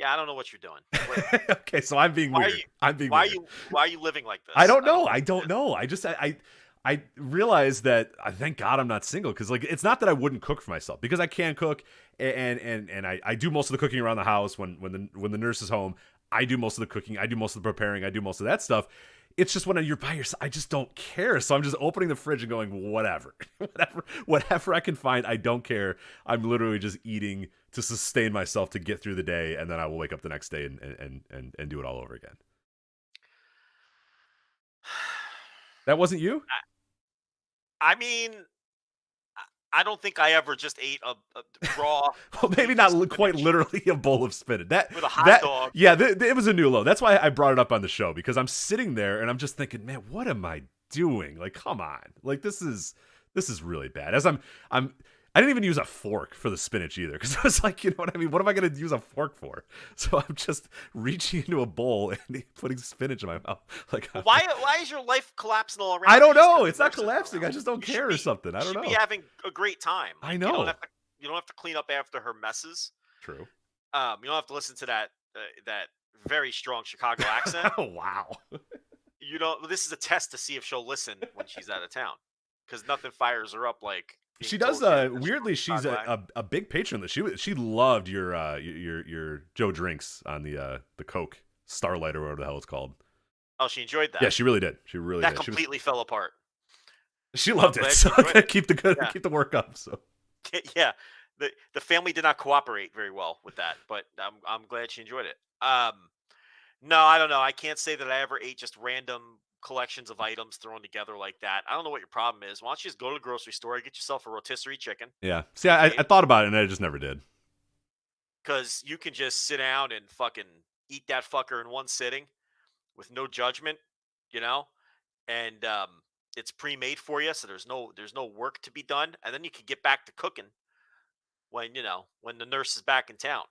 Yeah, I don't know what you're doing. Okay, so I'm being weird. Why are you living like this? I don't know. I don't know. I realized that thank God I'm not single, because like it's not that I wouldn't cook for myself, because I can cook, and I do most of the cooking around the house when the nurse is home. I do most of the cooking. I do most of the preparing. I do most of that stuff. It's just when you're by yourself, I just don't care. So I'm just opening the fridge and going, whatever, whatever I can find. I don't care. I'm literally just eating to sustain myself to get through the day, and then I will wake up the next day and do it all over again. That wasn't you? I mean, I don't think I ever just ate a raw. Well, maybe not quite literally a bowl of spinach. With a hot dog. Yeah, it was a new low. That's why I brought it up on the show, because I'm sitting there and I'm just thinking, man, what am I doing? Like, come on. Like, this is really bad. As I didn't even use a fork for the spinach either, because I was like, you know what I mean? What am I going to use a fork for? So I'm just reaching into a bowl and putting spinach in my mouth. Like, why is your life collapsing all around? I don't know. It's not collapsing. I just don't care or something. I don't know. You should be having a great time. I know. You don't have to clean up after her messes. True. You don't have to listen to that very strong Chicago accent. Oh, wow. You know, this is a test to see if she'll listen when she's out of town, because nothing fires her up like. She does. Weirdly, she's a big patron. That she loved your Joe Drinks on the Coke Starlight or whatever the hell it's called. Oh, she enjoyed that. Yeah, she really did. She really did. That completely fell apart. She loved it. So keep the work up. So yeah, the family did not cooperate very well with that, but I'm glad she enjoyed it. No, I don't know. I can't say that I ever ate just random collections of items thrown together like that. I don't know what your problem is. Why don't you just go to the grocery store and get yourself a rotisserie chicken? Yeah. See, I thought about it and I just never did. Because you can just sit down and fucking eat that fucker in one sitting with no judgment, you know? And it's pre-made for you, so there's no work to be done. And then you can get back to cooking when the nurse is back in town,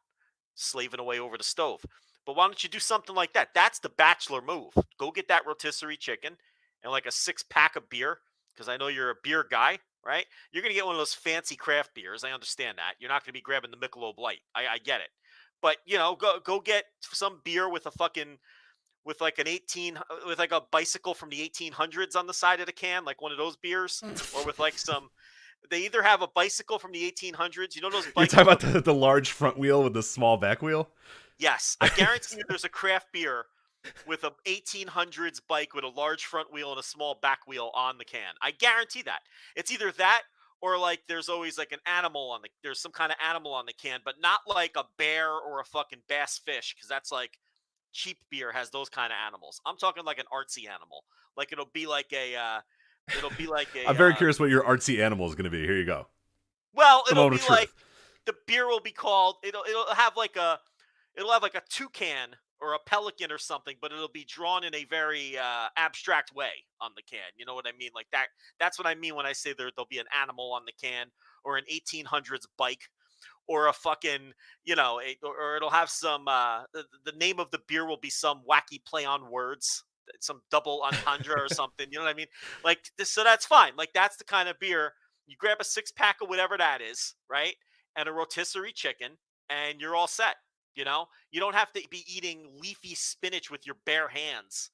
slaving away over the stove. But why don't you do something like that? That's the bachelor move. Go get that rotisserie chicken and like a 6-pack of beer, because I know you're a beer guy, right? You're going to get one of those fancy craft beers. I understand that. You're not going to be grabbing the Michelob Light. I get it. But, go get some beer with like a bicycle from the 1800s on the side of the can, like one of those beers, or with like they either have a bicycle from the 1800s. You know those bicycles? You're talking about the large front wheel with the small back wheel? Yes, I guarantee you there's a craft beer with a 1800s bike with a large front wheel and a small back wheel on the can. I guarantee that. It's either that or like there's always like there's some kind of animal on the can, but not like a bear or a fucking bass fish, because that's like cheap beer has those kind of animals. I'm talking like an artsy animal. Like it'll be like a I'm very curious what your artsy animal is going to be. Here you go. Well, it'll be like the beer will be called it'll have like a toucan or a pelican or something, but it'll be drawn in a very abstract way on the can. You know what I mean? Like that. That's what I mean when I say there'll be an animal on the can, or an 1800s bike, or a fucking, or it'll have some, the name of the beer will be some wacky play on words, some double entendre or something. You know what I mean? Like this, so that's fine. Like that's the kind of beer you grab a 6-pack of whatever that is, right? And a rotisserie chicken, and you're all set. You don't have to be eating leafy spinach with your bare hands.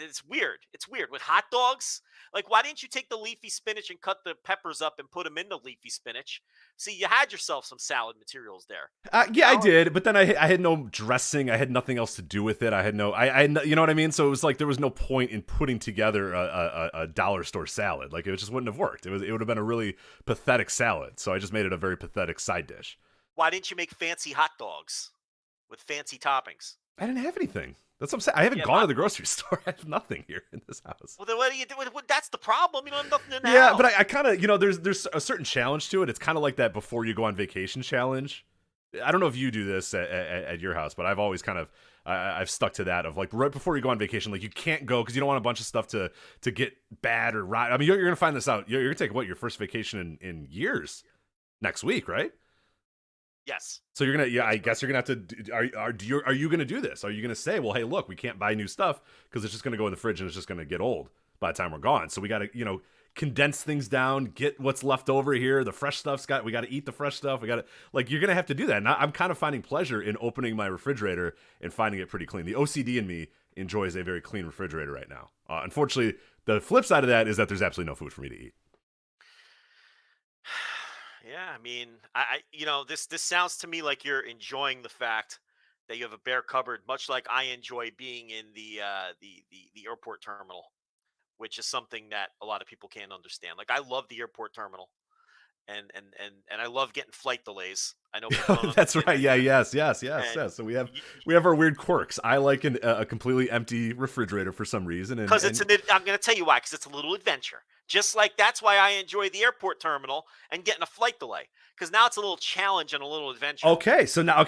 It's weird. It's weird with hot dogs. Like, why didn't you take the leafy spinach and cut the peppers up and put them in the leafy spinach? See, you had yourself some salad materials there. Yeah, I did, but then I had no dressing. I had nothing else to do with it. I had you know what I mean? So it was like there was no point in putting together a dollar store salad. Like, it just wouldn't have worked. It would have been a really pathetic salad. So I just made it a very pathetic side dish. Why didn't you make fancy hot dogs with fancy toppings? I didn't have anything. That's what I'm saying. I haven't gone to the grocery store. I have nothing here in this house. Well, then what do you do? That's the problem. You don't have nothing in the house. Yeah, but I kind of, there's a certain challenge to it. It's kind of like that before you go on vacation challenge. I don't know if you do this at your house, but I've always kind of, I've stuck to that of like right before you go on vacation, like you can't go because you don't want a bunch of stuff to get bad or rot. I mean, you're going to find this out. You're going to take your first vacation in years next week, right? Yes. So you're gonna, I guess you're gonna have to. Are you gonna do this? Are you gonna say, well, hey, look, we can't buy new stuff because it's just gonna go in the fridge and it's just gonna get old by the time we're gone. So we gotta, condense things down, get what's left over here. The fresh stuff's we got to eat the fresh stuff. We got to, like, you're going to have to do that. And I'm kind of finding pleasure in opening my refrigerator and finding it pretty clean. The OCD in me enjoys a very clean refrigerator right now. Unfortunately, the flip side of that is that there's absolutely no food for me to eat. Yeah, I mean, this sounds to me like you're enjoying the fact that you have a bare cupboard, much like I enjoy being in the airport terminal, which is something that a lot of people can't understand. Like, I love the airport terminal, and I love getting flight delays. I know people don't that's right. Yeah, yes. So we have our weird quirks. I like a completely empty refrigerator for some reason, because I'm going to tell you why. Because it's a little adventure. Just like that's why I enjoy the airport terminal and getting a flight delay, because now it's a little challenge and a little adventure. Okay, so now,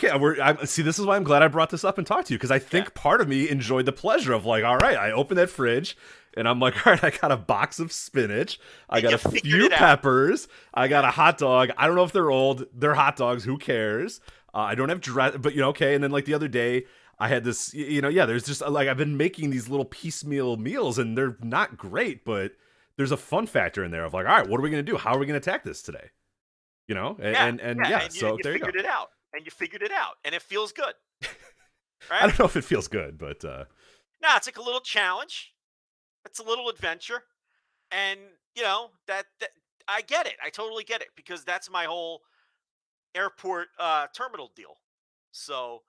see, this is why I'm glad I brought this up and talked to you, because I think part of me enjoyed the pleasure of, like, all right, I opened that fridge and I'm like, all right, I got a box of spinach, I got a few peppers, I got a hot dog. I don't know if they're old, they're hot dogs, who cares? I don't have dress, but okay. And then, like, the other day, I had this, there's just, like, I've been making these little piecemeal meals and they're not great, but there's a fun factor in there of, like, all right, what are we going to do? How are we going to attack this today? So you there you go. Figured it out, and you figured it out, and it feels good. Right? I don't know if it feels good, but no, it's like a little challenge. It's a little adventure, and that I get it. I totally get it, because that's my whole airport terminal deal. So.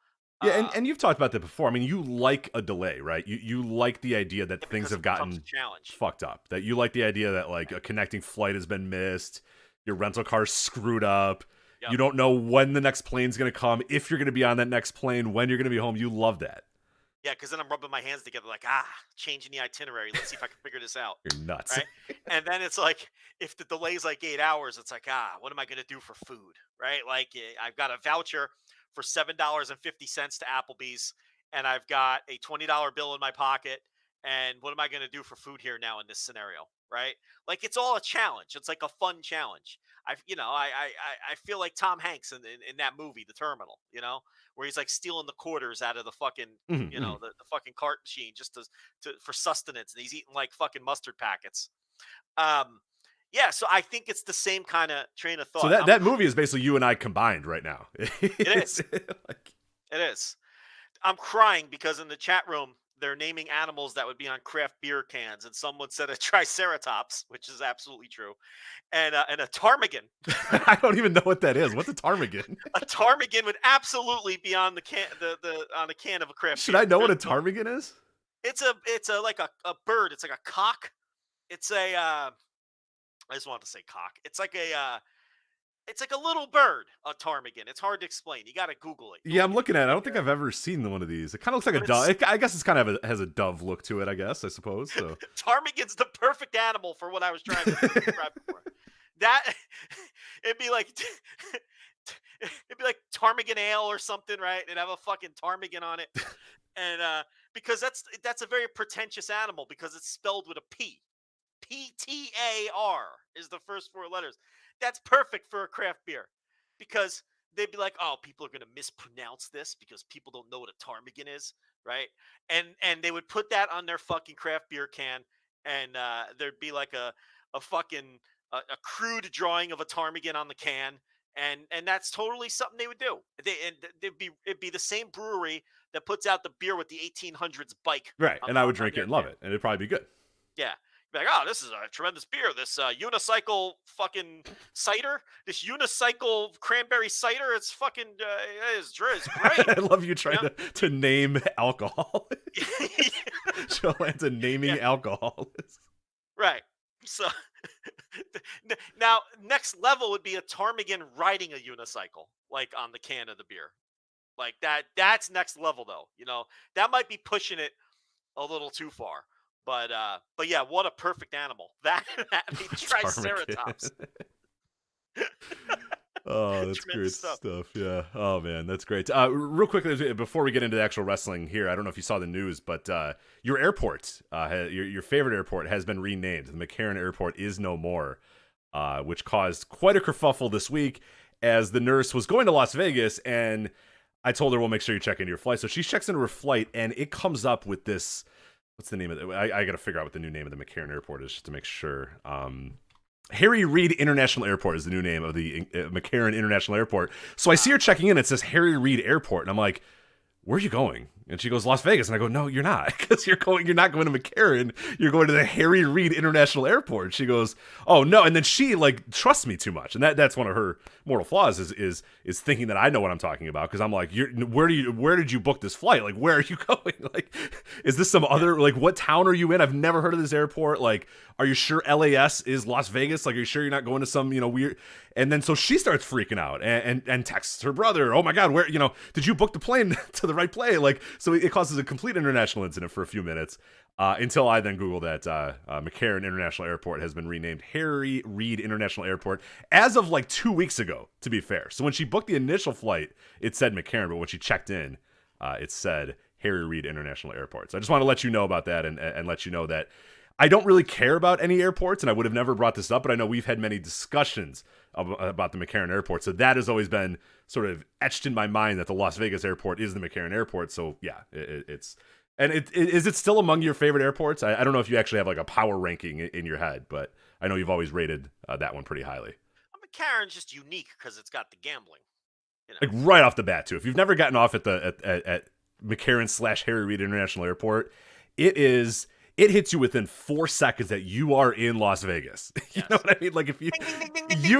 Yeah, and you've talked about that before. I mean, you like a delay, right? You like the idea that things have gotten fucked up. That you like the idea that, like, a connecting flight has been missed, your rental car's screwed up, you don't know when the next plane's going to come, if you're going to be on that next plane, when you're going to be home. You love that. Yeah, because then I'm rubbing my hands together like, changing the itinerary. Let's see if I can figure this out. You're nuts. Right? And then it's like, if the delay's like 8 hours, it's like, what am I going to do for food? Right? Like, I've got a voucher for $7.50 to Applebee's, and I've got a $20 bill in my pocket, and what am I going to do for food here now in this scenario, right? Like, it's all a challenge. It's like a fun challenge. I feel like Tom Hanks in that movie, The Terminal, where he's, like, stealing the quarters out of the fucking, the fucking cart machine just for sustenance, and he's eating, like, fucking mustard packets. Yeah, so I think it's the same kind of train of thought. So that movie is basically you and I combined right now. It is. It is. I'm crying because in the chat room, they're naming animals that would be on craft beer cans, and someone said a triceratops, which is absolutely true, and a ptarmigan. I don't even know what that is. What's a ptarmigan? A ptarmigan would absolutely be on the can, on a can of a craft. Should beer. I know what a ptarmigan is? It's a like a bird. It's like a cock. It's a I just wanted to say cock. It's like a little bird, a ptarmigan. It's hard to explain. You got to Google it. Yeah, I'm looking at it. I don't think I've ever seen one of these. It kind of looks like a dove. I guess it's kind of has a dove look to it, I suppose. So. Ptarmigan's the perfect animal for what I was trying to describe before. It'd be like ptarmigan ale or something, right? It'd have a fucking ptarmigan on it. And because that's a very pretentious animal, because it's spelled with a P. PTAR is the first 4 letters. That's perfect for a craft beer, because they'd be like, oh, people are going to mispronounce this because people don't know what a ptarmigan is, right? And they would put that on their fucking craft beer can, and there'd be like a fucking a crude drawing of a ptarmigan on the can, and that's totally something they would do. It'd be the same brewery that puts out the beer with the 1800s bike, right? And I would drink it and love it, and it'd probably be good. Yeah. Like, oh, this is a tremendous beer. This unicycle fucking cider. This unicycle cranberry cider. It's fucking it's great. I love you trying to name alcohol. Joanne's a naming alcohol. Right. So now, next level would be a ptarmigan riding a unicycle, like on the can of the beer. Like that. That's next level, though. That might be pushing it a little too far. But yeah, what a perfect animal. That triceratops. Oh, that's great stuff. Yeah. Oh man, that's great. Real quickly, before we get into the actual wrestling here, I don't know if you saw the news, but your airport, your favorite airport, has been renamed. The McCarran Airport is no more, which caused quite a kerfuffle this week, as the nurse was going to Las Vegas, and I told her, we'll make sure you check into your flight. So she checks into her flight, and it comes up with this what's the name of it? I got to figure out what the new name of the McCarran Airport is just to make sure. Harry Reid International Airport is the new name of the McCarran International Airport. So I see her checking in. It says Harry Reid Airport, and I'm like, where are you going? And she goes, Las Vegas. And I go, no, you're not, because you're not going to McCarran. You're going to the Harry Reid International Airport. She goes, oh no. And then she like trusts me too much. And that's one of her mortal flaws is thinking that I know what I'm talking about. Cause I'm like, where did you book this flight? Like, where are you going? Like, is this some other, like, what town are you in? I've never heard of this airport. Like, are you sure LAS is Las Vegas? Like, are you sure you're not going to some, weird? And then so she starts freaking out and texts her brother, oh my God, where, did you book the plane to the right plane? Like, so it causes a complete international incident for a few minutes until I then Googled that McCarran International Airport has been renamed Harry Reid International Airport as of like 2 weeks ago, to be fair. So when she booked the initial flight, it said McCarran, but when she checked in, it said Harry Reid International Airport. So I just want to let you know about that and let you know that I don't really care about any airports, and I would have never brought this up, but I know we've had many discussions about the McCarran Airport, so that has always been sort of etched in my mind that the Las Vegas airport is the McCarran Airport. So yeah, is it still among your favorite airports? I don't know if you actually have like a power ranking in your head, but I know you've always rated that one pretty highly. McCarran's just unique because it's got the gambling. Like right off the bat too. If you've never gotten off at McCarran / Harry Reid International Airport, it hits you within 4 seconds that you are in Las Vegas. You know what I mean? Like if you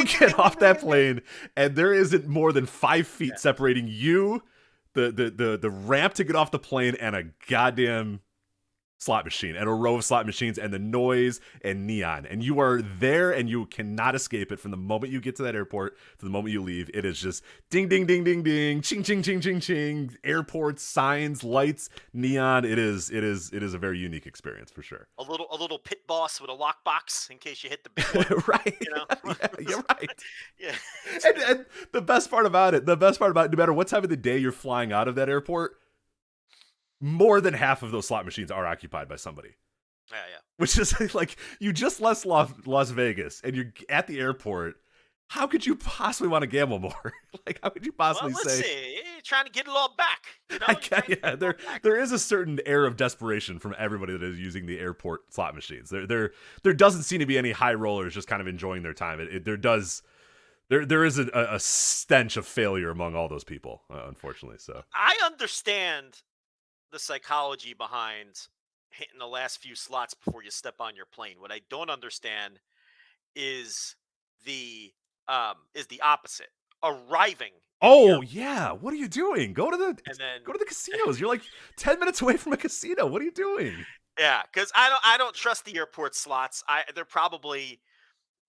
get off that plane and there isn't more than 5 feet separating you, the ramp to get off the plane, and a goddamn slot machine and a row of slot machines and the noise and neon, and you are there and you cannot escape it from the moment you get to that airport to the moment you leave. It is just ding ding ding ding ding, ching ching ching ching ching, airport signs, lights, neon. It is a very unique experience for sure. A little pit boss with a lockbox in case you hit the big one. Right. Yeah, you're right. Yeah. And the best part about it, no matter what time of the day you're flying out of that airport, more than half of those slot machines are occupied by somebody. Yeah. Which is like, you just left Las Vegas and you're at the airport. How could you possibly want to gamble more? Like, how could you possibly say? You're trying to get it all back. There is a certain air of desperation from everybody that is using the airport slot machines. There doesn't seem to be any high rollers just kind of enjoying their time. There is a stench of failure among all those people, unfortunately. So I understand the psychology behind hitting the last few slots before you step on your plane. What I don't understand is the opposite. Arriving. Oh yeah, what are you doing? Go to the casinos. You're like 10 minutes away from a casino. What are you doing? Yeah, because I don't trust the airport slots. They're probably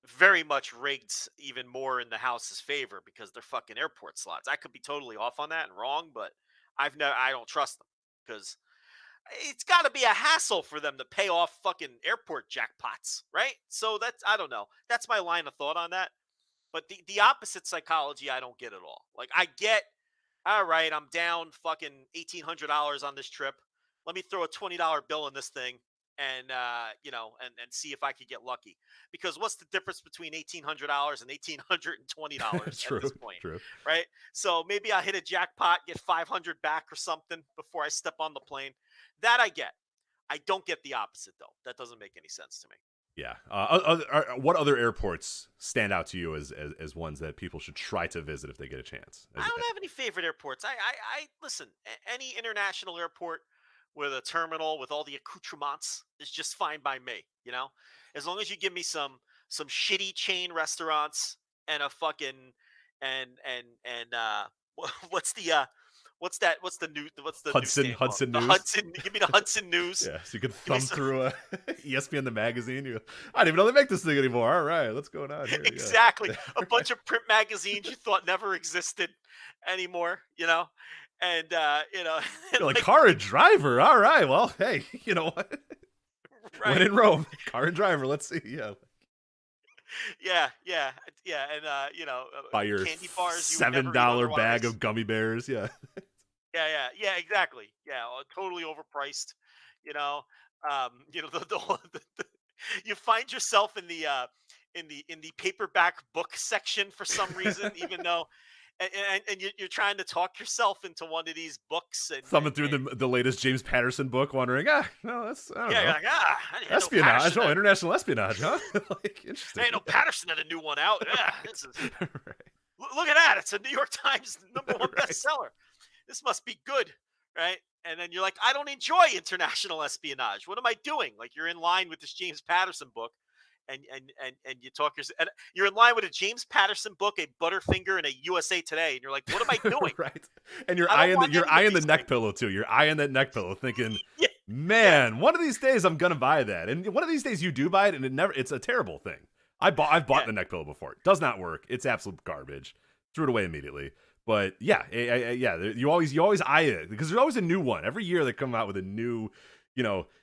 very much rigged even more in the house's favor because they're fucking airport slots. I could be totally off on that and wrong, but I don't trust them. Because it's got to be a hassle for them to pay off fucking airport jackpots, right? So I don't know. That's my line of thought on that. But the opposite psychology, I don't get at all. Like, I get, all right, I'm down fucking $1,800 on this trip. Let me throw a $20 bill in this thing and, and see if I could get lucky. Because what's the difference between $1,800 and $1,820 at this point? True. Right? So maybe I'll hit a jackpot, get $500 back or something before I step on the plane. That I get. I don't get the opposite, though. That doesn't make any sense to me. Yeah. What other airports stand out to you as ones that people should try to visit if they get a chance? I don't have any favorite airports. I listen, any international airport with a terminal with all the accoutrements is just fine by me, as long as you give me some shitty chain restaurants and a fucking what's the Hudson News? Give me the Hudson News. Yeah, so you can thumb through a ESPN the magazine. I didn't even know they make this thing anymore. All right, what's going on here? Exactly. A bunch of print magazines you thought never existed anymore, and like Car and Driver. All right, well, hey, you know what? Right. When in Rome, Car and Driver. Let's see. Yeah, and buy your candy bars, $7 bag of gummy bears. Yeah, exactly. Yeah, totally overpriced. You find yourself in the paperback book section for some reason, even though and you're trying to talk yourself into one of these books and thumbing through the latest James Patterson book, wondering, no, that's I don't know. You're like, I didn't espionage, know international espionage, huh? Like, interesting. I didn't know Patterson had a new one out. Yeah, this is, Right. look at that! It's a New York Times #1 Right. bestseller. This must be good, right? And then you're like, I don't enjoy international espionage. What am I doing? Like, you're in line with this James Patterson book, and you talk yourself, and you're in line with a James Patterson book, a Butterfinger, and a USA Today, and you're like, what am I doing? Right. And you're eyeing the neck pillow too. You're eyeing that neck pillow, thinking, Yeah. man, one of these days I'm gonna buy that. And one of these days you do buy it, and it's a terrible thing. I've bought the neck pillow before. It does not work. It's absolute garbage. Threw it away immediately. But yeah, you always eye it because there's always a new one. Every year they come out with a new,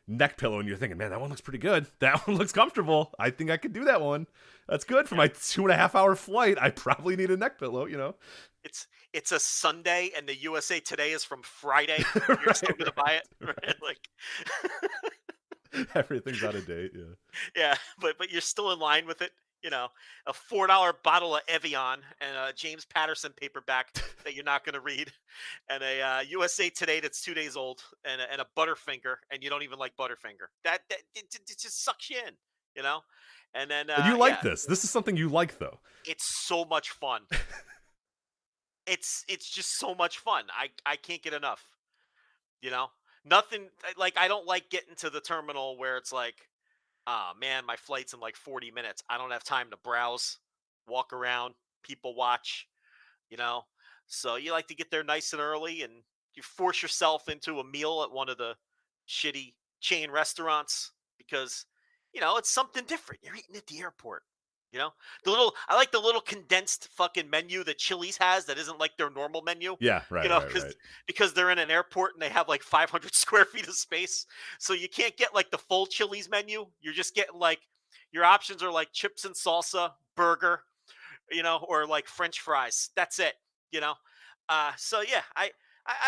neck pillow, and you're thinking, man, that one looks pretty good. That one looks comfortable. I think I could do that one. That's good for my 2.5 hour flight. I probably need a neck pillow, It's a Sunday, and the USA Today is from Friday. You're still gonna buy it, right? Like, everything's out of date. Yeah. yeah, but you're still in line with it. A $4 bottle of Evian and a James Patterson paperback that you're not going to read, and a USA Today that's 2 days old, and a Butterfinger, and you don't even like Butterfinger. That it just sucks you in, And then And you like this. This is something you like, though. It's so much fun. It's just so much fun. I can't get enough. Nothing like, I don't like getting to the terminal where it's like, man, my flight's in like 40 minutes. I don't have time to browse, walk around, people watch, So you like to get there nice and early, and you force yourself into a meal at one of the shitty chain restaurants because, it's something different. You're eating at the airport. I like the little condensed fucking menu that Chili's has that isn't like their normal menu. Yeah, right. Because they're in an airport and they have like 500 square feet of space. So you can't get like the full Chili's menu. You're just getting like, your options are like chips and salsa, burger, or like French fries. That's it, So yeah, I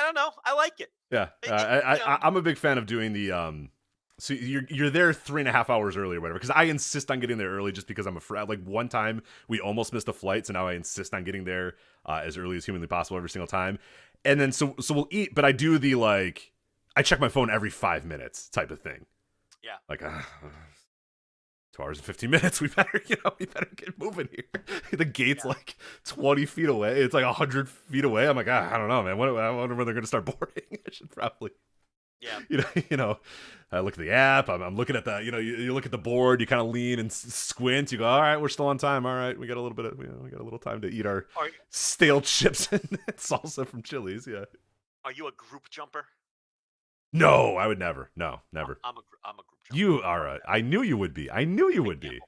don't know. I like it. Yeah, I'm a big fan of doing the So you're there 3.5 hours early or whatever, because I insist on getting there early just because I'm afraid. Like, one time we almost missed a flight, so now I insist on getting there as early as humanly possible every single time. And then so we'll eat, but I do the I check my phone every 5 minutes type of thing. Yeah. Like 2 hours and 15 minutes. We better get moving here. The gate's like 20 feet away. It's like 100 feet away. I'm like, I don't know, man. I wonder when they're gonna start boarding. I should probably. Yeah. I look at the app. I'm looking at the, you look at the board. You kind of lean and squint. You go, all right, we're still on time. All right, we got a little bit of, we got a little time to eat our stale chips and salsa from Chili's. Yeah. Are you a group jumper? No, I would never. No, never. I'm a group jumper. You are. I knew you would be. I knew you would be.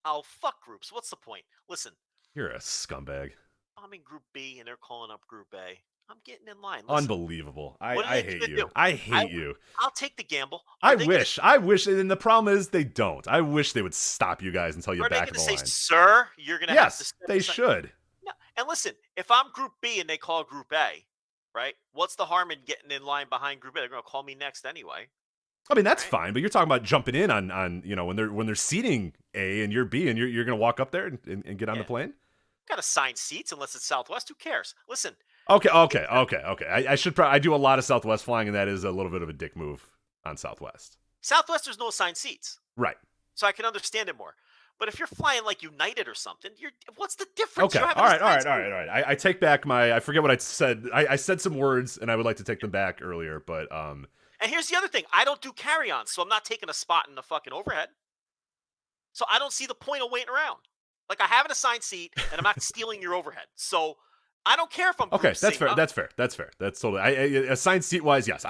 Oh, fuck groups. What's the point? Listen. You're a scumbag. I'm in Group B and they're calling up Group A. I'm getting in line. Listen, unbelievable. I hate you. I hate you. I'll take the gamble. I wish. And the problem is they don't. I wish they would stop you guys and tell you back in the line. Say, sir, you're going to have to. Yes, they should. No. And listen, if I'm Group B and they call Group A, right? What's the harm in getting in line behind Group A? They're going to call me next anyway. I mean, that's fine, but you're talking about jumping in on when they're seating A and you're B and you're going to walk up there and get on the plane? Got assigned seats unless it's Southwest. Who cares? Listen. Okay. I should probably. I do a lot of Southwest flying, and that is a little bit of a dick move on Southwest. Southwest, there's no assigned seats, right? So I can understand it more. But if you're flying like United or something, what's the difference? Okay, all right. I take back I forget what I said. I said some words, and I would like to take them back earlier. But And here's the other thing: I don't do carry-on, so I'm not taking a spot in the fucking overhead. So I don't see the point of waiting around. Like, I have an assigned seat, and I'm not stealing your overhead. So I don't care if I'm okay. That's fair. That's fair. That's totally. Assigned seat wise, yes.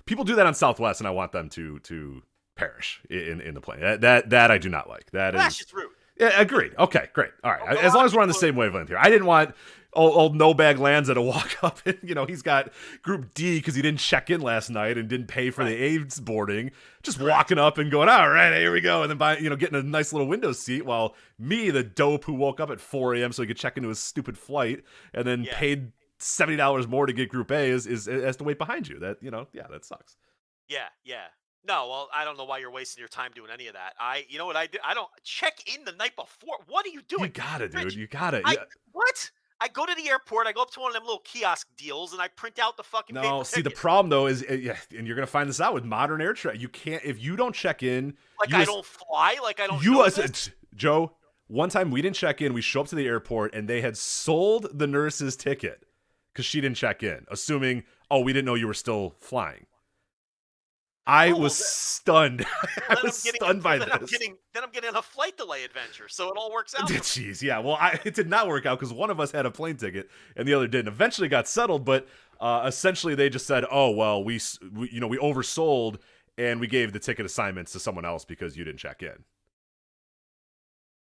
People do that on Southwest, and I want them to perish in the plane. That I do not like. That's just rude. Yeah, agreed. Okay, great. All right. As long as we're on the same wavelength here. I didn't want old no bag Lanza to walk up and he's got Group D because he didn't check in last night and didn't pay for the AIDS boarding. Just walking up and going, all right, here we go, and then getting a nice little window seat while me, the dope who woke up at 4 a.m. so he could check into his stupid flight and then paid $70 more to get Group A has to wait behind you. That that sucks. Yeah. No, well, I don't know why you're wasting your time doing any of that. You know what I do? I don't check in the night before. What are you doing? You got it, dude. You got it. What? I go to the airport. I go up to one of them little kiosk deals, and I print out the fucking. No, paper see, the ticket. problem though is, and you're gonna find this out with modern air travel. You can't if you don't check in. Like I don't fly. Like I don't. You Joe. One time we didn't check in. We show up to the airport, and they had sold the nurse's ticket because she didn't check in, assuming, oh, we didn't know you were still flying. I was stunned. I was stunned by this. Then I'm getting a flight delay adventure, so it all works out. Jeez, yeah. Well, it did not work out because one of us had a plane ticket and the other didn't. Eventually got settled, but essentially they just said, "Oh, well, we oversold and we gave the ticket assignments to someone else because you didn't check in."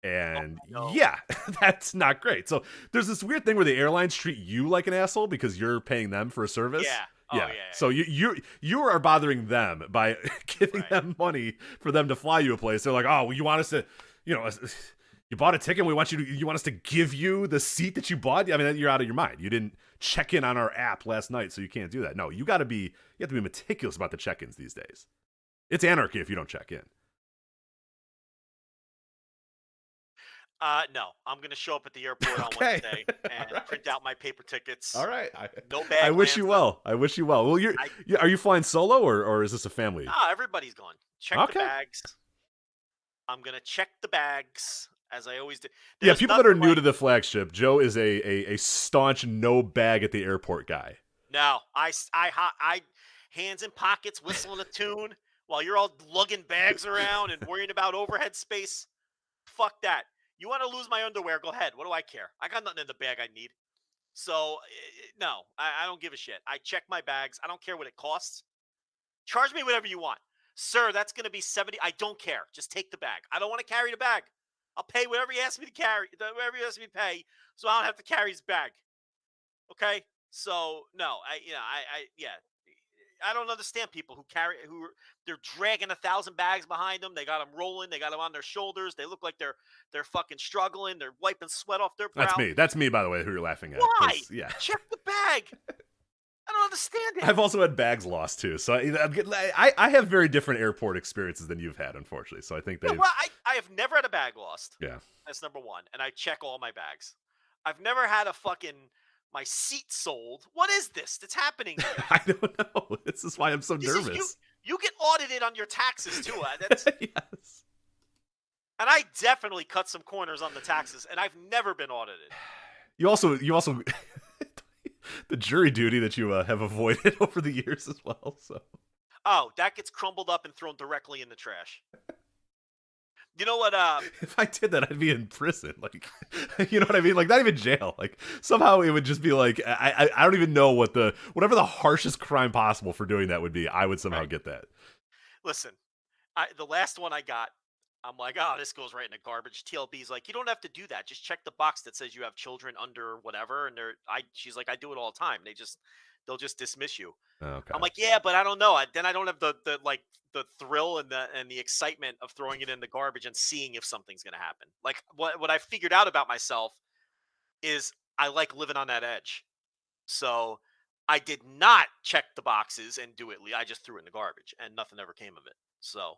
And yeah, that's not great. So there's this weird thing where the airlines treat you like an asshole because you're paying them for a service. Yeah. Yeah. So you are bothering them by giving them money for them to fly you a place. They're like, oh, well, you want us to, you bought a ticket. You want us to give you the seat that you bought. I mean, you're out of your mind. You didn't check in on our app last night, so you can't do that. No, you have to be meticulous about the check-ins these days. It's anarchy if you don't check in. No, I'm going to show up at the airport on Wednesday and print out my paper tickets. All right. No bag. I wish you well. Well, are you flying solo or is this a family? No, everybody's going. Check the bags. I'm going to check the bags as I always do. There's people that are new to the flagship. Joe is a staunch no bag at the airport guy. No, I hands in pockets, whistling a tune while you're all lugging bags around and worrying about overhead space. Fuck that. You want to lose my underwear? Go ahead. What do I care? I got nothing in the bag I need. So, no, I don't give a shit. I check my bags. I don't care what it costs. Charge me whatever you want. Sir, that's going to be $70. I don't care. Just take the bag. I don't want to carry the bag. I'll pay whatever he asks me to carry, whatever he asks me to pay, so I don't have to carry his bag. Okay? So, no, I don't understand people who they're dragging 1,000 bags behind them. They got them rolling. They got them on their shoulders. They look like they're fucking struggling. They're wiping sweat off their brow. That's me, by the way, who you're laughing at. Why? Yeah. Check the bag. I don't understand it. I've also had bags lost too. So I have very different airport experiences than you've had, unfortunately. So I think I have never had a bag lost. Yeah. That's number one. And I check all my bags. I've never had my seat sold. What is this that's happening here? I don't know. This is why I'm so nervous. You get audited on your taxes too. Yes. And I definitely cut some corners on the taxes, and I've never been audited. You also the jury duty that you have avoided over the years as well. So. Oh, that gets crumbled up and thrown directly in the trash. You know what? If I did that, I'd be in prison. Like, you know what I mean? Like, not even jail. Like, somehow it would just be like, I don't even know whatever the harshest crime possible for doing that would be. I would somehow get that. Listen, the last one I got, I'm like, oh, this goes right in the garbage. TLB's like, you don't have to do that. Just check the box that says you have children under whatever. And she's like, I do it all the time. They'll just dismiss you. Okay. I'm like, yeah, but I don't know. Then I don't have the thrill and the excitement of throwing it in the garbage and seeing if something's going to happen. Like what I figured out about myself is I like living on that edge. So I did not check the boxes and do it. I just threw it in the garbage and nothing ever came of it. So,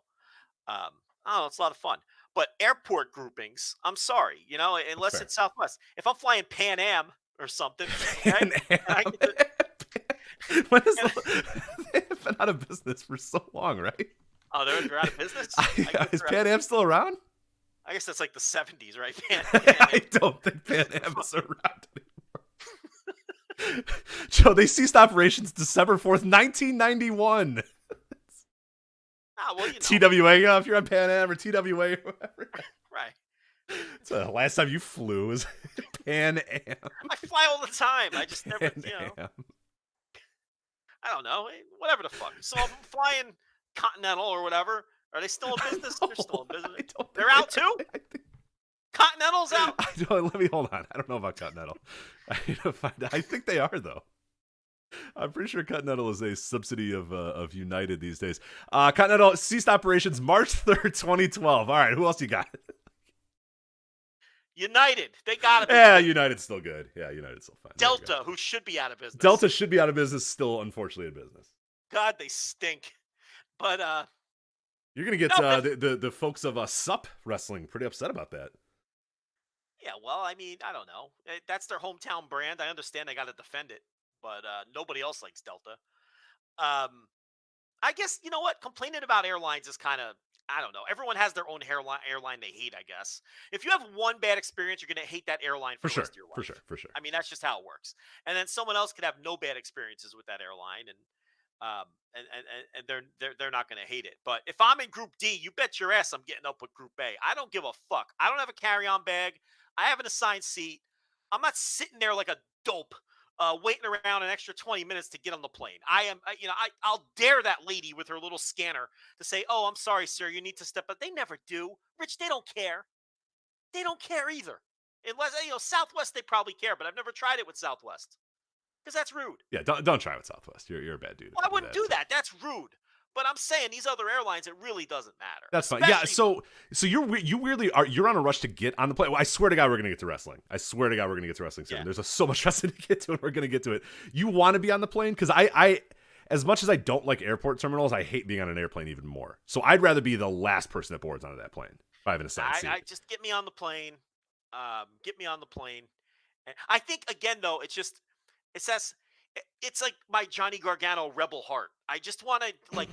it's a lot of fun. But airport groupings, I'm sorry, unless it's Southwest. If I'm flying Pan Am or something, okay, When is they've been out of business for so long, right? Oh, they're out of business? Is Pan Am still around? I guess that's like the 70s, right? I don't think Pan Am is around anymore. Joe, they ceased operations December 4th, 1991. TWA, if you're on Pan Am or TWA or whatever. Right. So the last time you flew was Pan Am. I fly all the time. I just never, Am. I don't know. Whatever the fuck. So if I'm flying Continental or whatever, are they still in business? They're still in business. They're out too? Continental's out? Let me hold on. I don't know about Continental. I need to find out. I think they are, though. I'm pretty sure Continental is a subsidy of United these days. Continental ceased operations March 3rd, 2012. All right, who else you got? United. They got to be. Yeah, United's still good. Yeah, United's still fine. Delta, who should be out of business. Delta should be out of business, still unfortunately in business. God, they stink. But you're gonna get the folks of SUP Wrestling pretty upset about that. Yeah, well, I mean, I don't know. That's their hometown brand. I understand they got to defend it, but nobody else likes Delta. Um, I guess you know what? Complaining about airlines is kind of, I don't know. Everyone has their own airline they hate, I guess. If you have one bad experience, you're going to hate that airline for the rest of your life. For sure. I mean, that's just how it works. And then someone else could have no bad experiences with that airline, and they're not going to hate it. But if I'm in Group D, you bet your ass I'm getting up with Group A. I don't give a fuck. I don't have a carry-on bag. I have an assigned seat. I'm not sitting there like a dope, waiting around an extra 20 minutes to get on the plane. I'll dare that lady with her little scanner to say, "Oh, I'm sorry, sir, you need to step up." They never do. Rich, they don't care. They don't care either. Unless, Southwest, they probably care, but I've never tried it with Southwest because that's rude. Yeah, don't try with Southwest. You're a bad dude. Well, I wouldn't do that. That's rude. But I'm saying these other airlines, it really doesn't matter. That's fine. Yeah. So you weirdly you're on a rush to get on the plane. Well, I swear to God, we're gonna get to wrestling. I swear to God, we're gonna get to wrestling soon. Yeah. There's so much wrestling to get to, and we're gonna get to it. You want to be on the plane because I, as much as I don't like airport terminals, I hate being on an airplane even more. So I'd rather be the last person that boards onto that plane if I have an assigned seat. I just get me on the plane. Get me on the plane. And I think again though, it's like my Johnny Gargano rebel heart. I just want to like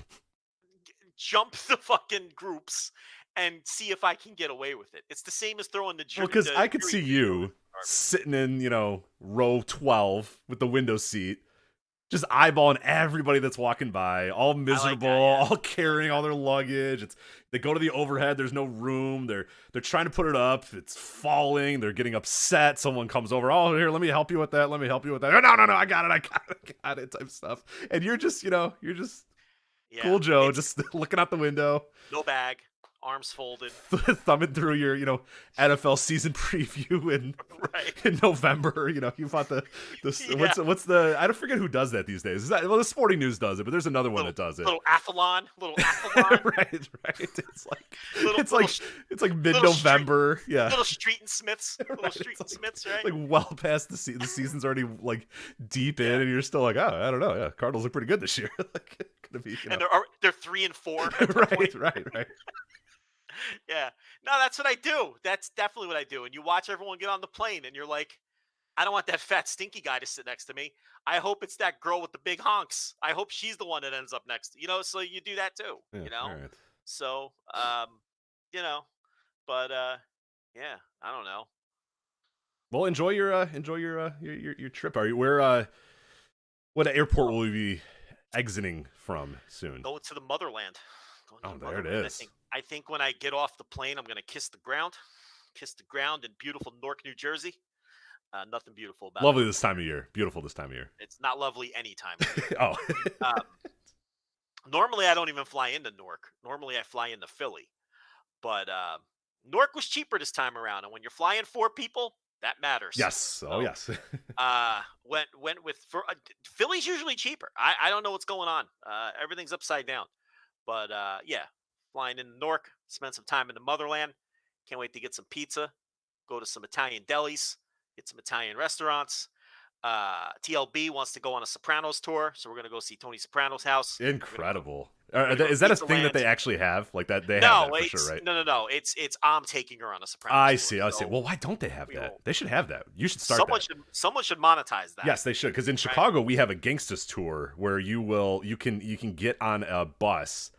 jump the fucking groups and see if I can get away with it. It's the same as throwing the jury. Well, because I could see you sitting in, row 12 with the window seat, just eyeballing everybody that's walking by, all miserable, all carrying all their luggage. They go to the overhead. There's no room. They're trying to put it up. It's falling. They're getting upset. Someone comes over. Oh, here, let me help you with that. Let me help you with that. Oh, no, I got it type stuff. And you're just cool Joe, just looking out the window. No bag. Arms folded, thumbing through your, NFL season preview in November. You fought what's the I don't forget who does that these days. The Sporting News does it, but there's another one that does it. Little athlon. right. It's like mid-November. Yeah. Little Street and Smiths. Right? Like well past the season's already like deep in, and you're still like, oh, I don't know. Yeah, Cardinals look pretty good this year. Like, gonna be, and they're 3-4. Right. Yeah. No, that's what I do. That's definitely what I do. And you watch everyone get on the plane and you're like, I don't want that fat stinky guy to sit next to me. I hope it's that girl with the big honks. I hope she's the one that ends up next. So you do that too, All right. So, but yeah, I don't know. Well, enjoy your trip. Are you what airport will you be exiting from soon? Going to the motherland. There it is. I think when I get off the plane, I'm going to kiss the ground in beautiful Newark, New Jersey. Nothing beautiful about lovely it. This time of year. Beautiful this time of year. It's not lovely any time of year. Oh. Normally, I don't even fly into Newark. Normally, I fly into Philly. But Newark was cheaper this time around. And when you're flying 4 people, that matters. Yes. Oh, yes. Went with Philly's usually cheaper. I don't know what's going on. Everything's upside down. But yeah, flying into Newark, spend some time in the motherland. Can't wait to get some pizza, go to some Italian delis, get some Italian restaurants. TLB wants to go on a Sopranos tour, so we're going to go see Tony Soprano's house. Incredible. Is that a thing that they actually have? Like that they have that for sure, right? No. It's I'm taking her on a Sopranos tour. I see. Well, why don't they have that? They should have that. You should start Someone should monetize that. Yes, they should. Because in Chicago, we have a Gangstas tour where you can get on a bus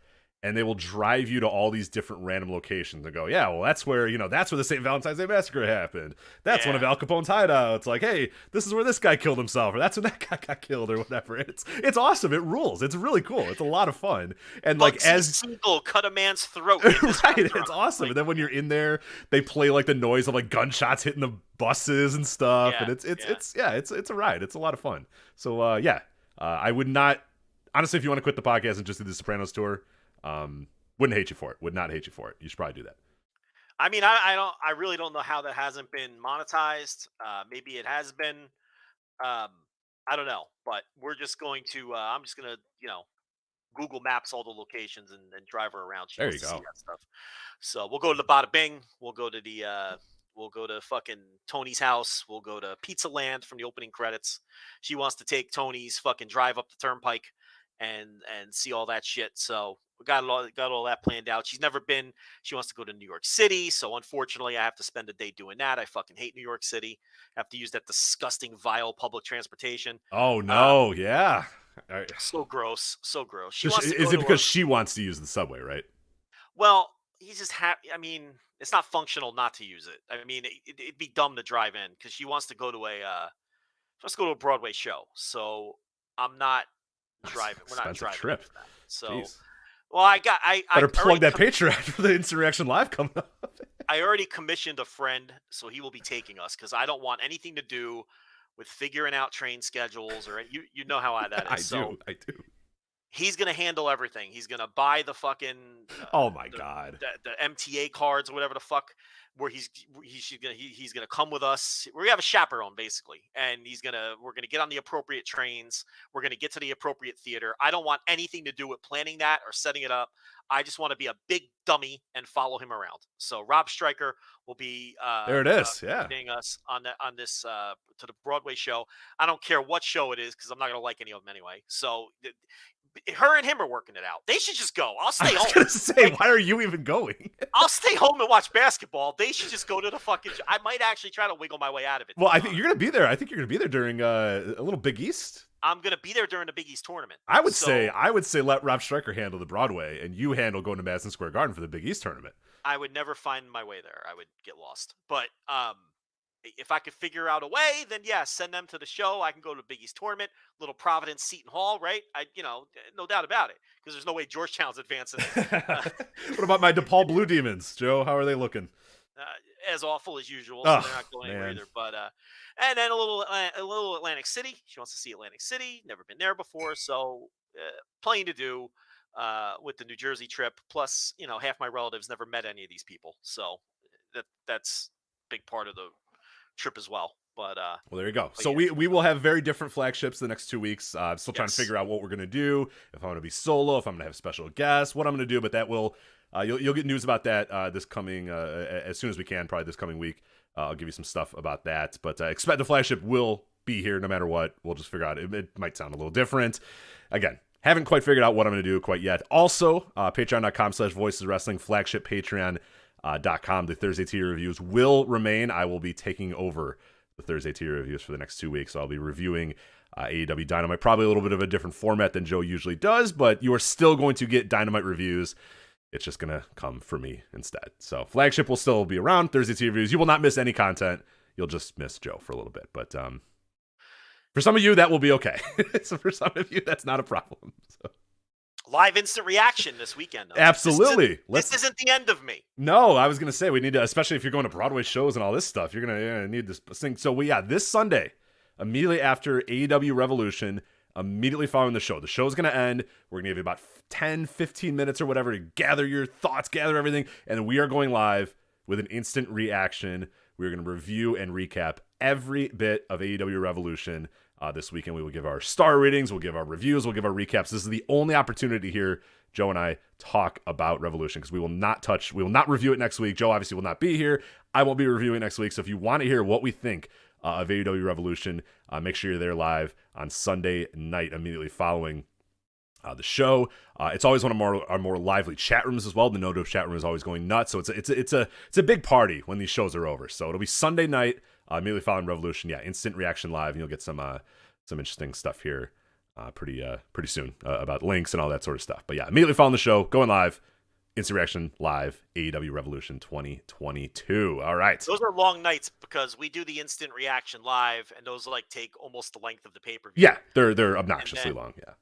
and they will drive you to all these different random locations and go, yeah, well, that's where the St. Valentine's Day Massacre happened. That's one of Al Capone's hideouts. Like, hey, this is where this guy killed himself, or that's when that guy got killed, or whatever. It's awesome. It rules. It's really cool. It's a lot of fun. And like as Siegel cut a man's throat. Right, it's awesome. And then when you're in there, they play like the noise of like gunshots hitting the buses and stuff. And it's a ride. It's a lot of fun. So I would not, honestly, if you want to quit the podcast and just do the Sopranos tour, wouldn't hate you for it. Would not hate you for it. You should probably do that. I mean, I really don't know how that hasn't been monetized. Maybe it has been. I don't know, but we're just going to. I'm just gonna, Google Maps all the locations and drive her around. There you go. See that stuff. So we'll go to the Bada Bing. We'll go to fucking Tony's house. We'll go to Pizza Land from the opening credits. She wants to take Tony's fucking drive up the turnpike and see all that shit. So got all that planned out. She wants to go to New York City. So unfortunately, I have to spend a day doing that. I fucking hate New York City. I have to use that disgusting, vile public transportation. Oh, no. Yeah. So gross. So gross. Is it because she wants to use the subway, right? Well, he's just I mean, it's not functional not to use it. I mean, it'd be dumb to drive in because she wants to go to a Broadway show. So I'm not driving. We're not driving. Trip. For that. So, Jeez. well, I better plug that Patreon for the Instant Reaction Live coming up. I already commissioned a friend, so he will be taking us because I don't want anything to do with figuring out train schedules or you know how that is. I do. He's gonna handle everything. He's gonna buy the fucking oh my god, the MTA cards or whatever the fuck. Where he's gonna come with us. We have a chaperone basically, and we're gonna get on the appropriate trains. We're gonna get to the appropriate theater. I don't want anything to do with planning that or setting it up. I just want to be a big dummy and follow him around. So Rob Stryker will be there. It is, accompanying us on this to the Broadway show. I don't care what show it is because I'm not gonna like any of them anyway. So. Her and him are working it out. They should just go. I'll stay home. I was gonna say, why are you even going? I'll stay home and watch basketball. They should just go to the fucking. I might actually try to wiggle my way out of it. Well, I think you're gonna be there. I think you're gonna be there during a little Big East. I'm gonna be there during the Big East tournament. I would say let Rob Stryker handle the Broadway, and you handle going to Madison Square Garden for the Big East tournament. I would never find my way there. I would get lost. But if I could figure out a way, then yeah, send them to the show. I can go to the Big East tournament, little Providence Seton Hall, right? No doubt about it, because there's no way Georgetown's advancing. What about my DePaul Blue Demons, Joe? How are they looking? As awful as usual. So they're not going anywhere either. But and then a little Atlantic City. She wants to see Atlantic City. Never been there before, so plenty to do with the New Jersey trip. Plus, half my relatives never met any of these people, so that's a big part of the trip as well. But well, there you go. So yeah. we will have very different flagships the next 2 weeks. I'm still trying to figure out what we're gonna do, if I'm gonna be solo, if I'm gonna have special guests, what I'm gonna do. But that will you'll get news about that this coming as soon as we can, probably this coming week. I'll give you some stuff about that. But expect the flagship will be here no matter what. We'll just figure out. It might sound a little different. Again, haven't quite figured out what I'm gonna do quite yet. Also, patreon.com/voiceswrestling, flagship patreon.com. The Thursday tier reviews will remain. I will be taking over the Thursday tier reviews for the next 2 weeks. So I'll be reviewing AEW Dynamite, probably a little bit of a different format than Joe usually does, but you are still going to get Dynamite reviews. It's just going to come from me instead. So flagship will still be around. Thursday tier reviews. You will not miss any content. You'll just miss Joe for a little bit. But for some of you, that will be okay. So for some of you, that's not a problem. So. Live instant reaction this weekend, though. Absolutely. This isn't the end of me. No, I was going to say we need to, especially if you're going to Broadway shows and all this stuff, you're going to need this thing. So this Sunday, immediately after AEW Revolution, immediately following the show. The show's going to end. We're going to give you about 10, 15 minutes or whatever to gather your thoughts, gather everything, and we are going live with an instant reaction. We're going to review and recap every bit of AEW Revolution. This weekend, we will give our star ratings, we'll give our reviews, we'll give our recaps. This is the only opportunity here, Joe and I talk about Revolution, because we will not review it next week. Joe obviously will not be here. I won't be reviewing next week. So if you want to hear what we think of AEW Revolution, make sure you're there live on Sunday night immediately following the show. It's always one of our more lively chat rooms as well. The No Dope chat room is always going nuts. So it's a big party when these shows are over. So it'll be Sunday night. Immediately following Revolution, instant reaction live, and you'll get some interesting stuff here pretty soon about links and all that sort of stuff. But yeah, immediately following the show, going live, instant reaction live, AEW Revolution 2022. All right, those are long nights because we do the instant reaction live, and those take almost the length of the pay-per-view. Yeah, they're obnoxiously long. Yeah.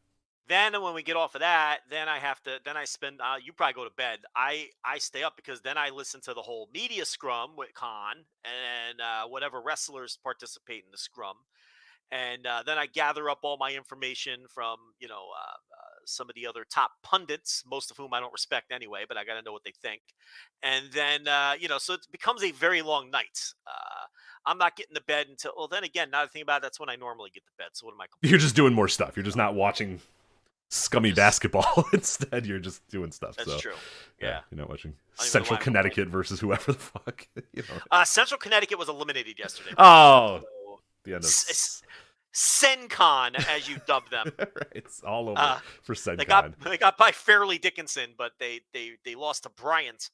Then when we get off of that, then I spend, you probably go to bed. I stay up because then I listen to the whole media scrum with Khan and whatever wrestlers participate in the scrum. And then I gather up all my information from, some of the other top pundits, most of whom I don't respect anyway, but I got to know what they think. And then, so it becomes a very long night. I'm not getting to bed until, well, then again, now that I think about it, that's when I normally get to bed. So what am I complaining? You're just doing more stuff. You're just not watching scummy basketball. Instead, you're just doing stuff. That's true. Yeah. You're not watching Central Connecticut versus whoever the fuck. Central Connecticut was eliminated yesterday. Oh. So, the end of Sencon, as you dub them. Right, it's all over for Sencon. They got by Fairleigh Dickinson, but they lost to Bryant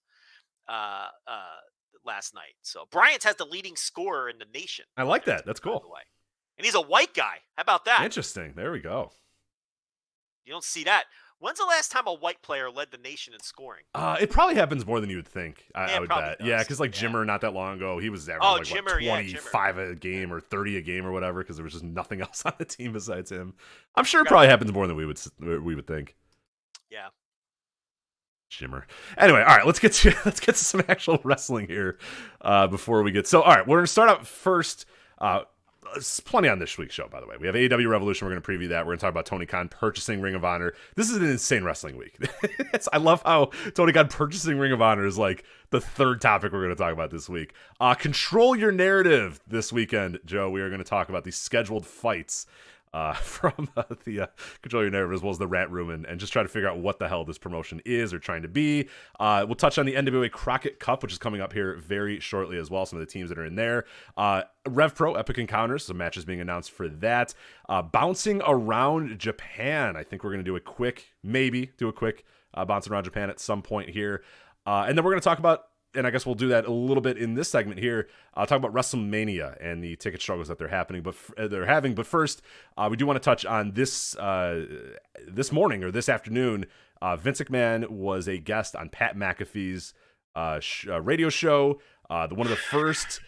last night. So Bryant has the leading scorer in the nation. I like that. That's cool. By the way. And he's a white guy. How about that? Interesting. There we go. You don't see that. When's the last time a white player led the nation in scoring? It probably happens more than you would think. I would bet. Does. Yeah, because Jimmer not that long ago, he was averaging 25 a game or 30 a game or whatever, because there was just nothing else on the team besides him. I'm sure it probably happens more than we would think. Yeah. Jimmer. Anyway, all right, let's get to some actual wrestling here before we get. So, all right, we're gonna start out first. There's plenty on this week's show, by the way. We have AEW Revolution. We're going to preview that. We're going to talk about Tony Khan purchasing Ring of Honor. This is an insane wrestling week. I love how Tony Khan purchasing Ring of Honor is like the third topic we're going to talk about this week. Control your narrative this weekend, Joe. We are going to talk about the scheduled fights from the Control Your Narrative, as well as the Rat Room, and just try to figure out what the hell this promotion is or trying to be. We'll touch on the NWA Crockett Cup, which is coming up here very shortly as well, some of the teams that are in there. Rev Pro Epic Encounters, some matches being announced for that. Bouncing around Japan, I think we're going to do a quick bouncing around Japan at some point here. And then we're going to talk about, and I guess we'll do that a little bit in this segment here. I'll talk about WrestleMania and the ticket struggles that they're having. But first, we do want to touch on this morning or this afternoon. Vince McMahon was a guest on Pat McAfee's radio show. One of the first,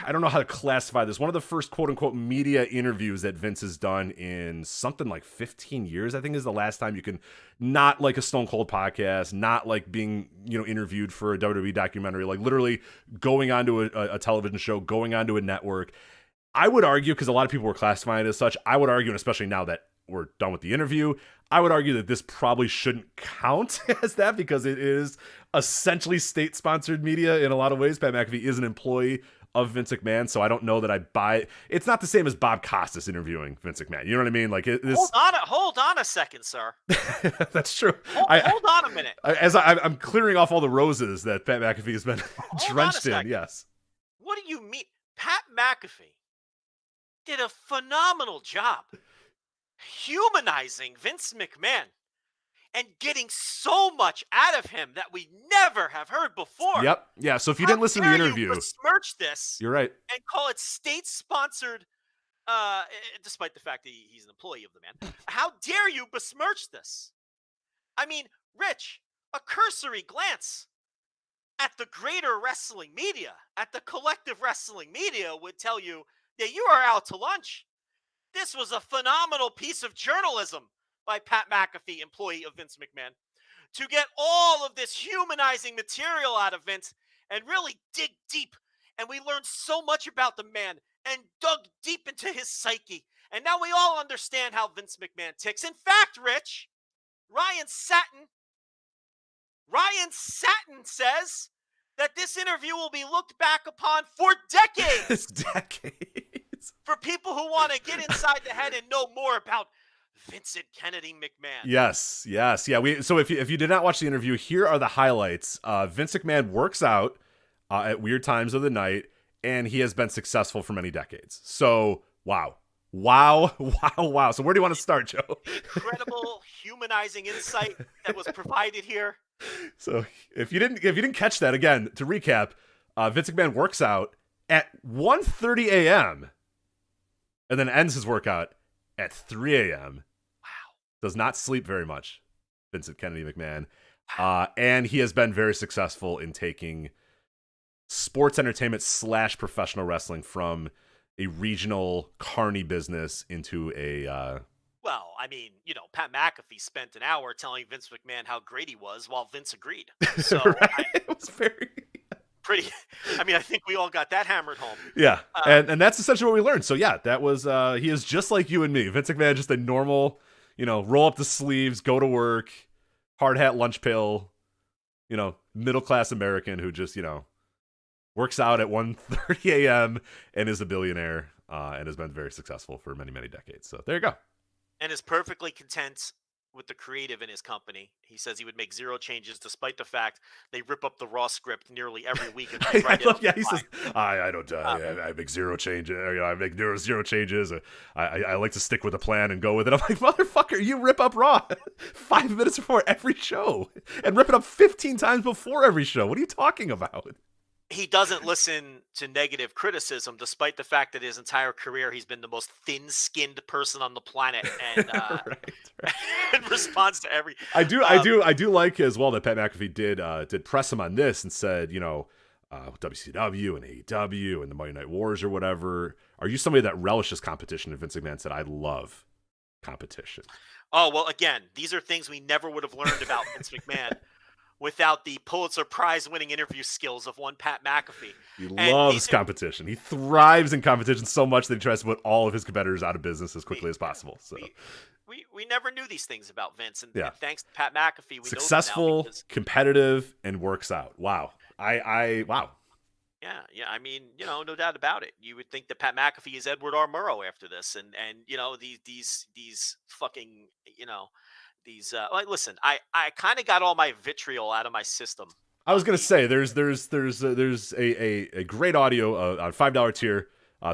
I don't know how to classify this, one of the first quote-unquote media interviews that Vince has done in something like 15 years, I think, is the last time you can, not like a Stone Cold podcast, not like being, interviewed for a WWE documentary, like literally going onto a television show, going onto a network. I would argue, because a lot of people were classifying it as such, I would argue, and especially now that we're done with the interview, I would argue that this probably shouldn't count as that, because it is essentially state-sponsored media in a lot of ways. Pat McAfee is an employee of Vince McMahon, so I don't know that I buy it. It's not the same as Bob Costas interviewing Vince McMahon. You know what I mean? Like Hold on a second, sir. That's true. Hold on a minute. I'm clearing off all the roses that Pat McAfee has been drenched in. Yes. What do you mean? Pat McAfee did a phenomenal job humanizing Vince McMahon and getting so much out of him that we never have heard before. Yep. Yeah. So if you didn't listen to the interview, you besmirch this. You're right. And call it state-sponsored, despite the fact that he's an employee of the man. How dare you besmirch this? I mean, Rich, a cursory glance at the greater wrestling media, at the collective wrestling media, would tell you that you are out to lunch. This was a phenomenal piece of journalism by Pat McAfee, employee of Vince McMahon, to get all of this humanizing material out of Vince and really dig deep. And we learned so much about the man and dug deep into his psyche. And now we all understand how Vince McMahon ticks. In fact, Rich, Ryan Satin says that this interview will be looked back upon for decades. Decades. For people who want to get inside the head and know more about Vincent Kennedy McMahon. Yes. Yeah. So if you did not watch the interview, here are the highlights. Vince McMahon works out at weird times of the night, and he has been successful for many decades. So wow. So where do you want to start, Joe? Incredible humanizing insight that was provided here. So if you didn't catch that, again, to recap, Vince McMahon works out at 1:30 a.m. and then ends his workout at 3 a.m. Wow. Does not sleep very much, Vincent Kennedy McMahon. And he has been very successful in taking sports entertainment / professional wrestling from a regional carny business into a... Well, I mean, Pat McAfee spent an hour telling Vince McMahon how great he was while Vince agreed. So right? It was very... pretty. I mean, I think we all got that hammered home. Yeah, and that's essentially what we learned. So yeah, that was he is just like you and me. Vince McMahon, just a normal, roll up the sleeves, go to work, hard hat, lunch pail, middle class American who just works out at 1:30 a.m. and is a billionaire and has been very successful for many, many decades. So there you go. And is perfectly content with the creative in his company. He says he would make 0 changes, despite the fact they rip up the Raw script nearly every week. And he says, I don't. I make 0 changes. I make zero changes. I like to stick with the plan and go with it. I'm like, motherfucker, you rip up Raw 5 minutes before every show and rip it up 15 times before every show. What are you talking about? He doesn't listen to negative criticism, despite the fact that his entire career he's been the most thin-skinned person on the planet, and in response to every. I do like as well that Pat McAfee did press him on this and said, WCW and AEW and the Monday Night Wars or whatever. Are you somebody that relishes competition? And Vince McMahon said, I love competition. Oh, well, again, these are things we never would have learned about Vince McMahon without the Pulitzer Prize-winning interview skills of one Pat McAfee. He loves competition. He thrives in competition so much that he tries to put all of his competitors out of business as quickly as possible. So we never knew these things about Vince, and thanks to Pat McAfee, we successful, know them now competitive, and works out. Wow. Wow. Yeah. I mean, no doubt about it. You would think that Pat McAfee is Edward R. Murrow after this, and these fucking listen, I kind of got all my vitriol out of my system. I was gonna say there's a great audio on $5 tier,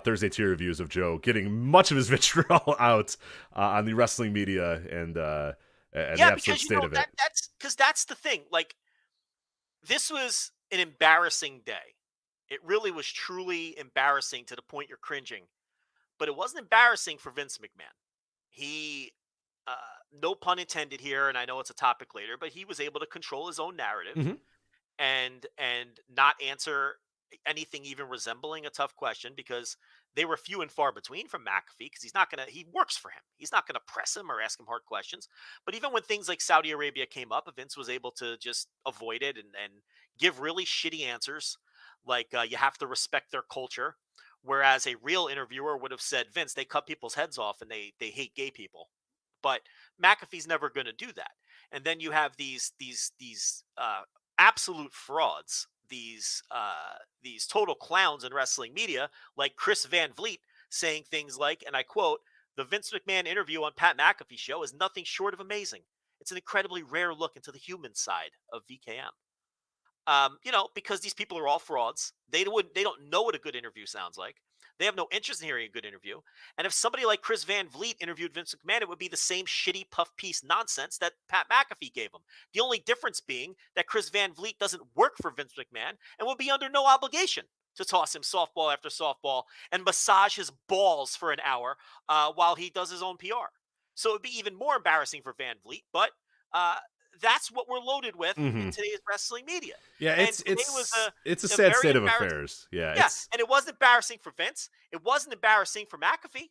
Thursday tier reviews of Joe getting much of his vitriol out on the wrestling media and the absolute state of it. That's the thing. Like, this was an embarrassing day. It really was truly embarrassing to the point you're cringing. But it wasn't embarrassing for Vince McMahon. He no pun intended here, and I know it's a topic later, but he was able to control his own narrative and not answer anything even resembling a tough question, because they were few and far between from McAfee, because he works for him. He's not going to press him or ask him hard questions. But even when things like Saudi Arabia came up, Vince was able to just avoid it and give really shitty answers, like you have to respect their culture. Whereas a real interviewer would have said, Vince, they cut people's heads off and they hate gay people. But McAfee's never going to do that. And then you have these absolute frauds, these total clowns in wrestling media, like Chris Van Vliet, saying things like, and I quote, "The Vince McMahon interview on Pat McAfee show is nothing short of amazing. It's an incredibly rare look into the human side of VKM." Because these people are all frauds. They don't know what a good interview sounds like. They have no interest in hearing a good interview. And if somebody like Chris Van Vliet interviewed Vince McMahon, it would be the same shitty puff piece nonsense that Pat McAfee gave him. The only difference being that Chris Van Vliet doesn't work for Vince McMahon and would be under no obligation to toss him softball after softball and massage his balls for an hour while he does his own PR. So it would be even more embarrassing for Van Vliet, but that's what we're loaded with in today's wrestling media. Yeah, it's a sad state of affairs. Yeah, and it wasn't embarrassing for Vince. It wasn't embarrassing for McAfee.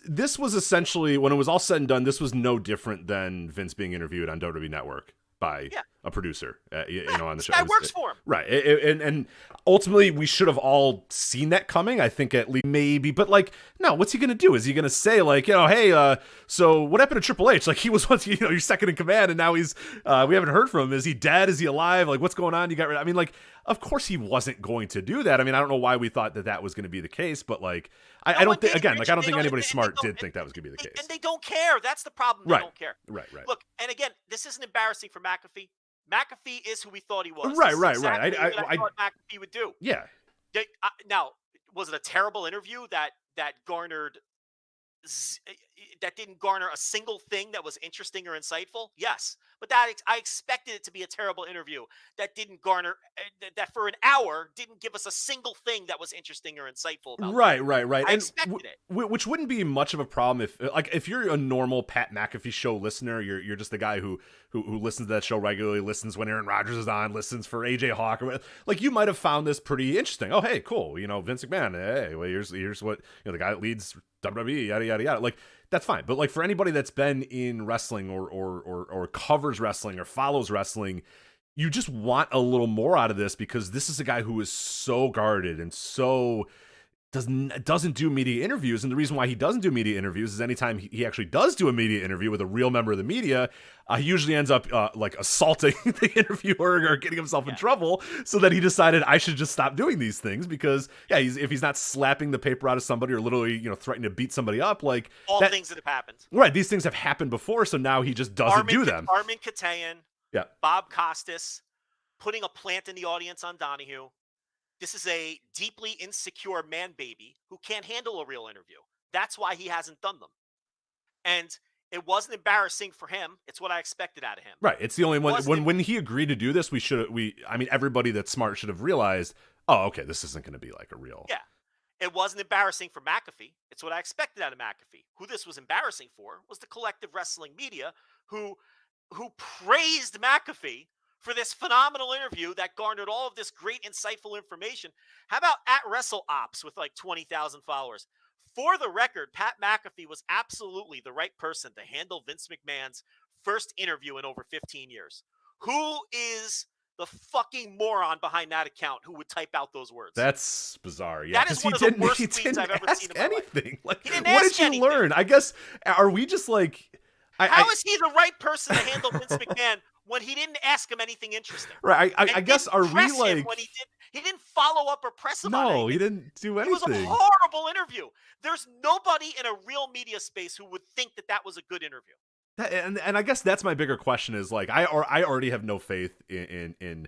This was essentially, when it was all said and done, this was no different than Vince being interviewed on WWE Network by a producer, on the show. That works for him. Right. And ultimately, we should have all seen that coming, I think, at least, maybe. But, no, what's he going to do? Is he going to say, hey, so what happened to Triple H? He was once, your second in command, and now he's, we haven't heard from him. Is he dead? Is he alive? What's going on? You got rid of, of course he wasn't going to do that. I don't know why we thought that was going to be the case, but, I don't think, again, I don't think anybody smart did think that was going to be the case. And they don't care. That's the problem. They don't care. Right. Look, and again, this isn't embarrassing for McAfee. McAfee is who we thought he was. Right. Exactly what I thought McAfee would do. Yeah. Now, was it a terrible interview that garnered that didn't garner a single thing that was interesting or insightful? Yes, but I expected it to be a terrible interview that didn't garner that for an hour didn't give us a single thing that was interesting or insightful about right. I expected it, which wouldn't be much of a problem if you're a normal Pat McAfee show listener. You're just the guy who listens to that show regularly, listens when Aaron Rodgers is on, listens for AJ Hawk, or you might have found this pretty interesting. Oh, hey, cool, Vince McMahon. Hey, well, here's what the guy that leads WWE, yada yada yada. That's fine. But for anybody that's been in wrestling or covers wrestling or follows wrestling, you just want a little more out of this, because this is a guy who is so guarded and so doesn't do media interviews. And the reason why he doesn't do media interviews is anytime he actually does do a media interview with a real member of the media, he usually ends up like assaulting the interviewer or getting himself in trouble. So that he decided I should just stop doing these things because if he's not slapping the paper out of somebody or literally threatening to beat somebody up, like things that have happened. Right, these things have happened before, so now he just doesn't do them. Armin Katayan, Bob Costas, putting a plant in the audience on Donahue. This is a deeply insecure man baby who can't handle a real interview. That's why he hasn't done them. And it wasn't embarrassing for him. It's what I expected out of him. Right. It's the only one. When he agreed to do this, everybody that's smart should have realized, oh, okay, this isn't going to be like a real. Yeah. It wasn't embarrassing for McAfee. It's what I expected out of McAfee. Who this was embarrassing for was the collective wrestling media who praised McAfee for this phenomenal interview that garnered all of this great, insightful information. How about at WrestleOps with like 20,000 followers? For the record, Pat McAfee was absolutely the right person to handle Vince McMahon's first interview in over 15 years. Who is the fucking moron behind that account who would type out those words? That's bizarre. Yeah, that is one of the worst tweets I've ever seen in my anything. Life. Like, what did you anything. learn? I guess, are we just like... How is he the right person to handle Vince McMahon when he didn't ask him anything interesting? Right. I guess, are we like... When he didn't follow up or press him on anything. No, he didn't do anything. It was a horrible interview. There's nobody in a real media space who would think that was a good interview. And I guess that's my bigger question is like, I already have no faith in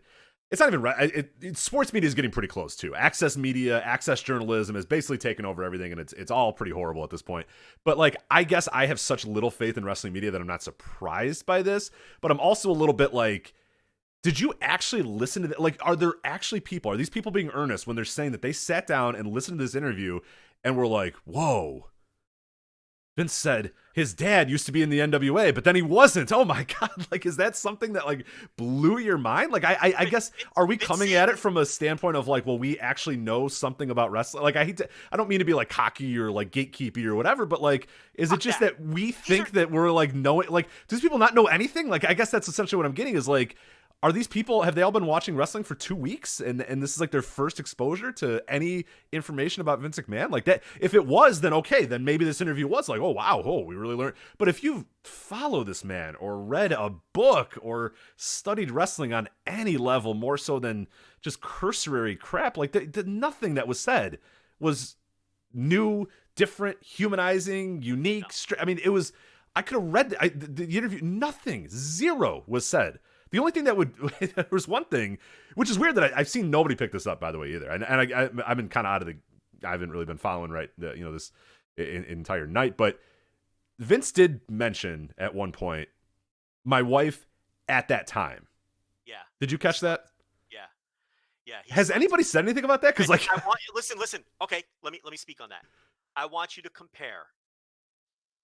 it's not even right. Sports media is getting pretty close too. Access media, access journalism has basically taken over everything, and it's all pretty horrible at this point. But like, I guess I have such little faith in wrestling media that I'm not surprised by this. But I'm also a little bit like, did you actually listen to that? Like, are there actually people? Are these people being earnest when they're saying that they sat down and listened to this interview and were like, whoa? Vince said his dad used to be in the NWA, but then he wasn't. Oh my God. Like, is that something that like blew your mind? Like, I guess, are we coming at it from a standpoint of like, well, we actually know something about wrestling? Like, I don't mean to be like cocky or like gatekeepy or whatever, but like, is it just that we think that we're like knowing, like, do these people not know anything? Like, I guess that's essentially what I'm getting is like, are these people, have they all been watching wrestling for 2 weeks and this is like their first exposure to any information about Vince McMahon? Like that, if it was, then okay, then maybe this interview was like, oh wow, we really learned. But if you follow this man or read a book or studied wrestling on any level more so than just cursory crap, like nothing that was said was new, different, humanizing, unique. I mean, it was, I could have read the interview, nothing, zero was said. The only thing that there was one thing, which is weird that I've seen nobody pick this up, by the way, either. And I've been kind of out of I haven't really been following this entire night. But Vince did mention at one point, my wife at that time. Yeah. Did you catch that? Yeah. Has anybody said anything about that? Because like, I want you, listen. Okay, let me speak on that. I want you to compare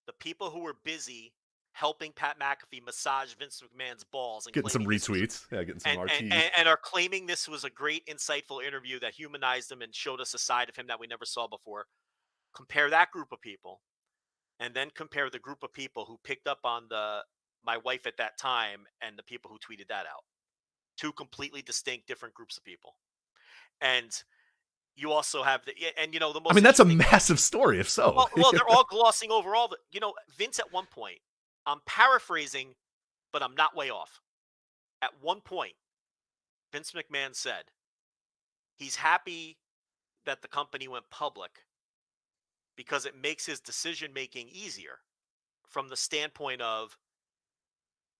the people who were busy helping Pat McAfee massage Vince McMahon's balls and getting some retweets, getting some RTs, and are claiming this was a great, insightful interview that humanized him and showed us a side of him that we never saw before. Compare that group of people, and then compare the group of people who picked up on my wife at that time and the people who tweeted that out. Two completely distinct, different groups of people, and you also have the most. I mean, that's a massive story. If so, well, they're all glossing over all the. Vince at one point. I'm paraphrasing, but I'm not way off. At one point, Vince McMahon said he's happy that the company went public because it makes his decision-making easier from the standpoint of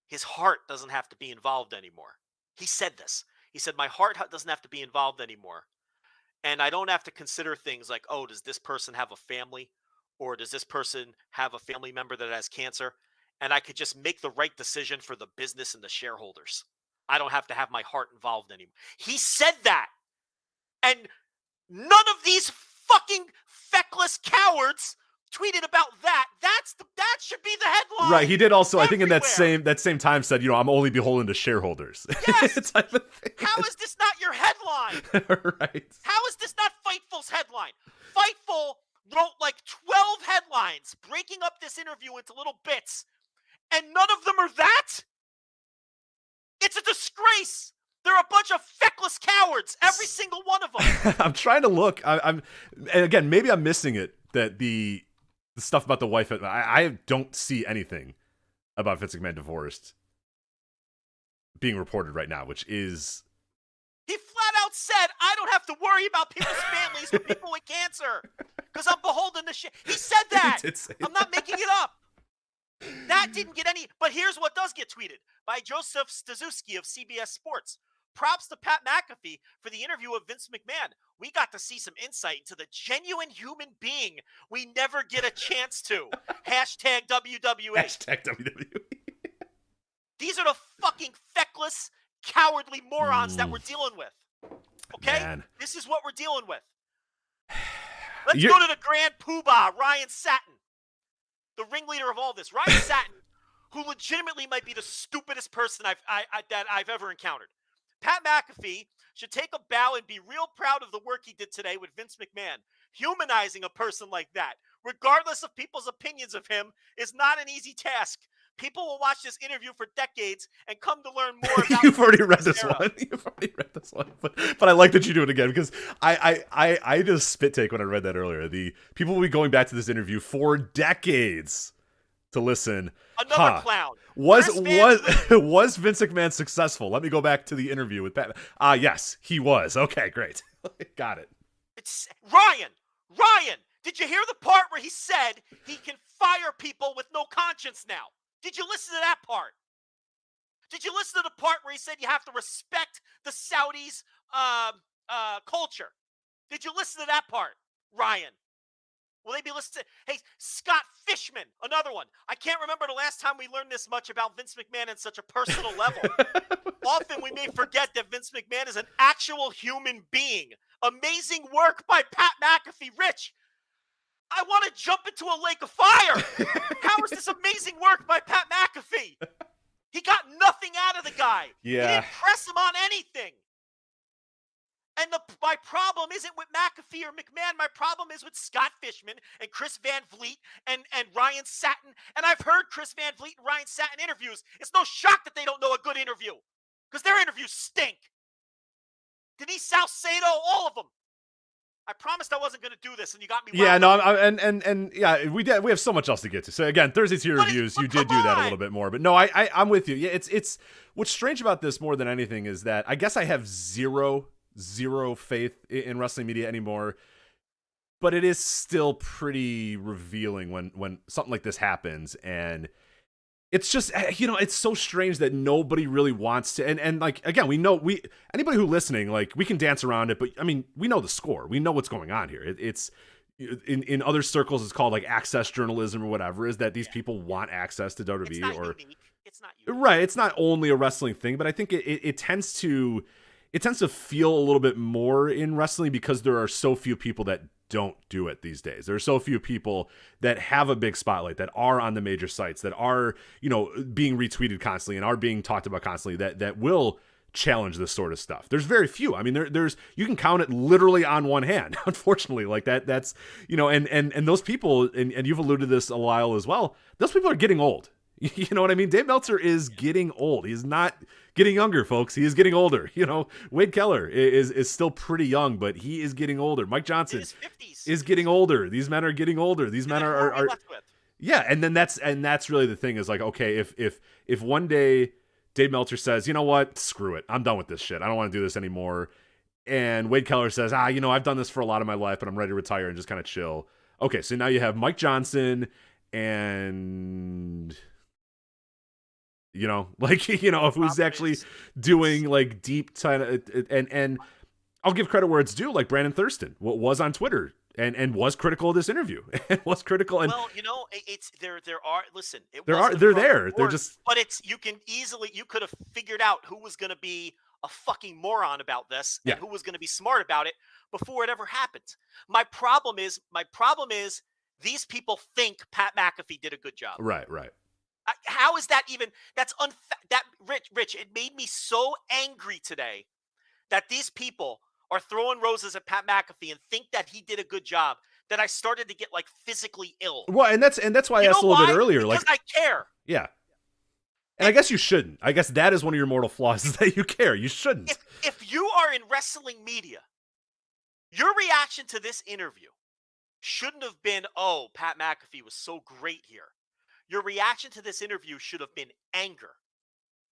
his heart doesn't have to be involved anymore. He said this. He said, my heart doesn't have to be involved anymore. And I don't have to consider things like, oh, does this person have a family? Or does this person have a family member that has cancer? And I could just make the right decision for the business and the shareholders. I don't have to have my heart involved anymore. He said that. And none of these fucking feckless cowards tweeted about that. That should be the headline. Right. He did also, everywhere. I think in that same time said, I'm only beholden to shareholders. Yes. How is this not your headline? Right. How is this not Fightful's headline? Fightful wrote like 12 headlines breaking up this interview into little bits. And none of them are that? It's a disgrace. They're a bunch of feckless cowards, every single one of them. I'm trying to look. And again, maybe I'm missing it, that the stuff about the wife, I don't see anything about Vince McMahon divorced being reported right now, which is... He flat out said, I don't have to worry about people's families with people with cancer because I'm beholden to shit. He said that. I'm not making it up. That didn't get any... But here's what does get tweeted by Joseph Stazuski of CBS Sports. Props to Pat McAfee for the interview of Vince McMahon. We got to see some insight into the genuine human being we never get a chance to. Hashtag WWE. Hashtag WWE. These are the fucking feckless, cowardly morons that we're dealing with. Okay? Man. This is what we're dealing with. Let's go to the Grand Poobah, Ryan Satin. The ringleader of all this. Ryan Satin, who legitimately might be the stupidest person that I've ever encountered. Pat McAfee should take a bow and be real proud of the work he did today with Vince McMahon. Humanizing a person like that, regardless of people's opinions of him, is not an easy task. People will watch this interview for decades and come to learn more about You've already read this one. You've already read this one. But I like that you do it again, because I did a spit take when I read that earlier. The people will be going back to this interview for decades to listen. Another clown. Was Vince McMahon successful? Let me go back to the interview with Pat. Yes, he was. Okay, great. Got it. It's Ryan, did you hear the part where he said he can fire people with no conscience now? Did you listen to that part? Did you listen to the part where he said you have to respect the Saudis' culture? Did you listen to that part, Ryan? Will they be listening? Hey, Scott Fishman, another one. I can't remember the last time we learned this much about Vince McMahon at such a personal level. Often we may forget that Vince McMahon is an actual human being. Amazing work by Pat McAfee. Rich, I want to jump into a lake of fire. How is this amazing work by Pat McAfee? He got nothing out of the guy. Yeah. He didn't press him on anything. And my problem isn't with McAfee or McMahon. My problem is with Scott Fishman and Chris Van Vliet and Ryan Satin. And I've heard Chris Van Vliet and Ryan Satin interviews. It's no shock that they don't know a good interview, because their interviews stink. Denise Salcedo, all of them. I promised I wasn't going to do this, and you got me. Yeah, no, and yeah, we have so much else to get to. So again, Thursday tier reviews, you did do that a little bit more, but no, I'm with you. Yeah, it's what's strange about this more than anything is that I guess I have zero faith in wrestling media anymore, but it is still pretty revealing when something like this happens. And it's just, it's so strange that nobody really wants to, and like, again, anybody who listening, like, we can dance around it, but I mean, we know the score, we know what's going on here. It's in other circles, it's called like access journalism or whatever, is that these people want access to WWE. It's not unique. Right. It's not only a wrestling thing, but I think it tends to feel a little bit more in wrestling because there are so few people that don't do it these days. There are so few people that have a big spotlight, that are on the major sites, that are, being retweeted constantly and are being talked about constantly, that will challenge this sort of stuff. There's very few. I mean, there's you can count it literally on one hand, unfortunately. Like that's, and those people, and you've alluded to this a while as well, those people are getting old. You know what I mean? Dave Meltzer is getting old. He's not getting younger, folks. He is getting older. Wade Keller is still pretty young, but he is getting older. Mike Johnson is getting older. These men are getting older. These men are yeah. And then that's really the thing is like, okay, if one day Dave Meltzer says, you know what, screw it, I'm done with this shit, I don't want to do this anymore, and Wade Keller says, I've done this for a lot of my life, but I'm ready to retire and just kind of chill. Okay, so now you have Mike Johnson and who's actually doing like deep time, and I'll give credit where it's due, like Brandon Thurston was on Twitter and was critical of this interview and was critical. And it's there are listen, they're there. They're just, but you could have figured out who was going to be a fucking moron about this and who was going to be smart about it before it ever happened. My problem is these people think Pat McAfee did a good job. Right. How is that even? That's Rich. It made me so angry today that these people are throwing roses at Pat McAfee and think that he did a good job, that I started to get like physically ill. Well, and that's why I asked a little bit earlier. Because I care. Yeah. And I guess you shouldn't. I guess that is one of your mortal flaws, is that you care. You shouldn't. If you are in wrestling media, your reaction to this interview shouldn't have been, oh, Pat McAfee was so great here. Your reaction to this interview should have been anger.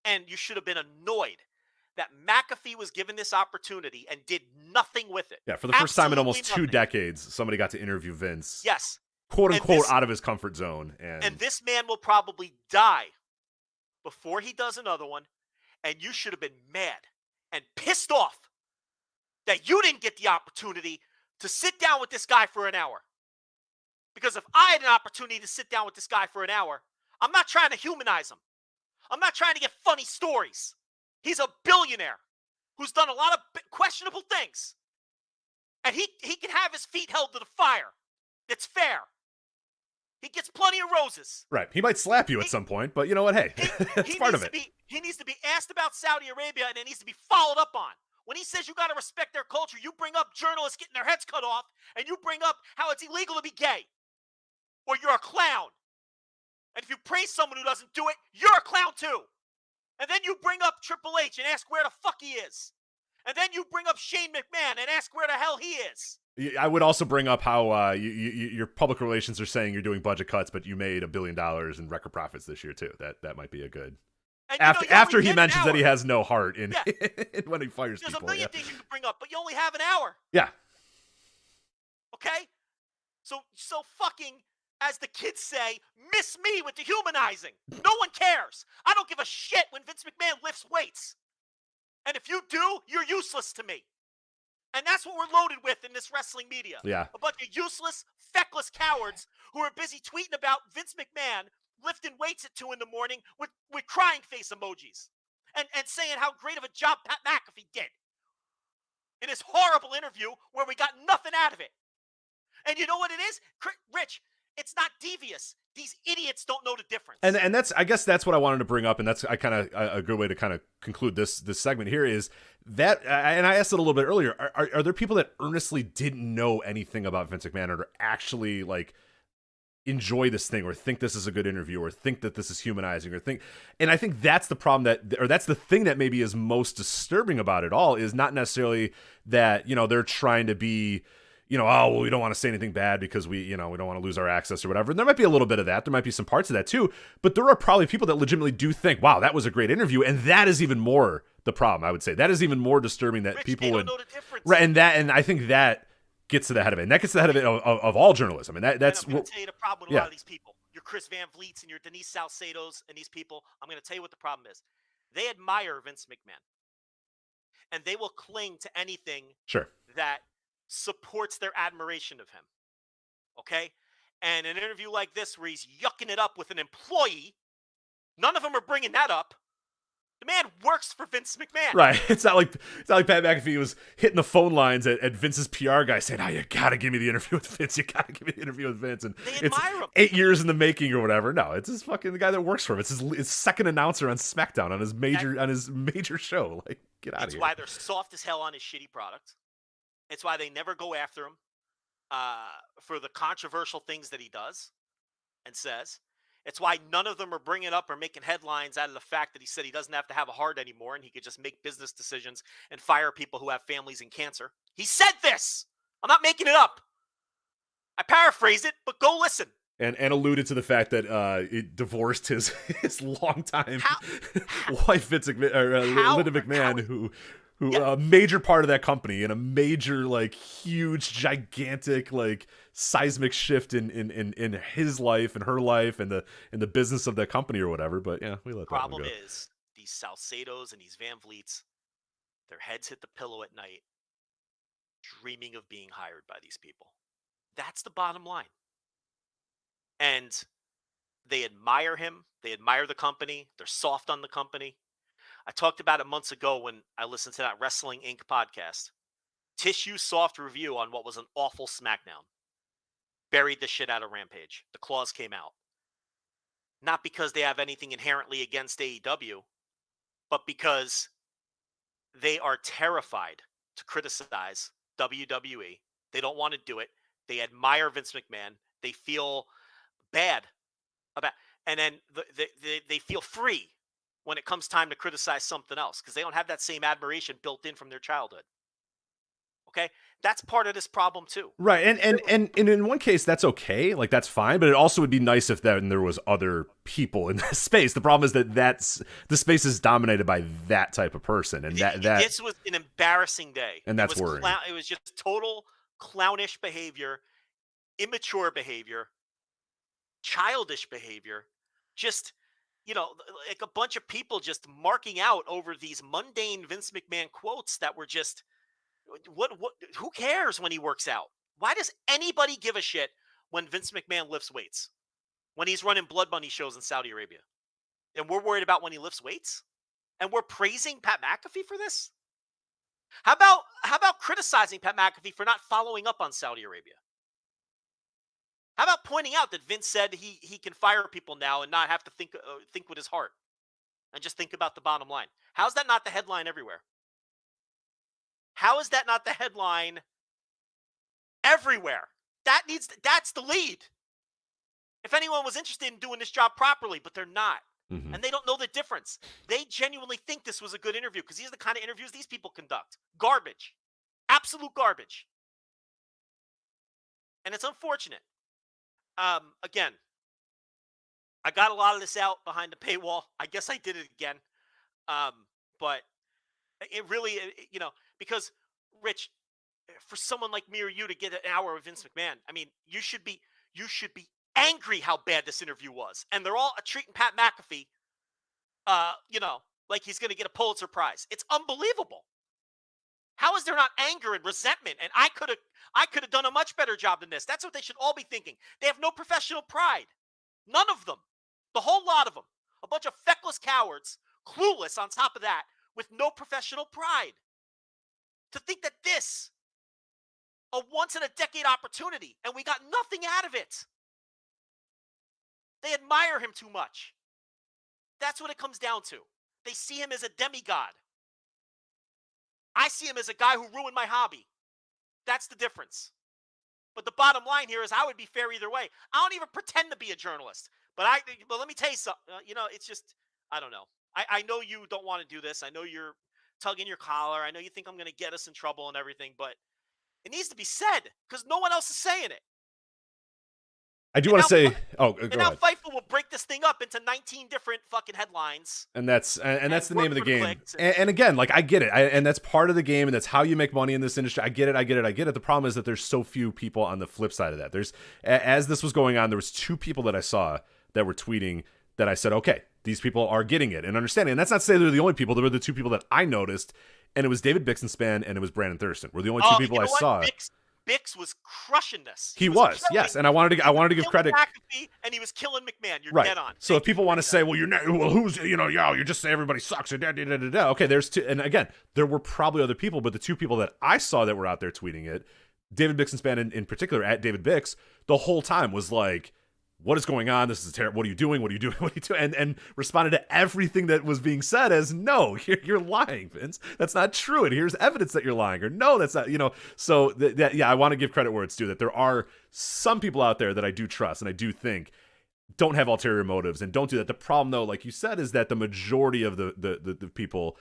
And you should have been annoyed that McAfee was given this opportunity and did nothing with it. Yeah, for the first time in almost Absolutely 2 decades, somebody got to interview Vince. Yes. Quote unquote out of his comfort zone. And this man will probably die before he does another one. And you should have been mad and pissed off that you didn't get the opportunity to sit down with this guy for an hour. Because if I had an opportunity to sit down with this guy for an hour, I'm not trying to humanize him. I'm not trying to get funny stories. He's a billionaire who's done a lot of questionable things. And he can have his feet held to the fire. It's fair. He gets plenty of roses. Right. He might slap you at some point, but you know what? Hey, that's part of it. He needs to be asked about Saudi Arabia, and it needs to be followed up on. When he says you got to respect their culture, you bring up journalists getting their heads cut off, and you bring up how it's illegal to be gay. Or you're a clown. And if you praise someone who doesn't do it, you're a clown too. And then you bring up Triple H and ask where the fuck he is. And then you bring up Shane McMahon and ask where the hell he is. I would also bring up how your public relations are saying you're doing budget cuts, but you made $1 billion in record profits this year too. That might be a good. And after he mentions that he has no heart in when he fires people. There's a million things you can bring up, but you only have an hour. Yeah. Okay? So fucking, as the kids say, miss me with the humanizing. No one cares. I don't give a shit when Vince McMahon lifts weights. And if you do, you're useless to me. And that's what we're loaded with in this wrestling media. Yeah. A bunch of useless, feckless cowards who are busy tweeting about Vince McMahon lifting weights at 2 a.m. with crying face emojis. And saying how great of a job Pat McAfee did. In his horrible interview where we got nothing out of it. And you know what it is? Rich, it's not devious. These idiots don't know the difference. And that's, I guess that's what I wanted to bring up, and that's a good way to kind of conclude this segment here is that, and I asked it a little bit earlier, are there people that earnestly didn't know anything about Vince McMahon or actually like enjoy this thing or think this is a good interview or think that this is humanizing and I think that's the problem that's the thing that maybe is most disturbing about it all is not necessarily that, they're trying to be, oh, well, we don't want to say anything bad because we don't want to lose our access or whatever. And there might be a little bit of that. There might be some parts of that too. But there are probably people that legitimately do think, wow, that was a great interview. And that is even more the problem, I would say. That is even more disturbing that Rich, people would. Don't know the difference. Right. And I think that gets to the head of it. And that gets to the head of it of all journalism. And that's I'm going to tell you the problem with a lot of these people. Your Chris Van Vliets and your Denise Salcedos and these people. I'm going to tell you what the problem is. They admire Vince McMahon. And they will cling to anything that supports their admiration of him. Okay? And an interview like this where he's yucking it up with an employee, none of them are bringing that up. The man works for Vince McMahon. Right. It's not like Pat McAfee was hitting the phone lines at Vince's PR guy saying, you got to give me the interview with Vince. You got to give me the interview with Vince. And they admire him. 8 years in the making or whatever. No, it's his fucking the guy that works for him. It's his second announcer on SmackDown on his major show. Like, get out of here. It's why they're soft as hell on his shitty product. It's why they never go after him for the controversial things that he does and says. It's why none of them are bringing up or making headlines out of the fact that he said he doesn't have to have a heart anymore and he could just make business decisions and fire people who have families in cancer. He said this. I'm not making it up. I paraphrase it, but go listen. And alluded to the fact that it divorced his longtime wife, Linda McMahon, who a major part of that company and a major, like, huge, gigantic, like, seismic shift in his life and her life and the business of that company or whatever. But yeah, we let that one go. Problem is these Salcedos and these Van Vliets, their heads hit the pillow at night, dreaming of being hired by these people. That's the bottom line. And they admire him. They admire the company. They're soft on the company. I talked about it months ago when I listened to that Wrestling Inc. podcast. Tissue soft review on what was an awful SmackDown. Buried the shit out of Rampage. The claws came out. Not because they have anything inherently against AEW, but because they are terrified to criticize WWE. They don't want to do it. They admire Vince McMahon. They feel bad about, and then they feel free when it comes time to criticize something else because they don't have that same admiration built in from their childhood. Okay, that's part of this problem too. Right, and in one case that's okay, like that's fine, but it also would be nice if there was other people in this space. The problem is that the space is dominated by that type of person, and that this was an embarrassing day, and that's worrying. It was just total clownish behavior, immature behavior, childish behavior, just like a bunch of people just marking out over these mundane Vince McMahon quotes that were just. What who cares when he works out? Why does anybody give a shit when Vince McMahon lifts weights? When he's running Blood Money shows in Saudi Arabia? And we're worried about when he lifts weights? And we're praising Pat McAfee for this? How about criticizing Pat McAfee for not following up on Saudi Arabia? How about pointing out that Vince said he can fire people now and not have to think with his heart and just think about the bottom line? How's that not the headline everywhere? How is that not the headline everywhere? That's the lead. If anyone was interested in doing this job properly, but they're not. Mm-hmm. And they don't know the difference. They genuinely think this was a good interview because these are the kind of interviews these people conduct. Garbage. Absolute garbage. And it's unfortunate. Again, I got a lot of this out behind the paywall. I guess I did it again. But it really, because, Rich, for someone like me or you to get an hour of Vince McMahon, I mean, you should be angry how bad this interview was. And they're all treating Pat McAfee, like he's going to get a Pulitzer Prize. It's unbelievable. How is there not anger and resentment? And I could have done a much better job than this. That's what they should all be thinking. They have no professional pride. None of them. The whole lot of them. A bunch of feckless cowards, clueless on top of that, with no professional pride. To think that this, a once-in-a-decade opportunity, and we got nothing out of it. They admire him too much. That's what it comes down to. They see him as a demigod. I see him as a guy who ruined my hobby. That's the difference. But the bottom line here is I would be fair either way. I don't even pretend to be a journalist. But let me tell you something. It's just, I don't know. I know you don't want to do this. I know you're tugging your collar. I know you think I'm going to get us in trouble and everything, but it needs to be said because no one else is saying it. I do want to say, now Fightful will break this thing up into 19 different fucking headlines. And that's the name of the game. And again, like I get it. And that's part of the game and that's how you make money in this industry. I get it. The problem is that there's so few people on the flip side of that. As this was going on, there was 2 people that I saw that were tweeting that I said, okay, these people are getting it and understanding. And that's not to say they're the only people. There were the 2 people that I noticed, and it was David Bixenspan and it was Brandon Thurston. Were the only 2 people I saw. Bix was crushing this. He was, yes. And I wanted to give credit. McAfee, and he was killing McMahon. You're dead on. So if people want to say, well, who's, you just say everybody sucks. Okay, there's 2. And again, there were probably other people, but the 2 people that I saw that were out there tweeting it, David Bixenspan in particular, at David Bix, the whole time was like, what is going on? This is terrible. What are you doing? What are you doing? What are you doing? And responded to everything that was being said as, no, you're lying, Vince. That's not true. And here's evidence that you're lying. Or no, that's not, So I want to give credit where it's due, that there are some people out there that I do trust and I do think don't have ulterior motives and don't do that. The problem, though, like you said, is that the majority of the people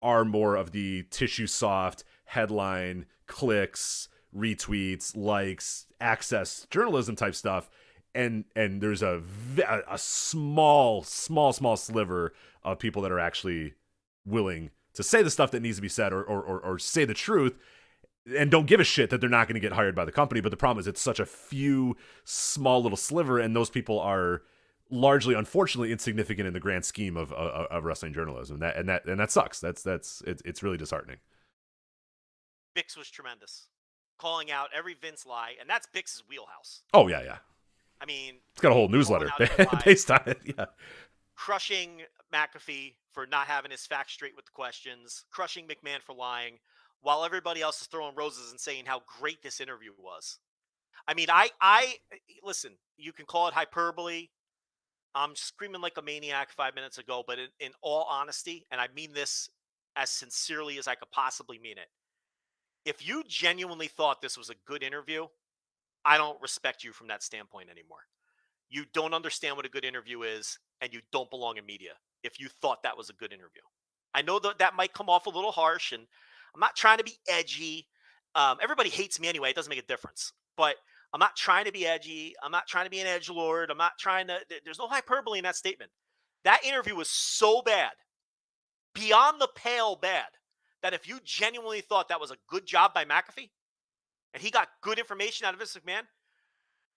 are more of the tissue soft headline, clicks, retweets, likes, access journalism type stuff. And there's a small sliver of people that are actually willing to say the stuff that needs to be said or say the truth and don't give a shit that they're not going to get hired by the company. But the problem is it's such a few small little sliver, and those people are largely, unfortunately, insignificant in the grand scheme of wrestling journalism. And that sucks. It's really disheartening. Bix was tremendous, calling out every Vince lie, and that's Bix's wheelhouse. Oh yeah. I mean, it's got a whole newsletter based on it. Yeah. Crushing McAfee for not having his facts straight with the questions, crushing McMahon for lying, while everybody else is throwing roses and saying how great this interview was. I mean, I listen, you can call it hyperbole. I'm screaming like a maniac 5 minutes ago, but in all honesty, and I mean this as sincerely as I could possibly mean it, if you genuinely thought this was a good interview, I don't respect you from that standpoint anymore. You don't understand what a good interview is, and you don't belong in media. if you thought that was a good interview. I know that might come off a little harsh, and I'm not trying to be edgy. Everybody hates me anyway. It doesn't make a difference. But I'm not trying to be edgy. I'm not trying to be an edgelord. I'm not trying to. There's no hyperbole in that statement. That interview was so bad, beyond the pale bad, that if you genuinely thought that was a good job by McAfee, and he got good information out of Vince McMahon,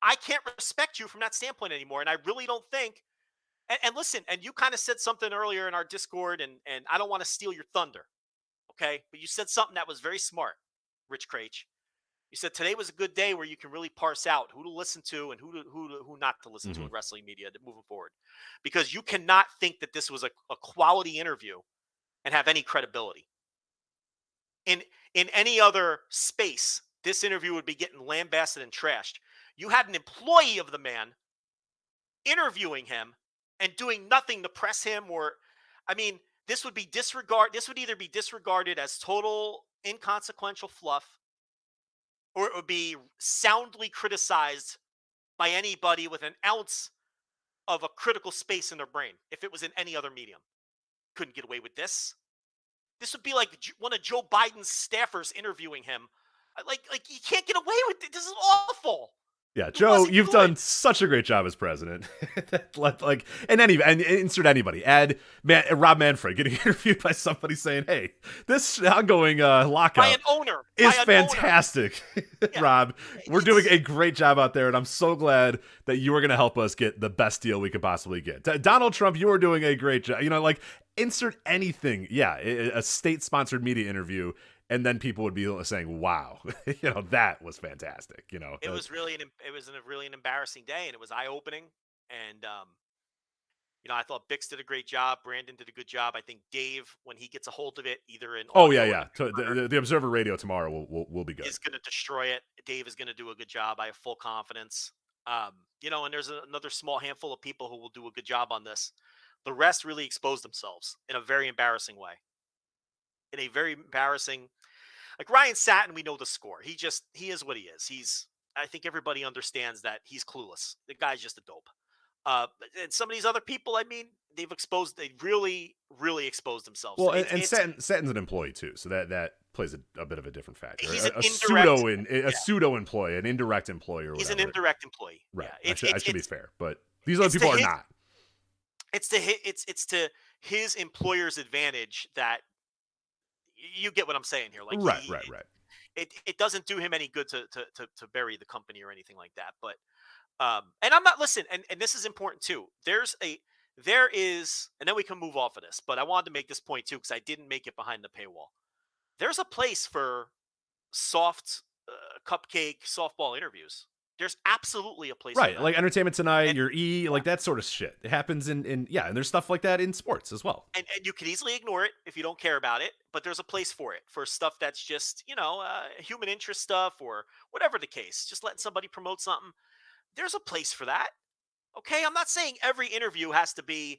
I can't respect you from that standpoint anymore. And I really don't think. And listen, and you kind of said something earlier in our Discord, and I don't want to steal your thunder, okay? But you said something that was very smart, Rich Craich. You said today was a good day where you can really parse out who to listen to and who not to listen to in wrestling media moving forward, because you cannot think that this was a quality interview and have any credibility. In any other space, this interview would be getting lambasted and trashed. You had an employee of the man interviewing him and doing nothing to press him, or, I mean, this would either be disregarded as total inconsequential fluff, or it would be soundly criticized by anybody with an ounce of a critical space in their brain if it was in any other medium. Couldn't get away with this. This would be like one of Joe Biden's staffers interviewing him. Like you can't get away with it. This is awful. Yeah, Joe, you've done such a great job as president. And insert anybody. Add Rob Manfred getting interviewed by somebody saying, "Hey, this ongoing lockout by an owner is fantastic." Yeah. Rob, we're doing a great job out there, and I'm so glad that you are going to help us get the best deal we could possibly get. Donald Trump, you are doing a great job. Insert anything. Yeah, a state-sponsored media interview. And then people would be saying, "Wow, that was fantastic." It was really an embarrassing day, and it was eye-opening. And I thought Bix did a great job. Brandon did a good job. I think Dave, when he gets a hold of it, either in the Observer Radio tomorrow will be good. Is going to destroy it. Dave is going to do a good job. I have full confidence. And there's another small handful of people who will do a good job on this. The rest really exposed themselves in a very embarrassing way. In a very embarrassing, like Ryan Satin, we know the score. He is what he is. I think everybody understands that he's clueless. The guy's just a dope. And some of these other people, I mean, they really, really exposed themselves. Well, and Satin's an employee too, so that plays a bit of a different factor. He's a pseudo employee, an indirect employee, or whatever. He's an indirect employee. Right. Yeah. I should be fair, but these other people are not. It's to his employer's advantage that. You get what I'm saying here. Like right. It doesn't do him any good to bury the company or anything like that. But and I'm not and this is important too. There is, and then we can move off of this, but I wanted to make this point too, because I didn't make it behind the paywall. There's a place for soft cupcake softball interviews. There's absolutely a place for that. Like Entertainment Tonight, your like that sort of shit. It happens and there's stuff like that in sports as well. And you can easily ignore it if you don't care about it, but there's a place for it, for stuff that's just, human interest stuff or whatever the case. Just letting somebody promote something. There's a place for that. Okay? I'm not saying every interview has to be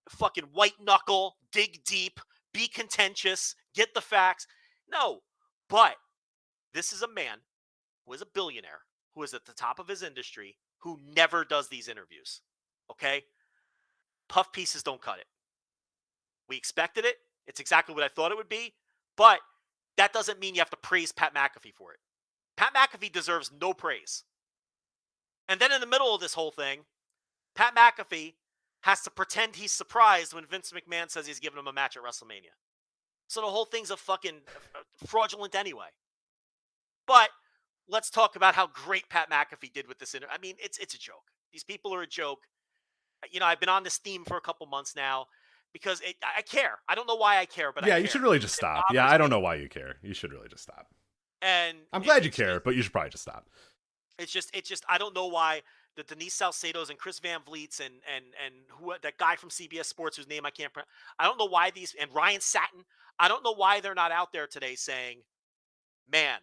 fucking white knuckle, dig deep, be contentious, get the facts. No. But this is a man who is a billionaire, who is at the top of his industry, who never does these interviews. Okay? Puff pieces don't cut it. We expected it. It's exactly what I thought it would be. But that doesn't mean you have to praise Pat McAfee for it. Pat McAfee deserves no praise. And then in the middle of this whole thing, Pat McAfee has to pretend he's surprised when Vince McMahon says he's giving him a match at WrestleMania. So the whole thing's a fucking fraudulent anyway. But let's talk about how great Pat McAfee did with this interview. I mean, it's a joke. These people are a joke. I've been on this theme for a couple months now because I care. I don't know why I care, but I care. You should really just stop. Yeah, I don't know why you care. You should really just stop. And I'm glad you care, but you should probably just stop. It's just I don't know why the Denise Salcedo's and Chris Van Vliet's and who, that guy from CBS Sports whose name I can't pronounce. I don't know why and Ryan Satin, I don't know why they're not out there today saying, "Man,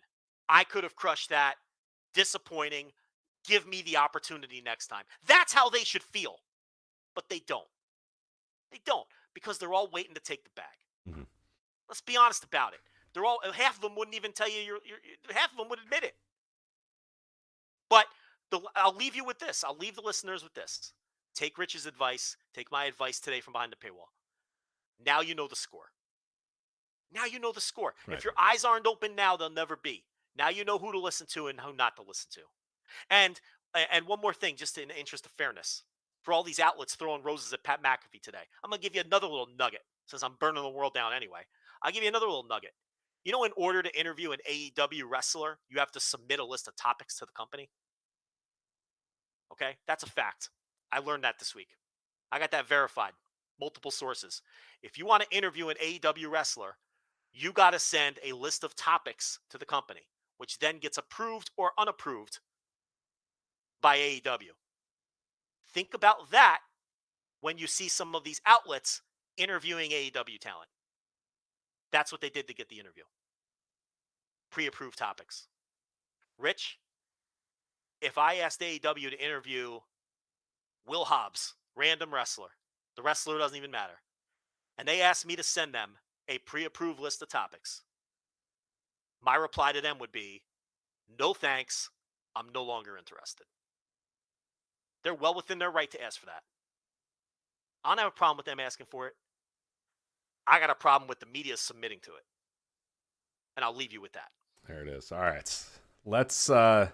I could have crushed that. Disappointing. Give me the opportunity next time." That's how they should feel. But they don't. They don't, because they're all waiting to take the bag. Mm-hmm. Let's be honest about it. They're all, half of them wouldn't even tell you, half of them would admit it. But I'll leave you with this. I'll leave the listeners with this. take Rich's advice, take my advice today from behind the paywall. Now you know the score. Now you know the score. Right. If your eyes aren't open now, they'll never be. Now you know who to listen to and who not to listen to. And one more thing, just in the interest of fairness, for all these outlets throwing roses at Pat McAfee today, I'm going to give you another little nugget, since I'm burning the world down anyway. I'll give you another little nugget. You know, in order to interview an AEW wrestler, you have to submit a list of topics to the company. Okay? That's a fact. I learned that this week. I got that verified. Multiple sources. If you want to interview an AEW wrestler, you got to send a list of topics to the company, which then gets approved or unapproved by AEW. Think about that when you see some of these outlets interviewing AEW talent. That's what they did to get the interview. Pre-approved topics. Rich, if I asked AEW to interview Will Hobbs, random wrestler, the wrestler doesn't even matter, and they asked me to send them a pre-approved list of topics, my reply to them would be, no thanks, I'm no longer interested. They're well within their right to ask for that. I don't have a problem with them asking for it. I got a problem with the media submitting to it. And I'll leave you with that. There it is. All right. Let's tug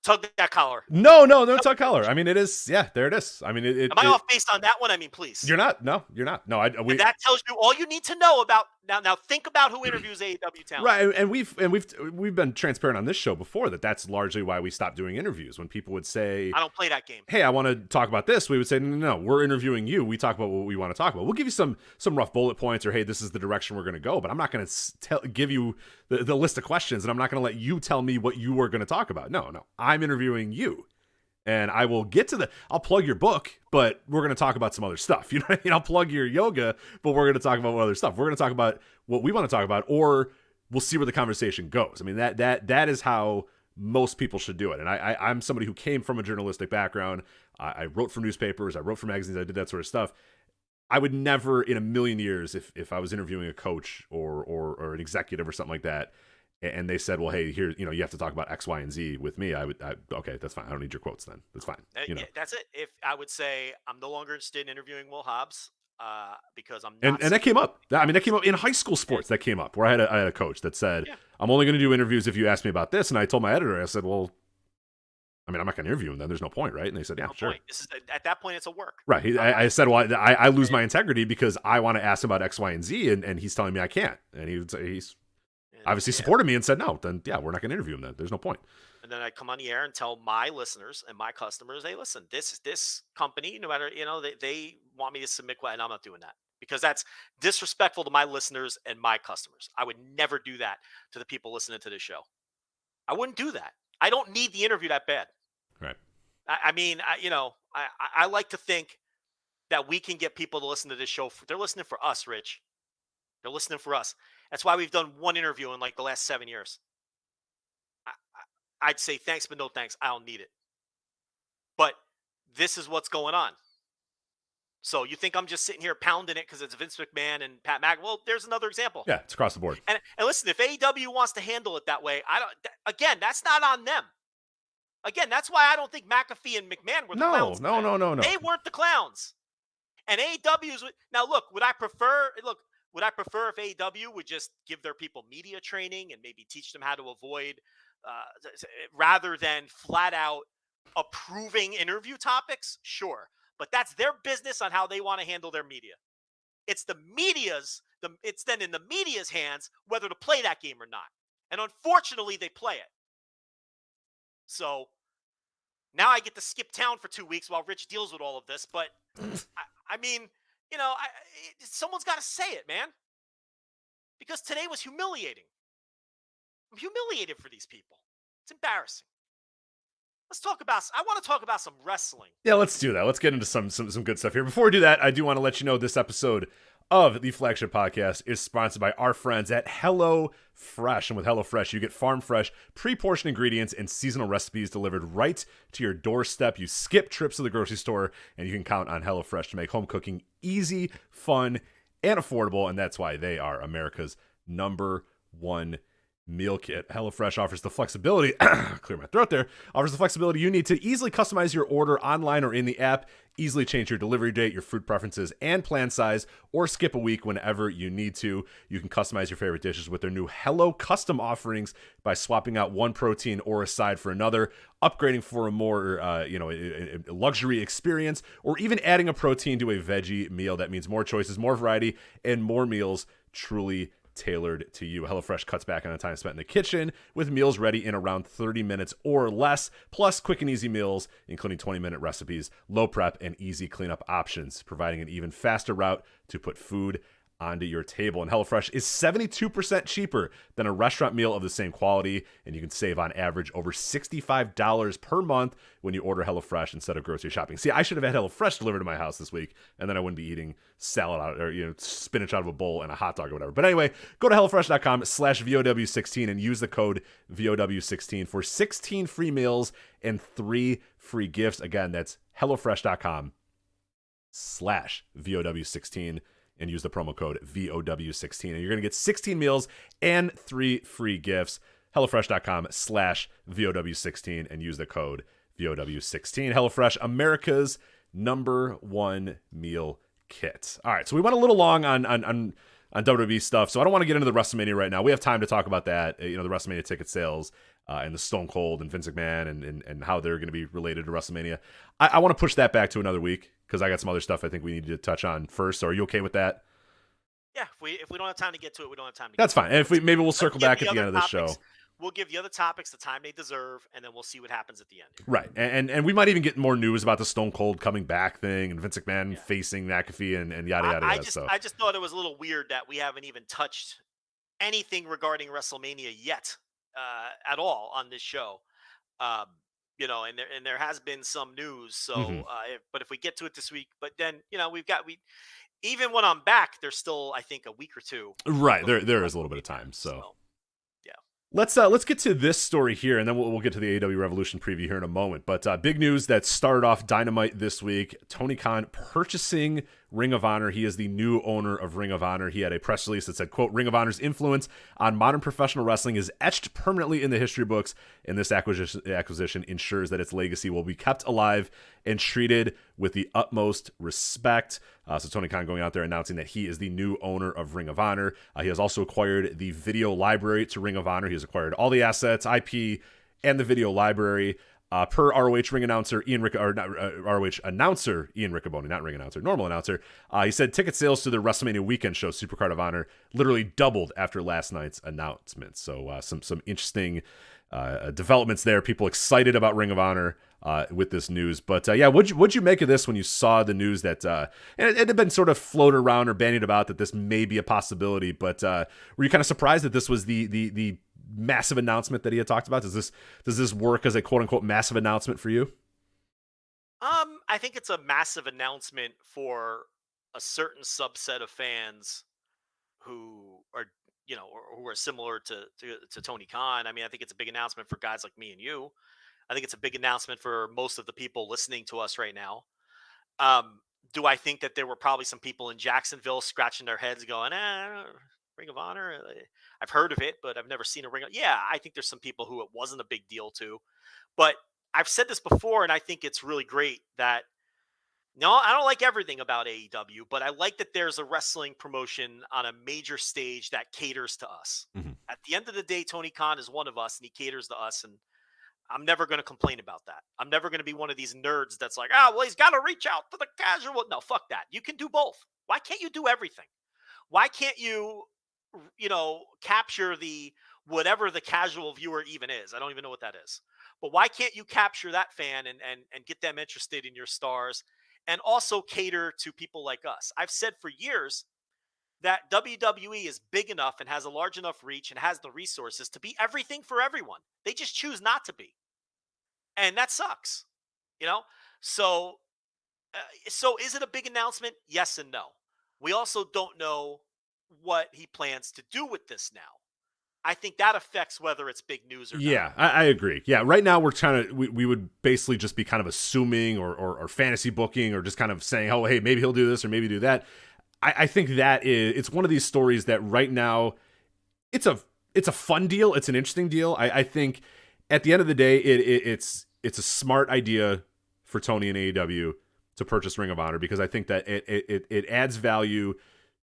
that collar. No tug collar. I mean, it is. Yeah, there it is. I mean, am I off base on that one? I mean, please. You're not. No, you're not. No, and that tells you all you need to know about. Now think about who interviews AEW talent. Right, and we've been transparent on this show before that's largely why we stopped doing interviews. When people would say, "I don't play that game," hey, I want to talk about this, we would say, no, we're interviewing you. We talk about what we want to talk about. We'll give you some rough bullet points, or hey, this is the direction we're going to go. But I'm not going to give you the list of questions, and I'm not going to let you tell me what you are going to talk about. No, I'm interviewing you. And I will get to I'll plug your book, but we're going to talk about some other stuff. You know what I mean? I'll plug your yoga, but we're going to talk about other stuff. We're going to talk about what we want to talk about, or we'll see where the conversation goes. I mean, that is how most people should do it. And I'm somebody who came from a journalistic background. I wrote for newspapers. I wrote for magazines. I did that sort of stuff. I would never in a million years, if I was interviewing a coach or an executive or something like that, and they said, well, hey, here, you have to talk about X, Y, and Z with me. Okay, that's fine. I don't need your quotes then. That's fine. Yeah, that's it. If I would say I'm no longer interested in interviewing Will Hobbs because I'm not. And that came up. I mean, that came up in high school sports. That came up where I had a coach that said, I'm only going to do interviews if you ask me about this. And I told my editor, I said, well, I mean, I'm not going to interview him then. There's no point, right? And they said, yeah, sure. At that point, it's a work. Right. I said, well, I lose my integrity because I want to ask him about X, Y, and Z, and he's telling me I can't. And he would say he's obviously supported me and said, no, then we're not going to interview him then. There's no point. And then I come on the air and tell my listeners and my customers, hey, listen, this company, no matter, they want me to submit, and I'm not doing that because that's disrespectful to my listeners and my customers. I would never do that to the people listening to this show. I wouldn't do that. I don't need the interview that bad. Right. I like to think that we can get people to listen to this show. They're listening for us, Rich. They're listening for us. That's why we've done one interview in like the last 7 years. I'd say thanks, but no thanks. I don't need it. But this is what's going on. So you think I'm just sitting here pounding it because it's Vince McMahon and Pat McAfee? Well, there's another example. Yeah, it's across the board. And listen, if AEW wants to handle it that way, again, that's not on them. Again, that's why I don't think McAfee and McMahon were the clowns. No. They weren't the clowns. And AEW's now look, would I prefer if AEW would just give their people media training and maybe teach them how to avoid rather than flat out approving interview topics? Sure. But that's their business on how they want to handle their media. It's it's then in the media's hands whether to play that game or not. And unfortunately, they play it. So now I get to skip town for 2 weeks while Rich deals with all of this. But I mean, someone's got to say it, man. Because today was humiliating. I'm humiliated for these people. It's embarrassing. I want to talk about some wrestling. Yeah, let's do that. Let's get into some good stuff here. Before we do that, I do want to let you know this episode of the Flagship Podcast is sponsored by our friends at HelloFresh. And with HelloFresh, you get farm fresh, pre-portioned ingredients and seasonal recipes delivered right to your doorstep. You skip trips to the grocery store, and you can count on HelloFresh to make home cooking easy, fun, and affordable. And that's why they are America's #1 meal kit. HelloFresh offers the flexibility, clear my throat there, offers the flexibility you need to easily customize your order online or in the app, easily change your delivery date, your food preferences, and plan size, or skip a week whenever you need to. You can customize your favorite dishes with their new Hello Custom offerings by swapping out one protein or a side for another, upgrading for a more a luxury experience, or even adding a protein to a veggie meal. That means more choices, more variety, and more meals truly tailored to you. HelloFresh cuts back on the time spent in the kitchen with meals ready in around 30 minutes or less, plus quick and easy meals, including 20-minute recipes, low prep, and easy cleanup options, providing an even faster route to put food onto your table. And HelloFresh is 72% cheaper than a restaurant meal of the same quality, and you can save on average over $65 per month when you order HelloFresh instead of grocery shopping. See, I should have had HelloFresh delivered to my house this week, and then I wouldn't be eating salad out, or spinach out of a bowl and a hot dog or whatever. But anyway, go to HelloFresh.com/VOW16 and use the code VOW16 for 16 free meals and 3 free gifts. Again, that's HelloFresh.com/VOW16. and use the promo code VOW16. And you're going to get 16 meals and 3 free gifts. HelloFresh.com/VOW16 and use the code VOW16. HelloFresh, America's #1 meal kit. All right, so we went a little long on WWE stuff, so I don't want to get into the WrestleMania right now. We have time to talk about that, the WrestleMania ticket sales and the Stone Cold and Vince McMahon and how they're going to be related to WrestleMania. I want to push that back to another week because I got some other stuff I think we need to touch on first. So are you okay with that? Yeah, if we don't have time to get to it, we don't have time to That's get fine. to it. And maybe we'll circle back at the end of the show. We'll give the other topics the time they deserve, and then we'll see what happens at the end. Right. And we might even get more news about the Stone Cold coming back thing and Vince McMahon facing McAfee and yada, yada, yada. I just thought it was a little weird that we haven't even touched anything regarding WrestleMania yet at all on this show. And there has been some news. So, but if we get to it this week, but then, even when I'm back, there's still, I think, a week or two. Right. There is a little bit of time. So. Let's get to this story here, and then we'll get to the AEW Revolution preview here in a moment. But big news that started off Dynamite this week, Tony Khan purchasing Ring of Honor. He is the new owner of Ring of Honor. He had a press release that said, quote, Ring of Honor's influence on modern professional wrestling is etched permanently in the history books, and this acquisition ensures that its legacy will be kept alive and treated with the utmost respect. So Tony Khan going out there announcing that he is the new owner of Ring of Honor. He has also acquired the video library to Ring of Honor. He has acquired all the assets, IP, and the video library. Per ROH ring announcer ROH announcer Ian Riccoboni, not ring announcer, normal announcer. He said ticket sales to the WrestleMania weekend show, Supercard of Honor, literally doubled after last night's announcement. So some interesting developments there. People excited about Ring of Honor with this news. But what'd you make of this when you saw the news that and it had been sort of floated around or bandied about that this may be a possibility? But were you kind of surprised that this was the massive announcement that he had talked about? Does this work as a quote unquote massive announcement for you? I think it's a massive announcement for a certain subset of fans who are, who are similar to Tony Khan. I mean, I think it's a big announcement for guys like me and you. I think it's a big announcement for most of the people listening to us right now. Do I think that there were probably some people in Jacksonville scratching their heads going, Ring of Honor? I've heard of it, but I've never seen a Ring of... Yeah, I think there's some people who it wasn't a big deal to. But I've said this before, and I think it's really great that... No, I don't like everything about AEW, but I like that there's a wrestling promotion on a major stage that caters to us. Mm-hmm. At the end of the day, Tony Khan is one of us, and he caters to us, and I'm never going to complain about that. I'm never going to be one of these nerds that's like, he's got to reach out to the casual. No, fuck that. You can do both. Why can't you do everything? Why can't you... capture the whatever the casual viewer even is. I don't even know what that is. But why can't you capture that fan and get them interested in your stars and also cater to people like us? I've said for years that WWE is big enough and has a large enough reach and has the resources to be everything for everyone. They just choose not to be. And that sucks. So is it a big announcement? Yes and no. We also don't know what he plans to do with this now. I think that affects whether it's big news or not. Yeah, I agree. Yeah, right now we're we would basically just be kind of assuming or fantasy booking or just kind of saying, oh, hey, maybe he'll do this or maybe do that. I think it's one of these stories that right now it's a it's a fun deal. It's an interesting deal. I think at the end of the day, it's a smart idea for Tony and AEW to purchase Ring of Honor, because I think that it adds value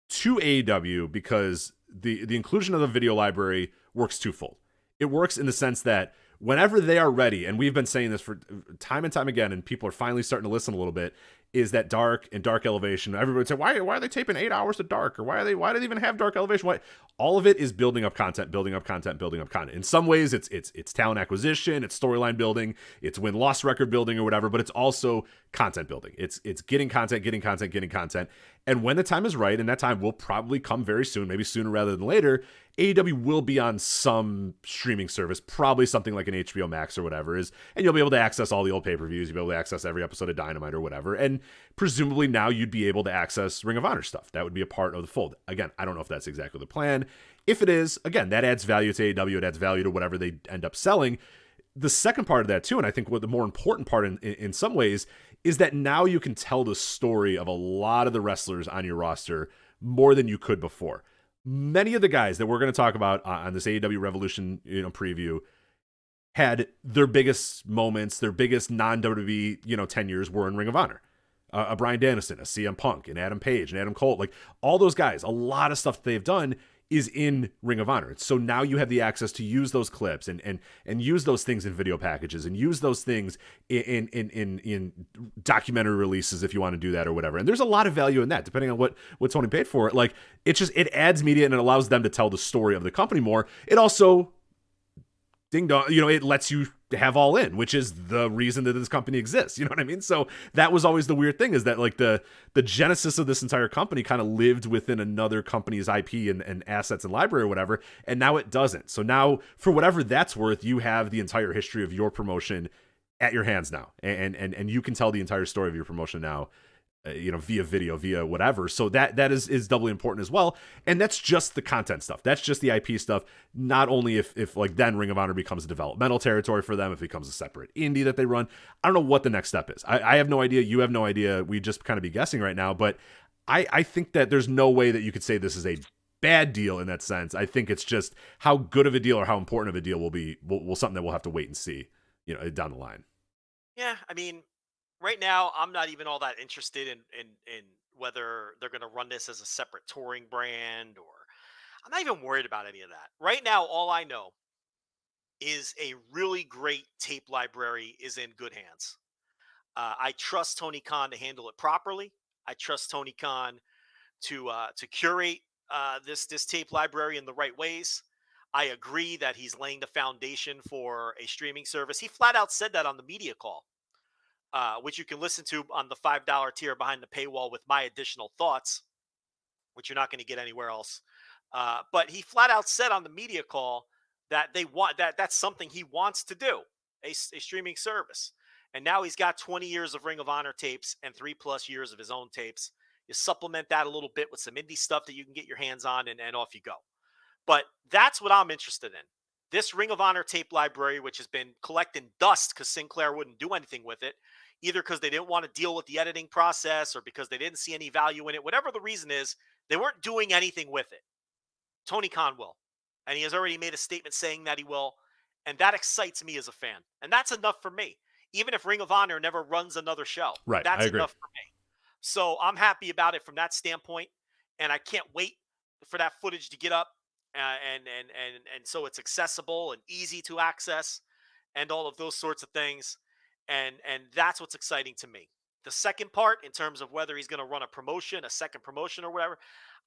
to AEW, because the inclusion of the video library works twofold. It works in the sense that whenever they are ready, and we've been saying this for time and time again, and people are finally starting to listen a little bit, is that Dark and Dark Elevation. Everybody would say, why are they taping 8 hours of Dark? Or why do they even have Dark Elevation? Why? All of it is building up content. In some ways, it's talent acquisition, it's storyline building, it's win-loss record building or whatever, but it's also content building. It's getting content. And when the time is right, and that time will probably come very soon, maybe sooner rather than later, AEW will be on some streaming service, probably something like an HBO Max or whatever, and you'll be able to access all the old pay-per-views, you'll be able to access every episode of Dynamite or whatever, and presumably now you'd be able to access Ring of Honor stuff. That would be a part of the fold. Again, I don't know if that's exactly the plan. If it is, again, that adds value to AEW, it adds value to whatever they end up selling. The second part of that too, and I think what the more important part in some ways, is that now you can tell the story of a lot of the wrestlers on your roster more than you could before. Many of the guys that we're going to talk about on this AEW Revolution preview had their biggest moments, their biggest non-WWE tenures were in Ring of Honor. A Bryan Danielson, a CM Punk, and Adam Page, and Adam Cole, like all those guys, a lot of stuff that they've done is in Ring of Honor. So now you have the access to use those clips and use those things in video packages and use those things in documentary releases if you want to do that or whatever. And there's a lot of value in that, depending on what Tony paid for it. Like it adds media and it allows them to tell the story of the company more. It also ding dong, it lets you have All In, which is the reason that this company exists. You know what I mean? So that was always the weird thing, is that like the genesis of this entire company kind of lived within another company's IP and assets and library or whatever, and now it doesn't. So now, for whatever that's worth, you have the entire history of your promotion at your hands now, and you can tell the entire story of your promotion now, via video, via whatever. So that is doubly important as well. And that's just the content stuff. That's just the IP stuff. Not only if like then Ring of Honor becomes a developmental territory for them, if it becomes a separate indie that they run. I don't know what the next step is. I have no idea. You have no idea. We just kind of be guessing right now. But I think that there's no way that you could say this is a bad deal in that sense. I think it's just how good of a deal or how important of a deal will something that we'll have to wait and see, down the line. Yeah, I mean, right now, I'm not even all that interested in whether they're going to run this as a separate touring brand, or I'm not even worried about any of that. Right now, all I know is a really great tape library is in good hands. I trust Tony Khan to handle it properly. I trust Tony Khan to curate this tape library in the right ways. I agree that he's laying the foundation for a streaming service. He flat out said that on the media call, which you can listen to on the $5 tier behind the paywall with my additional thoughts, which you're not going to get anywhere else. But he flat out said on the media call that that's something he wants to do, a streaming service. And now he's got 20 years of Ring of Honor tapes and 3+ years of his own tapes. You supplement that a little bit with some indie stuff that you can get your hands on, and off you go. But that's what I'm interested in. This Ring of Honor tape library, which has been collecting dust because Sinclair wouldn't do anything with it, either because they didn't want to deal with the editing process or because they didn't see any value in it. Whatever the reason is, they weren't doing anything with it. Tony Khan will. And he has already made a statement saying that he will. And that excites me as a fan. And that's enough for me. Even if Ring of Honor never runs another show. Right, that's I agree. Enough for me. So I'm happy about it from that standpoint. And I can't wait for that footage to get up. And so it's accessible and easy to access and all of those sorts of things. And that's what's exciting to me. The second part, in terms of whether he's going to run a second promotion or whatever,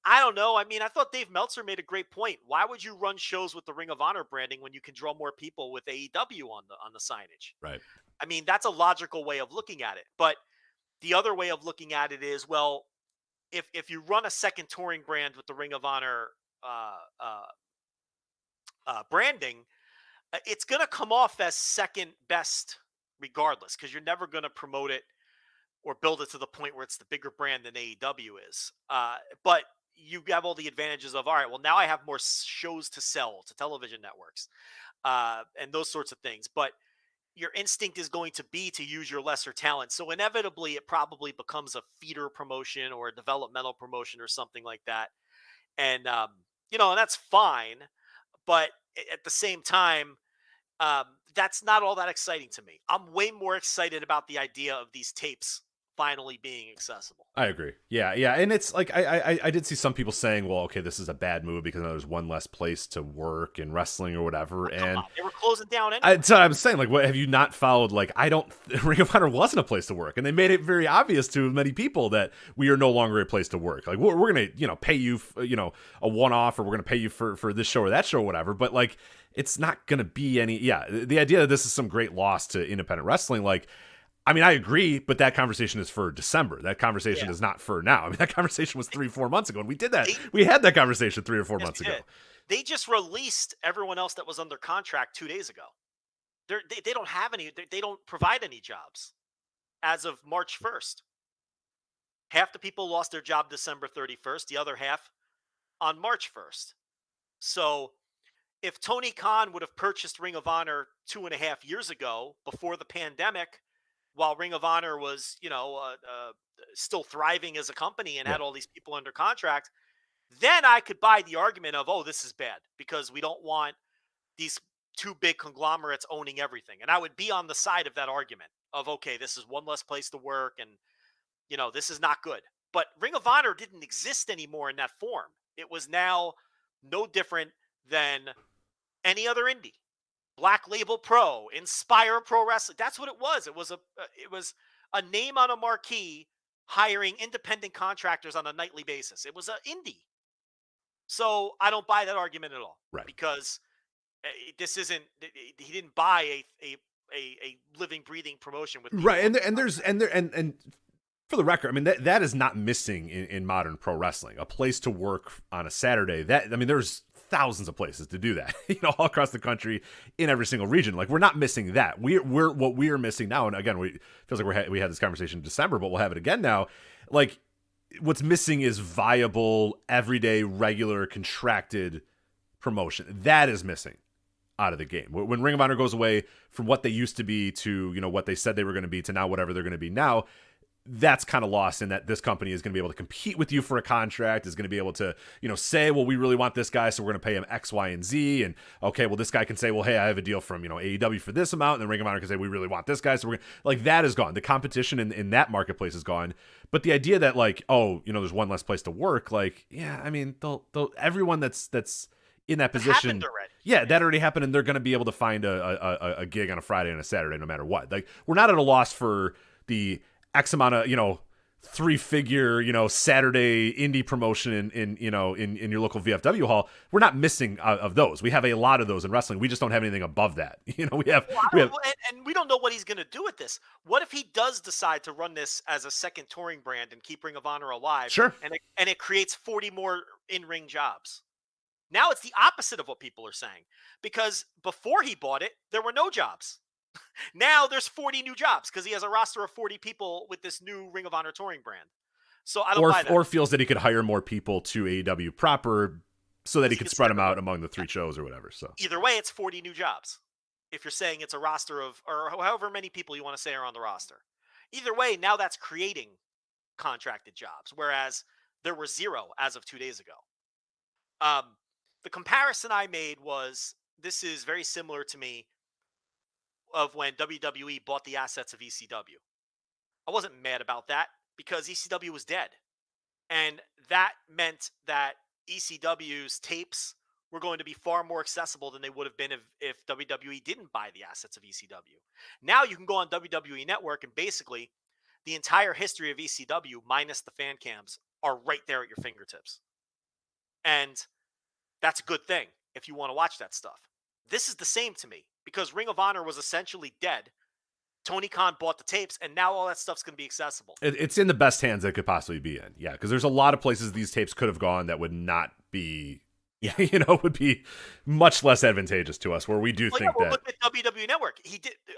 I don't know. I mean, I thought Dave Meltzer made a great point. Why would you run shows with the Ring of Honor branding when you can draw more people with AEW on the signage? Right. I mean, that's a logical way of looking at it. But the other way of looking at it is, well, if you run a second touring brand with the Ring of Honor branding, it's going to come off as second best regardless, because you're never going to promote it or build it to the point where it's the bigger brand than AEW is. But you have all the advantages of, all right, well, now I have more shows to sell to television networks and those sorts of things. But your instinct is going to be to use your lesser talent. So inevitably, it probably becomes a feeder promotion or a developmental promotion or something like that. And, and that's fine. But at the same time, that's not all that exciting to me. I'm way more excited about the idea of these tapes finally being accessible. I agree. Yeah. And it's like, I did see some people saying, well, okay, this is a bad move because now there's one less place to work in wrestling or whatever. And they were closing down anyway. So I'm saying, like, what have you not followed? Like, Ring of Honor wasn't a place to work, and they made it very obvious to many people that we are no longer a place to work. Like, we're going to, pay you, a one-off, or we're going to pay you for this show or that show or whatever. But like, it's not going to be any, the idea that this is some great loss to independent wrestling, like, I mean, I agree, but that conversation is for December. That conversation is not for now. I mean, that conversation was 3-4 months ago, and we did that. We had that conversation 3 or 4 months ago. They just released everyone else that was under contract 2 days ago. They don't have any. They don't provide any jobs as of March 1st. Half the people lost their job December 31st. The other half on March 1st. So if Tony Khan would have purchased Ring of Honor 2.5 years ago before the pandemic, while Ring of Honor was, still thriving as a company and had all these people under contract, then I could buy the argument of, oh, this is bad because we don't want these two big conglomerates owning everything. And I would be on the side of that argument of, okay, this is one less place to work and, this is not good. But Ring of Honor didn't exist anymore in that form. It was now no different than any other indie. Black Label Pro, Inspire Pro Wrestling. That's what it was. It was a name on a marquee hiring independent contractors on a nightly basis. It was an indie. So I don't buy that argument at all. Right. Because this isn't, he didn't buy a living, breathing promotion with right. And for the record, I mean, that is not missing in modern pro wrestling. A place to work on a Saturday. There's thousands of places to do that, all across the country in every single region. Like, we're not missing that. We're what we are missing now. And again, feels like we had this conversation in December, but we'll have it again now. Like, what's missing is viable, everyday, regular, contracted promotion. That is missing out of the game. When Ring of Honor goes away from what they used to be to, what they said they were going to be to now whatever they're going to be now, that's kind of lost in that this company is going to be able to compete with you for a contract, is going to be able to, say, well, we really want this guy, so we're going to pay him X, Y, and Z. And okay, well, this guy can say, well, hey, I have a deal from, AEW for this amount. And then Ring of Honor can say, we really want this guy. So we're going to, like, that is gone. The competition in that marketplace is gone. But the idea that, like, oh, there's one less place to work, like, yeah, I mean, they'll everyone that's in that position, that already happened, and they're going to be able to find a gig on a Friday and a Saturday, no matter what. Like, we're not at a loss for the X amount of, 3-figure, Saturday indie promotion in your local VFW hall. We're not missing of those. We have a lot of those in wrestling. We just don't have anything above that. And we don't know what he's going to do with this. What if he does decide to run this as a second touring brand and keep Ring of Honor alive? Sure. And it creates 40 more in-ring jobs. Now it's the opposite of what people are saying, because before he bought it, there were no jobs. Now there's 40 new jobs because he has a roster of 40 people with this new Ring of Honor touring brand. So I don't buy that. Or feels that he could hire more people to AEW proper so that he could spread them out among the 3 shows or whatever. So either way, it's 40 new jobs. If you're saying it's a roster of, or however many people you want to say are on the roster. Either way, now that's creating contracted jobs, whereas there were 0 as of 2 days ago. The comparison I made was, this is very similar to me of when WWE bought the assets of ECW. I wasn't mad about that because ECW was dead. And that meant that ECW's tapes were going to be far more accessible than they would have been if WWE didn't buy the assets of ECW. Now you can go on WWE Network and basically the entire history of ECW minus the fan cams are right there at your fingertips. And that's a good thing if you want to watch that stuff. This is the same to me because Ring of Honor was essentially dead. Tony Khan bought the tapes, and now all that stuff's going to be accessible. It's in the best hands it could possibly be in. Yeah, because there's a lot of places these tapes could have gone that would not be, would be much less advantageous to us, where we do think that. Look at WWE Network.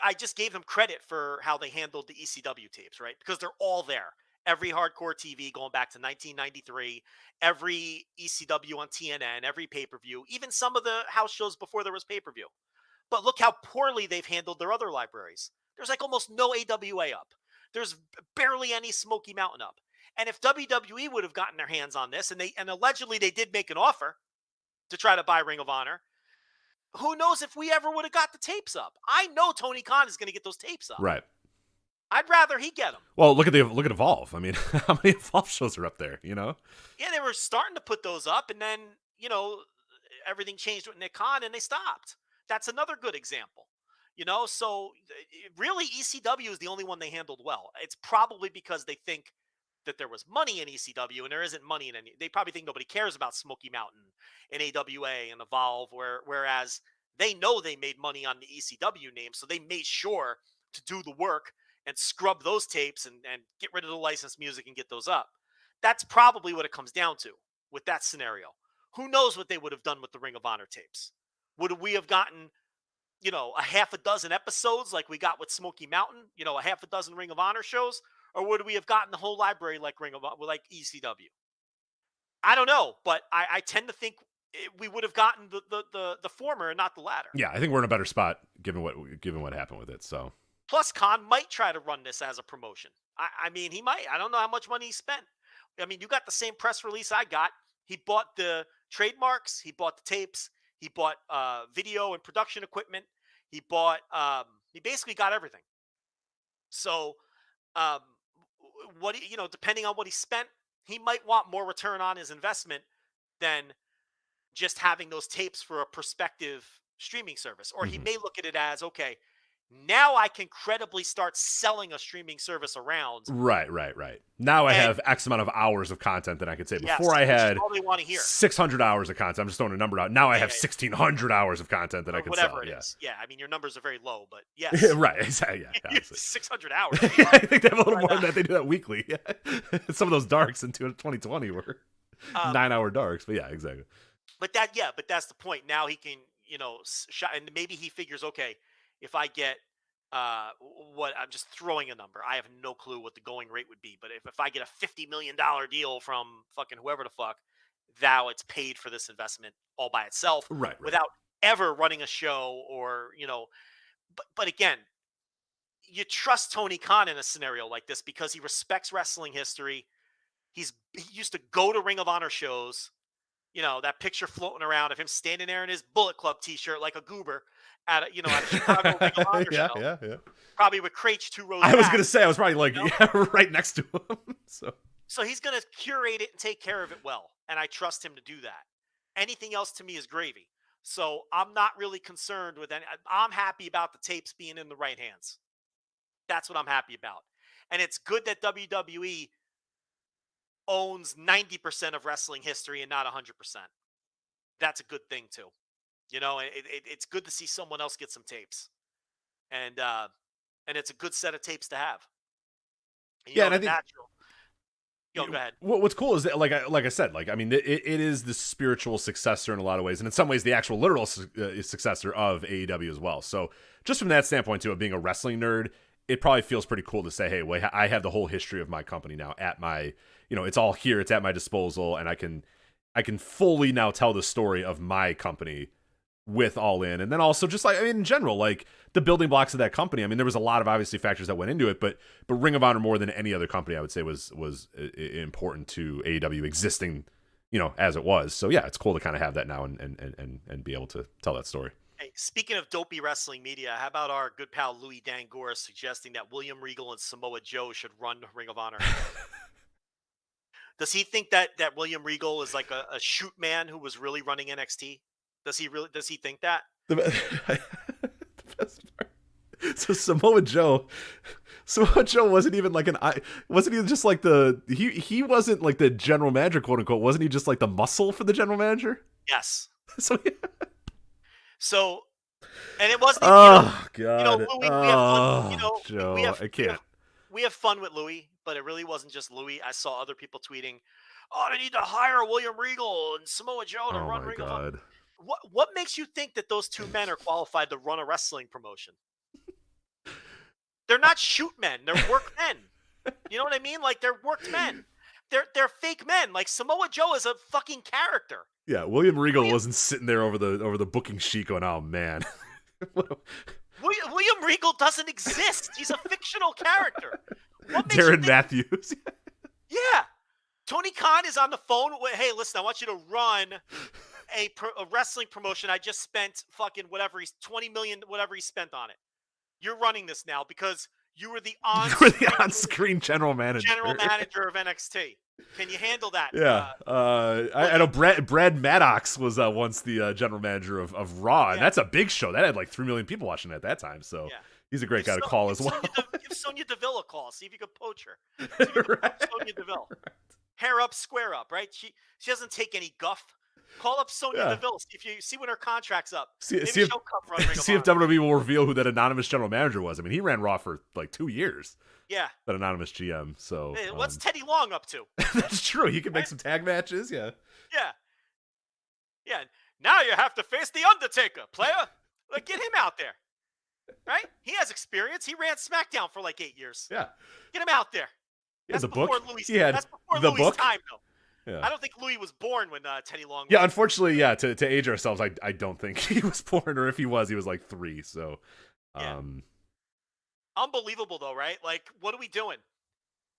I just gave him credit for how they handled the ECW tapes, right? Because they're all there. Every hardcore TV going back to 1993, every ECW on TNN, every pay-per-view, even some of the house shows before there was pay-per-view. But look how poorly they've handled their other libraries. There's like almost no AWA up. There's barely any Smoky Mountain up. And if WWE would have gotten their hands on this, and allegedly they did make an offer to try to buy Ring of Honor, who knows if we ever would have got the tapes up? I know Tony Khan is going to get those tapes up. Right. I'd rather he get them. Well, look at Evolve. I mean, how many Evolve shows are up there? Yeah, they were starting to put those up, and then everything changed with Nick Khan, and they stopped. That's another good example. So really ECW is the only one they handled well. It's probably because they think that there was money in ECW, and there isn't money in any. They probably think nobody cares about Smoky Mountain and AWA and Evolve, whereas they know they made money on the ECW name, so they made sure to do the work and scrub those tapes and get rid of the licensed music and get those up. That's probably what it comes down to with that scenario. Who knows what they would have done with the Ring of Honor tapes? Would we have gotten a half a dozen episodes like we got with Smoky Mountain, a half a dozen Ring of Honor shows, or would we have gotten the whole library like like ECW? I don't know, but I tend to think we would have gotten the former and not the latter. Yeah, I think we're in a better spot given what happened with it. So plus, Khan might try to run this as a promotion. I mean, he might. I don't know how much money he spent. I mean, you got the same press release I got. He bought the trademarks. He bought the tapes. He bought video and production equipment. He bought. He basically got everything. So, depending on what he spent, he might want more return on his investment than just having those tapes for a prospective streaming service. Or he may look at it as, okay, now I can credibly start selling a streaming service around. Right. Now I have X amount of hours of content that I could say. Before I had 600 hours of content. I'm just throwing a number out. Now I have 1,600 hours of content that I can whatever sell. It is. Yeah, I mean, your numbers are very low, but yes. Right, exactly. Yeah, 600 hours. I think they have a little more than that. They do that weekly. Yeah. Some of those darks in 2020 were 9-hour darks, but yeah, exactly. But that's the point. Now he can, and maybe he figures, okay, if I get what I'm just throwing a number, I have no clue what the going rate would be. But if I get a $50 million deal from fucking whoever the fuck, now it's paid for this investment all by itself, right. Without ever running a show or But again, you trust Tony Khan in a scenario like this because he respects wrestling history. He used to go to Ring of Honor shows. That picture floating around of him standing there in his Bullet Club t-shirt like a goober at a Chicago Ring of Honor show. Yeah. Probably with Craich 2 rows I back. was going to say, I was probably right next to him. So he's going to curate it and take care of it well. And I trust him to do that. Anything else to me is gravy. So I'm not really concerned with any. I'm happy about the tapes being in the right hands. That's what I'm happy about. And it's good that WWE owns 90% of wrestling history and not 100%. That's a good thing too. It's good to see someone else get some tapes, and it's a good set of tapes to have. And I think. Go ahead. What's cool is that, like I said, I mean, it is the spiritual successor in a lot of ways, and in some ways, the actual literal successor of AEW as well. So, just from that standpoint, too, of being a wrestling nerd, it probably feels pretty cool to say, hey, wait, I have the whole history of my company now at my. It's all here. It's at my disposal, and I can fully now tell the story of my company with All In, and then also just in general, the building blocks of that company. I mean, there was a lot of obviously factors that went into it, but Ring of Honor more than any other company, I would say, was important to AEW existing, as it was. So yeah, it's cool to kind of have that now and be able to tell that story. Hey, speaking of dopey wrestling media, how about our good pal Louis Dangoor suggesting that William Regal and Samoa Joe should run Ring of Honor? Does he think that William Regal is like a shoot man who was really running NXT? Does he think that? The best part. So Samoa Joe wasn't even just like he wasn't like the general manager, quote unquote. Wasn't he just like the muscle for the general manager? Yes. So and it wasn't. God. Louis, we have fun. Joe, I can't. We have fun with Louis, but it really wasn't just Louis. I saw other people tweeting, "Oh, they need to hire William Regal and Samoa Joe to run Ring of Honor." What makes you think that those two men are qualified to run a wrestling promotion? They're not shoot men. They're work men. You know what I mean? Like, they're worked men. They're fake men. Like, Samoa Joe is a fucking character. Yeah, William Regal wasn't sitting there over the booking sheet going, "Oh man." William Regal doesn't exist. He's a fictional character. Darren Matthews. Yeah. Tony Khan is on the phone. Hey, listen, I want you to run a wrestling promotion. I just spent fucking whatever he's 20 million, whatever he spent on it. You're running this now because you were the on-screen general manager. General manager of NXT. Can you handle that? Yeah. I know Brad Maddox was once the general manager of Raw, and that's a big show. That had like 3 million people watching at that time. So he's a great guy to call as well. Give Sonya Deville a call. See if you can poach her. See if you can poach Sonya Deville. Right. Hair up, square up, right? She doesn't take any guff. Call up Sonya Deville. See if you see when her contract's up. See if WWE will reveal who that anonymous general manager was. I mean, he ran Raw for like 2 years. Yeah. That anonymous GM. So hey, what's Teddy Long up to? That's true. He can make some tag matches. Yeah. Yeah. Yeah. Now you have to face the Undertaker, player. Like, get him out there. Right? He has experience. He ran SmackDown for like 8 years. Yeah. Get him out there. That's before Louis. That's before Louis' time, though. Yeah. I don't think Louis was born when Teddy Long was. Yeah, unfortunately, to age ourselves, I don't think he was born, or if he was like 3. So, Unbelievable, though, right? Like, what are we doing?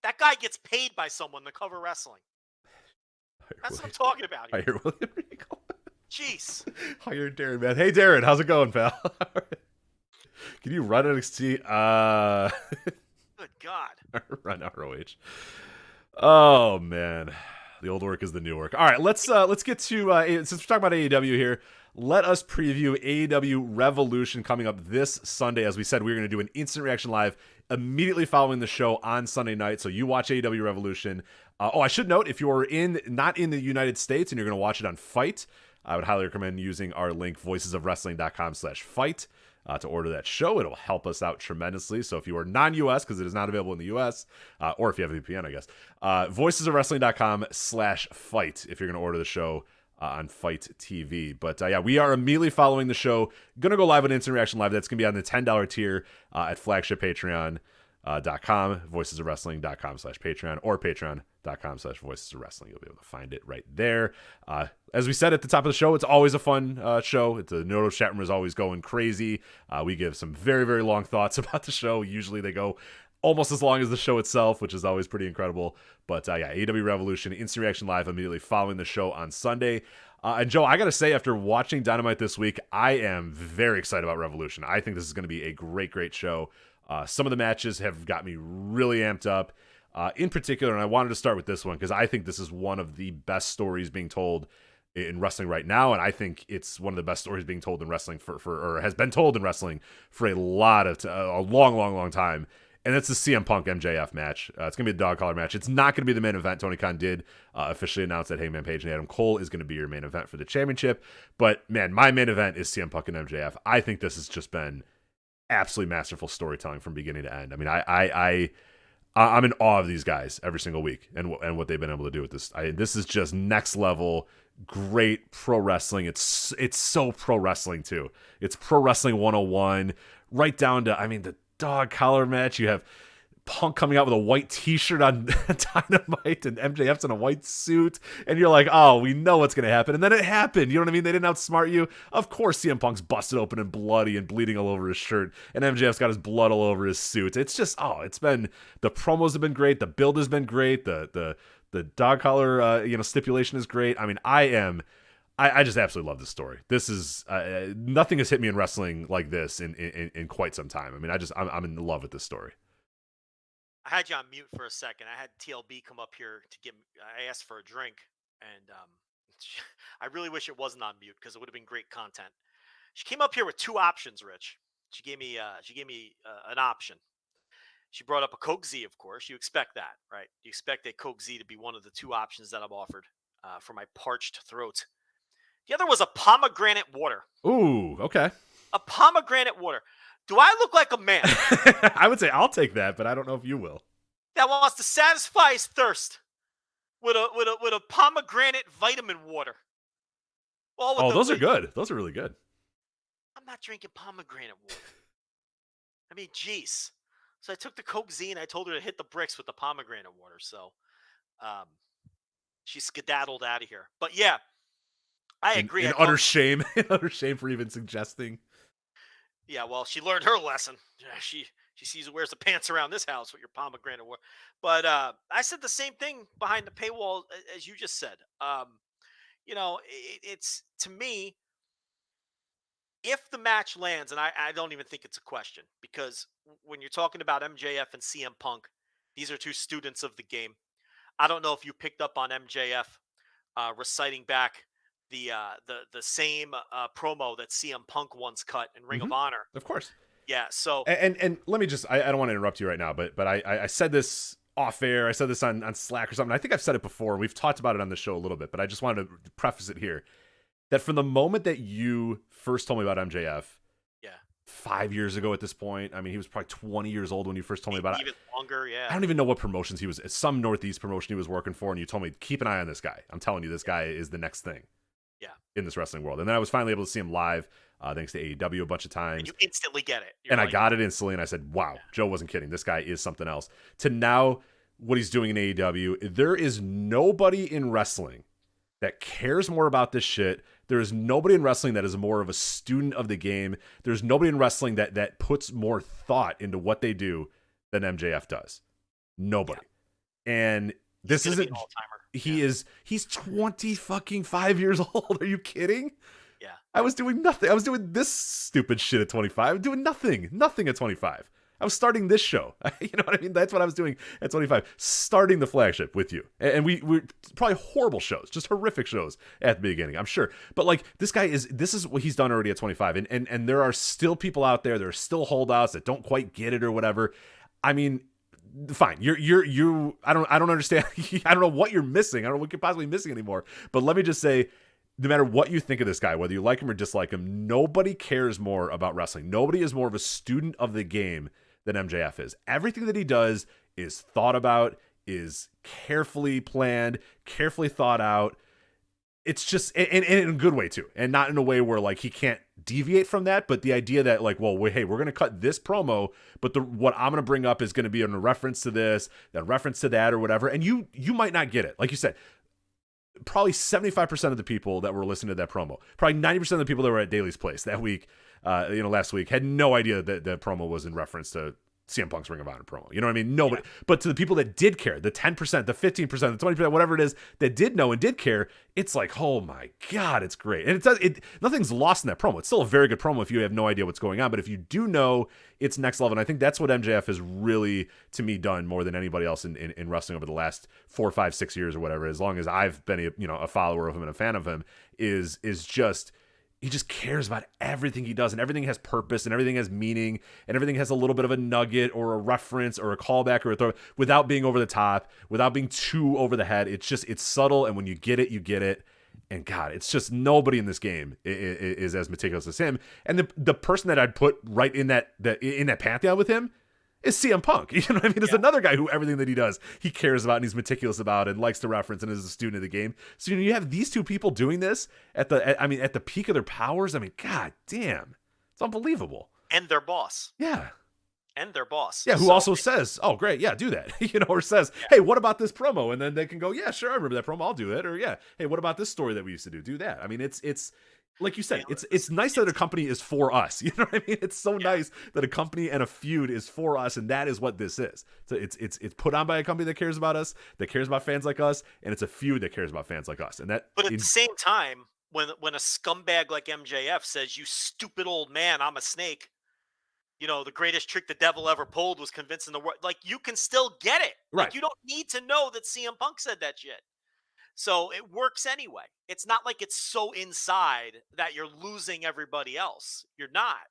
That guy gets paid by someone to cover wrestling. That's what I'm talking about here. Hire William Regal. Jeez. Hire Darren, man. Hey, Darren, how's it going, pal? Can you run NXT? Good God. Run ROH. Oh, man. The old work is the new work. All right, let's get to since we're talking about AEW here, let us preview AEW Revolution coming up this Sunday. As we said, we're going to do an instant reaction live immediately following the show on Sunday night. So you watch AEW Revolution. I should note, if you're not in the United States and you're going to watch it on Fight, I would highly recommend using our link voicesofwrestling.com/fight. To order that show. It'll help us out tremendously. So if you are non-US, because it is not available in the US, or if you have a VPN, I guess, voicesofwrestling.com/fight if you're going to order the show on Fight TV. But we are immediately following the show. Going to go live on Instant Reaction Live. That's going to be on the $10 tier at Flagship Patreon.com, voicesofwrestling.com/Patreon, or patreon.com/voicesofwrestling. You'll be able to find it right there. As we said at the top of the show, it's always a fun show. The Noto chat room is always going crazy. We give some very, very long thoughts about the show. Usually they go almost as long as the show itself, which is always pretty incredible. But AEW Revolution, Instant Reaction Live immediately following the show on Sunday. And Joe, I got to say, after watching Dynamite this week, I am very excited about Revolution. I think this is going to be a great, great show. Some of the matches have got me really amped up. In particular, and I wanted to start with this one because I think this is one of the best stories being told in wrestling right now, and I think it's one of the best stories being told in wrestling or has been told in wrestling for a long time. And it's the CM Punk MJF match. It's gonna be a dog collar match. It's not gonna be the main event. Tony Khan did officially announce that Hangman Page and Adam Cole is gonna be your main event for the championship. But man, my main event is CM Punk and MJF. I think this has just been absolutely masterful storytelling from beginning to end. I mean, I'm in awe of these guys every single week and what they've been able to do with this. This is just next level, great pro wrestling. It's so pro wrestling too. It's pro wrestling 101, right down to, the dog collar match. You have Punk coming out with a white t-shirt on Dynamite and MJF's in a white suit, and you're like, oh, we know what's going to happen. And then it happened. You know what I mean? They didn't outsmart you. Of course CM Punk's busted open and bloody and bleeding all over his shirt, and MJF's got his blood all over his suit. It's just, the promos have been great. The build has been great. The dog collar stipulation is great. I mean, I just absolutely love this story. This is nothing has hit me in wrestling like this in quite some time. I mean, I'm in love with this story. I had you on mute for a second. I had TLB come up here I asked for a drink, and I really wish it wasn't on mute because it would have been great content. She came up here with 2 options, Rich. She gave me an option. She brought up a Coke Z, of course. You expect that, right? You expect a Coke Z to be one of the 2 options that I'm offered for my parched throat. The other was a pomegranate water. Ooh, okay. A pomegranate water. Do I look like a man? I would say I'll take that, but I don't know if you will. That wants to satisfy his thirst with a pomegranate vitamin water. Those are good. Those are really good. I'm not drinking pomegranate water. I mean, geez. So I took the Coke Z and I told her to hit the bricks with the pomegranate water. So she skedaddled out of here. But yeah, I agree. In utter shame. Utter shame for even suggesting. Yeah, well, she learned her lesson. She sees who wears the pants around this house with your pomegranate water. But I said the same thing behind the paywall as you just said. it's to me, if the match lands, and I don't even think it's a question, because when you're talking about MJF and CM Punk, these are two students of the game. I don't know if you picked up on MJF reciting back the same promo that CM Punk once cut in Ring of Honor. Of course. Yeah. So and let me just, I don't want to interrupt you right now, but I said this off air. I said this on Slack or something. I think I've said it before. We've talked about it on the show a little bit, but I just wanted to preface it here. That from the moment that you first told me about MJF, 5 years ago at this point, I mean, he was probably 20 years old when you first told me about it. Even longer, yeah. I don't even know what promotions he was, some Northeast promotion he was working for, and you told me, keep an eye on this guy. I'm telling you, this guy is the next thing in this wrestling world. And then I was finally able to see him live, thanks to AEW a bunch of times. And you instantly get it. I got it instantly, and I said, wow, Joe wasn't kidding. This guy is something else. To now, what he's doing in AEW, there is nobody in wrestling that cares more about this shit. There is nobody in wrestling that is more of a student of the game. There's nobody in wrestling that puts more thought into what they do than MJF does. Nobody. Yeah. And this isn't, he's 25 years old. Are you kidding? Yeah. I was doing nothing. I was doing this stupid shit at 25. I'm doing nothing at 25. I was starting this show. You know what I mean? That's what I was doing at 25. Starting the Flagship with you. And we're probably horrible shows, just horrific shows at the beginning, I'm sure. But like, this is what he's done already at 25. And there are still people out there, there are still holdouts that don't quite get it or whatever. I mean, fine. I don't understand. I don't know what you're missing. I don't know what you're possibly missing anymore. But let me just say, no matter what you think of this guy, whether you like him or dislike him, nobody cares more about wrestling. Nobody is more of a student of the game than MJF is. Everything that he does is thought about, is carefully planned, carefully thought out. It's just, and in a good way too, and not in a way where like he can't deviate from that, but the idea that like, well, hey, we're going to cut this promo, but what I'm going to bring up is going to be in a reference to this, a reference to that or whatever, and you might not get it. Like you said, probably 75% of the people that were listening to that promo, probably 90% of the people that were at Daly's Place that week, last week, had no idea that the promo was in reference to CM Punk's Ring of Honor promo. You know what I mean? Nobody. Yeah. But to the people that did care, the 10%, the 15%, the 20%, whatever it is, that did know and did care, it's like, oh my God, it's great. And nothing's lost in that promo. It's still a very good promo if you have no idea what's going on. But if you do know, it's next level. And I think that's what MJF has really, to me, done more than anybody else in wrestling over the last 4, 5, 6 years or whatever. As long as I've been a follower of him and a fan of him, is just, he just cares about everything he does, and everything has purpose, and everything has meaning, and everything has a little bit of a nugget or a reference or a callback or a throw, without being over the top, without being too over the head. It's subtle, and when you get it, you get it. And God, it's just nobody in this game is as meticulous as him. And the person that I'd put right in that pantheon with him is CM Punk. You know what I mean? There's another guy who everything that he does, he cares about and he's meticulous about and likes to reference and is a student of the game. So you have these two people doing this at the peak of their powers. I mean, God damn, it's unbelievable. And their boss. Yeah. And their boss. Yeah, who also says, oh, great, yeah, do that. Or says, hey, what about this promo? And then they can go, yeah, sure, I remember that promo, I'll do it. Or yeah, hey, what about this story that we used to do? Do that. I mean, it's like you said, it's nice that a company is for us. You know what I mean? It's so nice that a company and a feud is for us, and that is what this is. So it's put on by a company that cares about us, that cares about fans like us, and it's a feud that cares about fans like us. And that. But at the same time, when a scumbag like MJF says, "You stupid old man, I'm a snake," the greatest trick the devil ever pulled was convincing the world. Like, you can still get it. Right. Like, you don't need to know that CM Punk said that shit. So it works anyway. It's not like it's so inside that you're losing everybody else. You're not.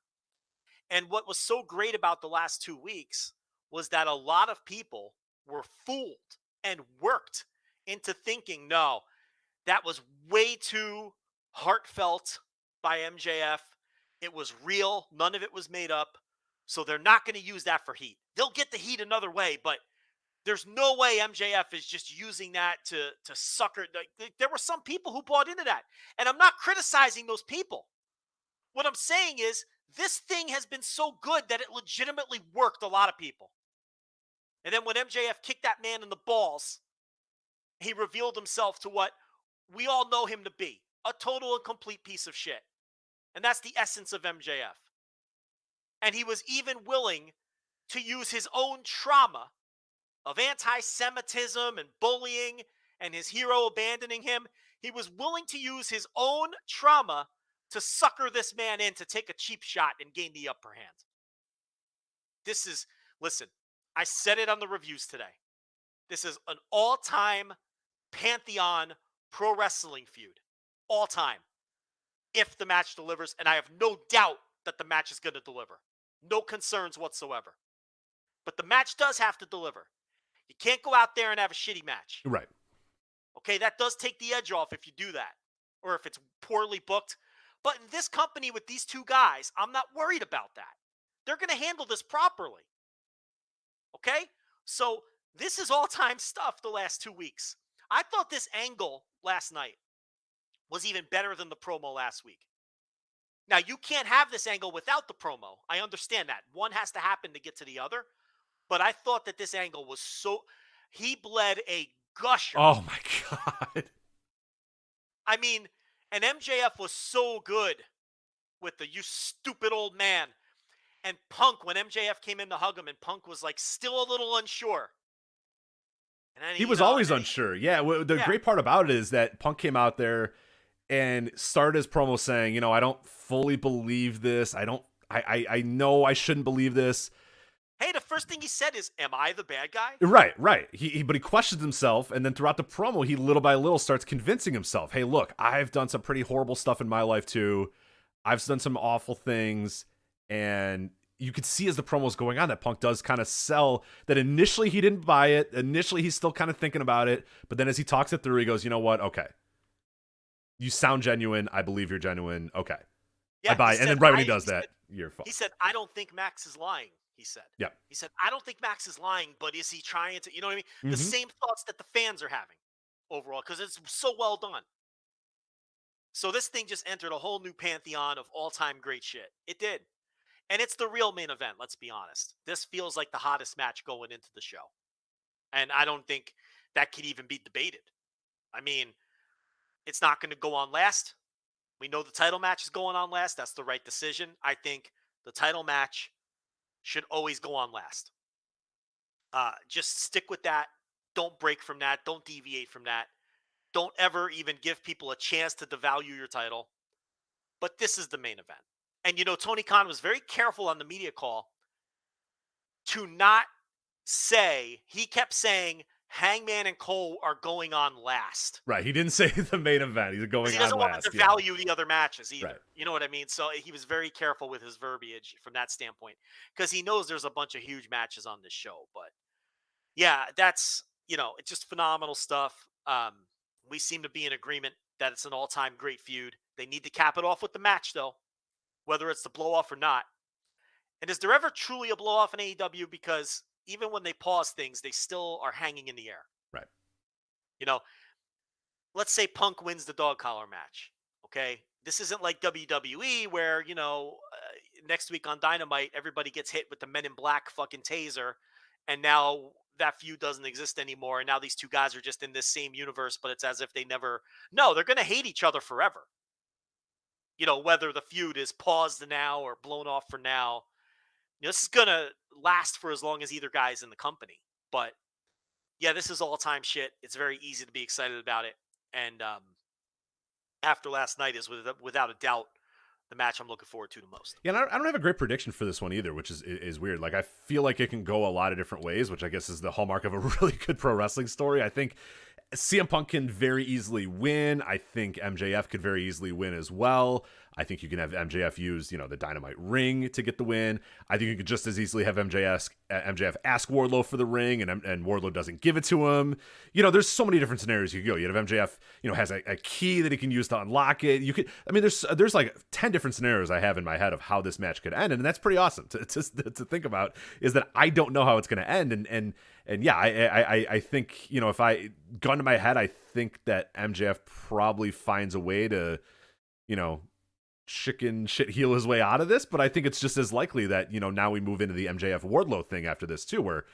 And what was so great about the last 2 weeks was that a lot of people were fooled and worked into thinking, no, that was way too heartfelt by MJF. It was real. None of it was made up. So they're not going to use that for heat. They'll get the heat another way, but there's no way MJF is just using that to sucker. There were some people who bought into that. And I'm not criticizing those people. What I'm saying is this thing has been so good that it legitimately worked a lot of people. And then when MJF kicked that man in the balls, he revealed himself to what we all know him to be, a total and complete piece of shit. And that's the essence of MJF. And he was even willing to use his own trauma of anti-Semitism and bullying and his hero abandoning him. He was willing to use his own trauma to sucker this man in to take a cheap shot and gain the upper hand. Listen, I said it on the reviews today. This is an all-time pantheon pro wrestling feud. All time. If the match delivers, and I have no doubt that the match is going to deliver. No concerns whatsoever. But the match does have to deliver. You can't go out there and have a shitty match. Right. Okay, that does take the edge off if you do that. Or if it's poorly booked. But in this company with these two guys, I'm not worried about that. They're going to handle this properly. Okay? So this is all-time stuff the last 2 weeks. I thought this angle last night was even better than the promo last week. Now, you can't have this angle without the promo. I understand that. One has to happen to get to the other. But I thought that this angle was so... He bled a gusher. Oh, my God. I mean, and MJF was so good with the "you stupid old man." And Punk, when MJF came in to hug him, and Punk was like still a little unsure. And then he was always unsure. Yeah, the great part about it is that Punk came out there and started his promo saying, I don't fully believe this. I know I shouldn't believe this. Hey, the first thing he said is, "Am I the bad guy?" Right. But he questions himself, and then throughout the promo, he little by little starts convincing himself, hey, look, I've done some pretty horrible stuff in my life too. I've done some awful things, and you could see as the promo's going on that Punk does kind of sell that initially he didn't buy it. Initially, he's still kind of thinking about it, but then as he talks it through, he goes, you know what? Okay. You sound genuine. I believe you're genuine. Okay. Yeah, I buy it. And then right when he does that, you're fine. He said, "I don't think Max is lying." He said. Yeah. He said, "I don't think Max is lying, but is he trying to," you know what I mean? The same thoughts that the fans are having overall, because it's so well done. So this thing just entered a whole new pantheon of all-time great shit. It did. And it's the real main event, let's be honest. This feels like the hottest match going into the show. And I don't think that could even be debated. I mean, it's not going to go on last. We know the title match is going on last. That's the right decision. I think the title match should always go on last. Just stick with that. Don't break from that. Don't deviate from that. Don't ever even give people a chance to devalue your title. But this is the main event. And, Tony Khan was very careful on the media call to not say, he kept saying, Hangman and Cole are going on last. Right. He didn't say the main event. He's going on last. He doesn't want to value the other matches either. Right. You know what I mean? So he was very careful with his verbiage from that standpoint because he knows there's a bunch of huge matches on this show. But yeah, that's, it's just phenomenal stuff. We seem to be in agreement that it's an all-time great feud. They need to cap it off with the match, though, whether it's the blow-off or not. And is there ever truly a blow-off in AEW? Because even when they pause things, they still are hanging in the air. Right. Let's say Punk wins the dog collar match. Okay. This isn't like WWE where, next week on Dynamite, everybody gets hit with the Men in Black fucking taser. And now that feud doesn't exist anymore. And now these two guys are just in this same universe, but it's as if they never, no, they're going to hate each other forever. Whether the feud is paused now or blown off for now. This is going to last for as long as either guy's in the company. But, yeah, this is all-time shit. It's very easy to be excited about it. And after last night is, without a doubt, the match I'm looking forward to the most. Yeah, and I don't have a great prediction for this one either, which is weird. Like, I feel like it can go a lot of different ways, which I guess is the hallmark of a really good pro wrestling story. I think CM Punk can very easily win. I think MJF could very easily win as well. I think you can have MJF use, the Dynamite ring to get the win. I think you could just as easily have MJF ask Wardlow for the ring, and Wardlow doesn't give it to him. There's so many different scenarios you could go. You have MJF, has a key that he can use to unlock it. You could, there's like 10 different scenarios I have in my head of how this match could end, and that's pretty awesome to think about. Is that I don't know how it's going to end, and yeah, I think if I gun to my head, I think that MJF probably finds a way to, chicken shit heel his way out of this, but I think it's just as likely that, now we move into the MJF Wardlow thing after this too, where,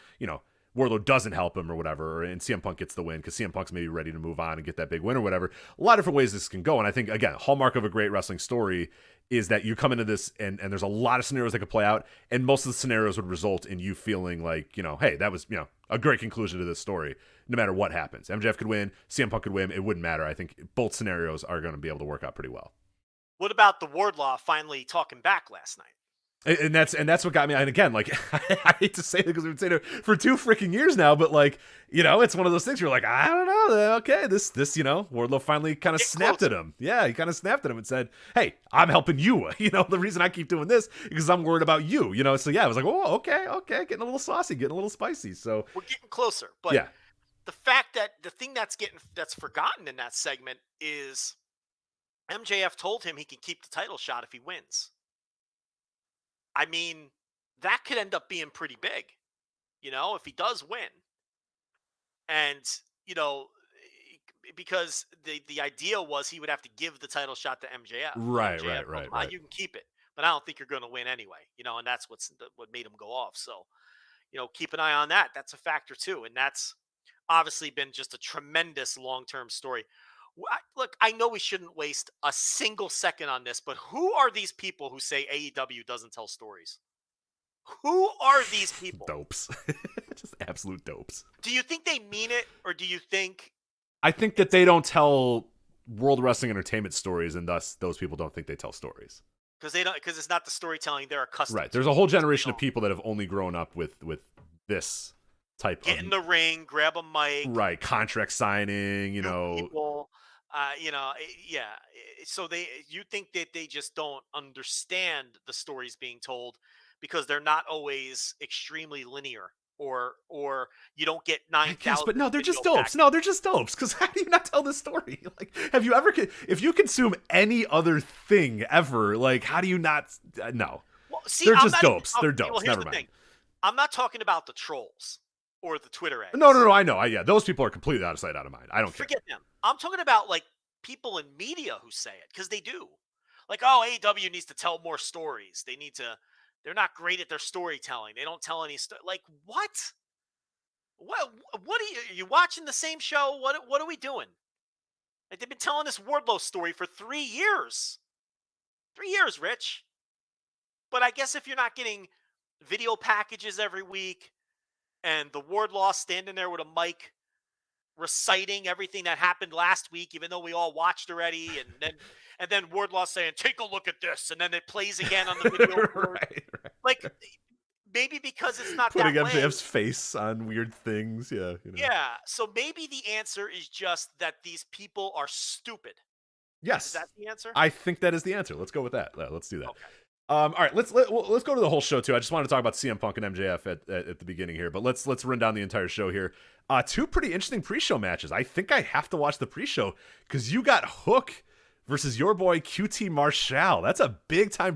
Wardlow doesn't help him or whatever, and CM Punk gets the win because CM Punk's maybe ready to move on and get that big win or whatever. A lot of different ways this can go. And I think, again, hallmark of a great wrestling story is that you come into this and there's a lot of scenarios that could play out, and most of the scenarios would result in you feeling like, hey, that was, a great conclusion to this story, no matter what happens. MJF could win, CM Punk could win, it wouldn't matter. I think both scenarios are going to be able to work out pretty well. What about the Wardlaw finally talking back last night? And that's what got me. And again, like, I hate to say it because we've been saying it for 2 freaking years now, but like, it's one of those things where you're like, I don't know. Okay, this, Wardlow finally kind of snapped at him. Yeah, he kind of snapped at him and said, hey, I'm helping you. The reason I keep doing this is because I'm worried about you. So yeah, I was like, oh, okay, getting a little saucy, getting a little spicy. So we're getting closer. But yeah, the fact that the thing that's forgotten in that segment is MJF told him he can keep the title shot if he wins. I mean, that could end up being pretty big, if he does win. And, because the idea was he would have to give the title shot to MJF. Right, MJF, right. You can keep it, but I don't think you're going to win anyway, and that's what made him go off. So, keep an eye on that. That's a factor too. And that's obviously been just a tremendous long-term story. Look, I know we shouldn't waste a single second on this, but who are these people who say AEW doesn't tell stories? Who are these people? Dopes. Just absolute dopes. Do you think they mean it, or do you think... I think that they don't tell World Wrestling Entertainment stories, and thus those people don't think they tell stories. Because it's not the storytelling they're accustomed to. Right. There's a whole generation of people that have only grown up with this type Get in the ring, grab a mic. Right. Contract signing, people, yeah. So you think that they just don't understand the stories being told because they're not always extremely linear, or you don't get 9,000. But no, they're just dopes. No, they're just dopes. Because how do you not tell this story? Like, if you consume any other thing ever, like, how do you not? No. Well, see, they're just dopes. They're dopes. Well, Never mind. Thing. I'm not talking about the trolls or the Twitter ads. No, I know. Yeah, those people are completely out of sight, out of mind. I don't care. Forget them. I'm talking about like people in media who say it because they do. Like, oh, AEW needs to tell more stories. They're not great at their storytelling. They don't tell any like what? What are you watching the same show? What are we doing? Like, they've been telling this Wardlow story for 3 years. 3 years, Rich. But I guess if you're not getting video packages every week and the Wardlaw standing there with a mic reciting everything that happened last week, even though we all watched already, and then Wardlaw saying, take a look at this, and then it plays again on the video. Right. Like, maybe because it's not putting that MJF's face on weird things. Yeah. Yeah. So maybe the answer is just that these people are stupid. Yes. Is that the answer? I think that is the answer. Let's go with that. Let's do that. Okay. All right, let's go to the whole show too. I just wanted to talk about CM Punk and MJF at the beginning here, but let's run down the entire show here. 2 pretty interesting pre-show matches. I think I have to watch the pre-show because you got Hook versus your boy QT Marshall. That's a big time.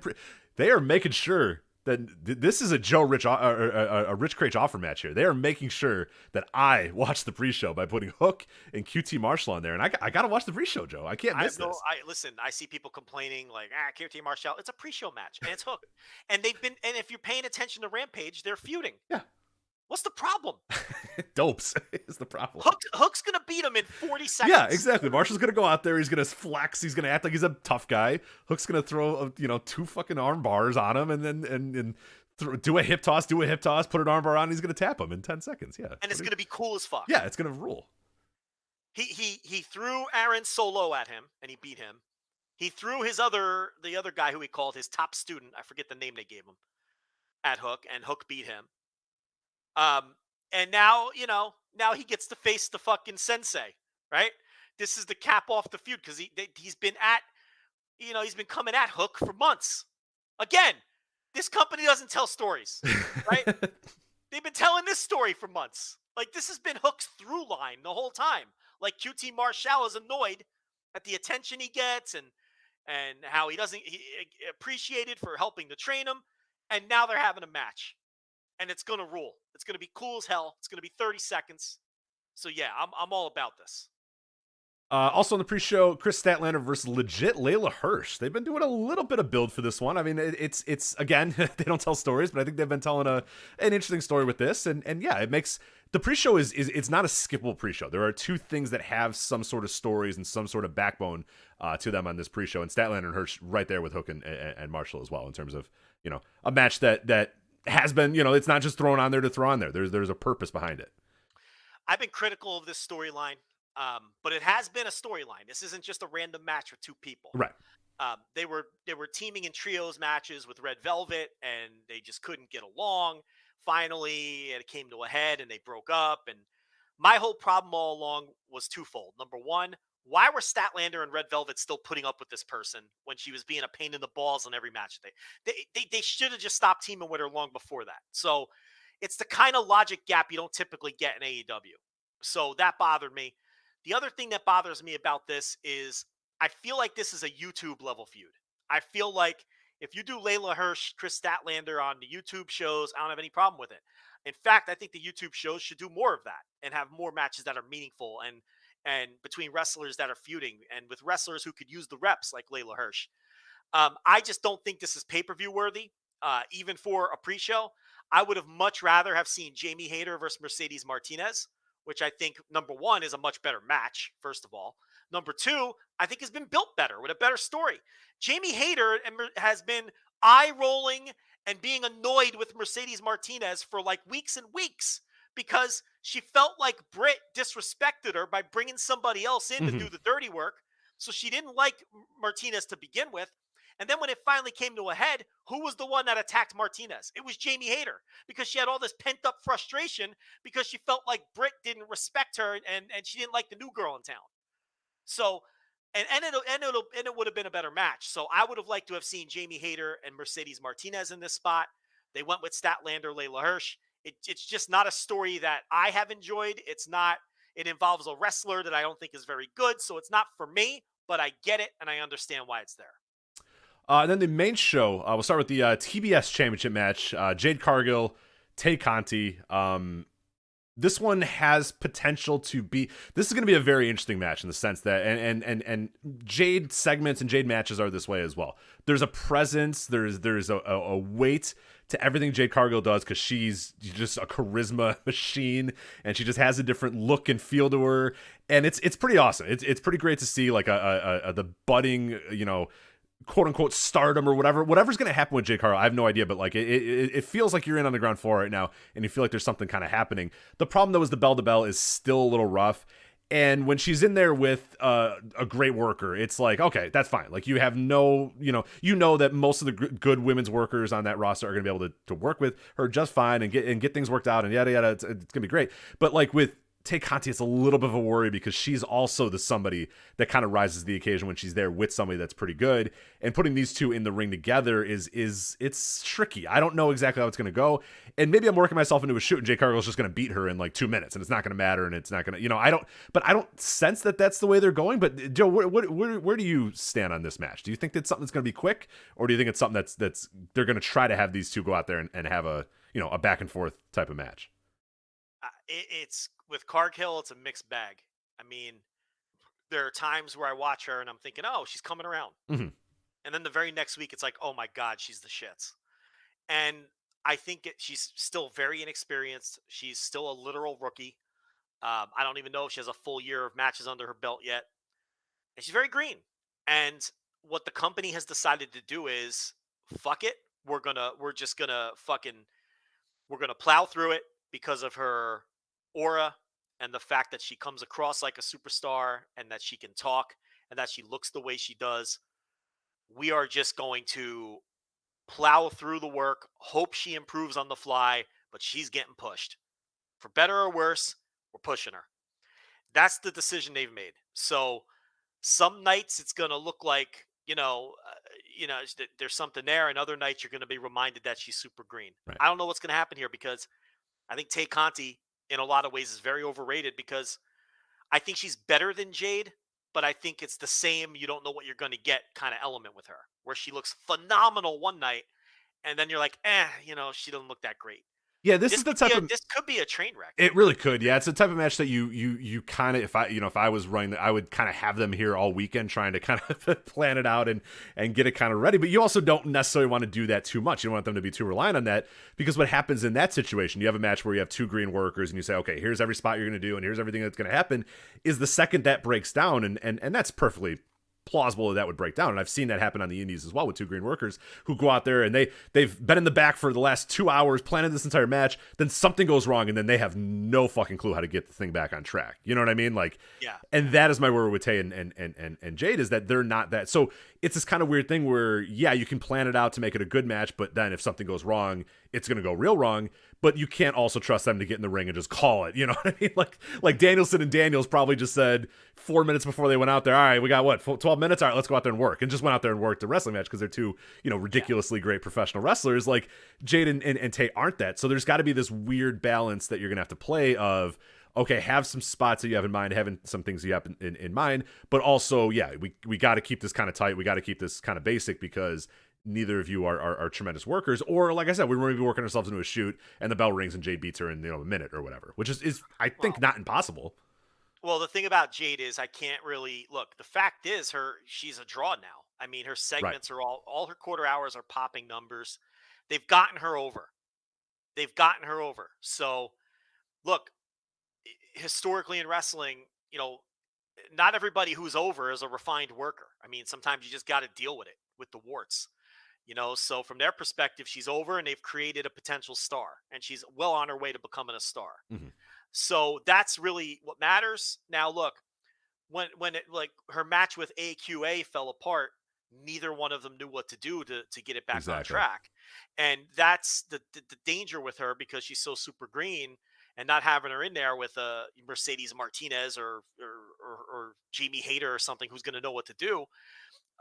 They are making sure that this is a Rich Kraetsch offer match here. They are making sure that I watch the pre-show by putting Hook and QT Marshall on there, and I got to watch the pre-show, Joe. I can't miss this. Listen, I see people complaining like, QT Marshall. It's a pre-show match, and it's Hook, and if you're paying attention to Rampage, they're feuding. Yeah. What's the problem? Dopes is the problem. Hook's going to beat him in 40 seconds. Yeah, exactly. Marshall's going to go out there. He's going to flex. He's going to act like he's a tough guy. Hook's going to throw, 2 fucking arm bars on him and then do a hip toss, put an arm bar on, and he's going to tap him in 10 seconds. Yeah. And it's going to be cool as fuck. Yeah, it's going to rule. He threw Aaron Solo at him, and he beat him. He threw the other guy who he called his top student, I forget the name they gave him, at Hook, and Hook beat him. And now he gets to face the fucking sensei, right? This is the cap off the feud because he's been coming at Hook for months. Again, this company doesn't tell stories, right? They've been telling this story for months. Like, this has been Hook's through line the whole time. Like, QT Marshall is annoyed at the attention he gets and how he appreciated for helping to train him. And now they're having a match. And it's going to rule. It's going to be cool as hell. It's going to be 30 seconds. So, yeah, I'm all about this. Also on the pre-show, Chris Statlander versus legit Layla Hirsch. They've been doing a little bit of build for this one. I mean, it's again, they don't tell stories, but I think they've been telling an interesting story with this. And yeah, it makes the pre-show is it's not a skippable pre-show. There are two things that have some sort of stories and some sort of backbone to them on this pre-show, and Statlander and Hirsch right there with Hook and Marshall as well, in terms of, you know, a match that has been, you know, it's not just thrown on there to throw on there. There's a purpose behind it. I've been critical of this storyline, but it has been a storyline. This isn't just a random match with two people. Right. They were teaming in trios matches with Red Velvet, and they just couldn't get along. Finally, it came to a head, and they broke up. And my whole problem all along was twofold. Number one, why were Statlander and Red Velvet still putting up with this person when she was being a pain in the balls in every match? They should have just stopped teaming with her long before that. So it's the kind of logic gap you don't typically get in AEW. So that bothered me. The other thing that bothers me about this is I feel like this is a YouTube level feud. I feel like if you do Layla Hirsch, Chris Statlander on the YouTube shows, I don't have any problem with it. In fact, I think the YouTube shows should do more of that and have more matches that are meaningful and between wrestlers that are feuding and with wrestlers who could use the reps like Layla Hirsch. I just don't think this is pay-per-view worthy, even for a pre-show. I would have much rather have seen Jamie Hayter versus Mercedes Martinez, which I think, number one, is a much better match, first of all. Number two, I think has been built better with a better story. Jamie Hayter has been eye-rolling and being annoyed with Mercedes Martinez for like weeks and weeks because she felt like Britt disrespected her by bringing somebody else in to do the dirty work. So she didn't like Martinez to begin with. And then when it finally came to a head, who was the one that attacked Martinez? It was Jamie Hayter, because she had all this pent-up frustration because she felt like Britt didn't respect her and she didn't like the new girl in town. So, and it would have been a better match. So I would have liked to have seen Jamie Hayter and Mercedes Martinez in this spot. They went with Statlander, Layla Hirsch. It's just not a story that I have enjoyed. It involves a wrestler that I don't think is very good. So it's not for me, but I get it and I understand why it's there. And then the main show, we'll start with the TBS Championship match. Jade Cargill, Tay Conti. This one has potential to be. This is going to be a very interesting match in the sense that, and Jade segments and Jade matches are this way as well. There's a presence. There's a weight to everything Jade Cargill does because she's just a charisma machine and she just has a different look and feel to her, and it's pretty awesome. It's pretty great to see like the budding, you know, quote unquote stardom or whatever's going to happen with Jade Cargill. I have no idea, but like it feels like you're in on the ground floor right now and you feel like there's something kind of happening. The problem though is the bell to bell is still a little rough. And when she's in there with a great worker, it's like, okay, that's fine. Like you have no, you know that most of the good women's workers on that roster are going to be able to work with her just fine and get things worked out and yada, yada. It's going to be great. But like with Tay Conti, it's a little bit of a worry because she's also the somebody that kind of rises to the occasion when she's there with somebody that's pretty good. And putting these two in the ring together it's tricky. I don't know exactly how it's going to go. And maybe I'm working myself into a shoot and Jade Cargill's just going to beat her in like 2 minutes and it's not going to matter and it's not going to, I don't sense that that's the way they're going. But Joe, where do you stand on this match? Do you think that's something that's going to be quick, or do you think it's something that's they're going to try to have these two go out there and have a back and forth type of match? It's with Cargill, it's a mixed bag. I mean, there are times where I watch her and I'm thinking, oh, she's coming around. And then the very next week, it's like, oh my God, she's the shits. And I think she's still very inexperienced. She's still a literal rookie. I don't even know if she has a full year of matches under her belt yet. And she's very green. And what the company has decided to do is, fuck it. We're just gonna plow through it because of her aura and the fact that she comes across like a superstar and that she can talk and that she looks the way she does. We are just going to plow through the work, hope she improves on the fly, but she's getting pushed. For better or worse, we're pushing her. That's the decision they've made. So some nights it's going to look like, there's something there, and other nights you're going to be reminded that she's super green. Right. I don't know what's going to happen here because I think Tay Conti, in a lot of ways, is very overrated because I think she's better than Jade, but I think it's the same you don't know what you're going to get kind of element with her, where she looks phenomenal one night, and then you're like, she doesn't look that great. Yeah, this is the type of this could be a train wreck. It really could. Yeah, it's the type of match that you kind of, if I was running, I would kind of have them here all weekend trying to kind of plan it out and get it kind of ready. But you also don't necessarily want to do that too much. You don't want them to be too reliant on that, because what happens in that situation, you have a match where you have 2 green workers and you say, okay, here's every spot you're going to do and here's everything that's going to happen, is the second that breaks down, and that's perfectly plausible that would break down. And I've seen that happen on the indies as well with 2 green workers who go out there and they've been in the back for the last 2 hours planning this entire match, then something goes wrong and then they have no fucking clue how to get the thing back on track. You know what I mean? Like, yeah. And that is my worry with Tay and Jade, is that they're not that. So it's this kind of weird thing where, yeah, you can plan it out to make it a good match, but then if something goes wrong, it's going to go real wrong. But you can't also trust them to get in the ring and just call it. You know what I mean? Like Danielson and Daniels probably just said 4 minutes before they went out there, all right, we got what, 12 minutes? All right, let's go out there and work. And just went out there and worked the wrestling match because they're 2, ridiculously great professional wrestlers. Like Jade and Tate aren't that. So there's got to be this weird balance that you're going to have to play of, okay, have some spots that you have in mind, having some things you have in mind, but also, yeah, we got to keep this kind of tight. We got to keep this kind of basic, because neither of you are tremendous workers. Or like I said, we're going to be working ourselves into a shoot and the bell rings and Jade beats her in a minute or whatever, which is I think not impossible. Well, the thing about Jade is I can't really look. The fact is she's a draw now. I mean, her segments are all her quarter hours are popping numbers. They've gotten her over. So look, historically in wrestling, not everybody who's over is a refined worker. I mean, sometimes you just got to deal with it, with the warts. So from their perspective, she's over and they've created a potential star and she's well on her way to becoming a star. Mm-hmm. So that's really what matters. Now, look, when it, like her match with AQA fell apart, neither one of them knew what to do to get it back on track. And that's the danger with her, because she's so super green, and not having her in there with a Mercedes Martinez or Jamie Hayter or something who's going to know what to do.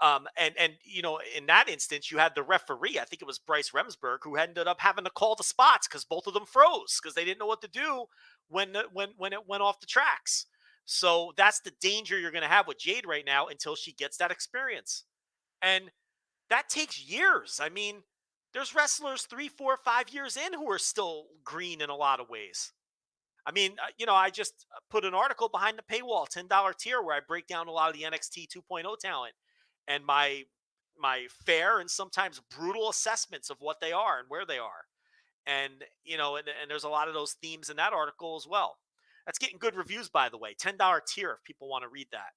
And in that instance, you had the referee, I think it was Bryce Remsburg, who ended up having to call the spots because both of them froze because they didn't know what to do when it went off the tracks. So that's the danger you're going to have with Jade right now until she gets that experience. And that takes years. I mean, there's wrestlers 3, 4, 5 years in who are still green in a lot of ways. I mean, I just put an article behind the paywall, $10 tier, where I break down a lot of the NXT 2.0 talent and my fair and sometimes brutal assessments of what they are and where they are. And, and there's a lot of those themes in that article as well. That's getting good reviews, by the way. $10 tier if people want to read that.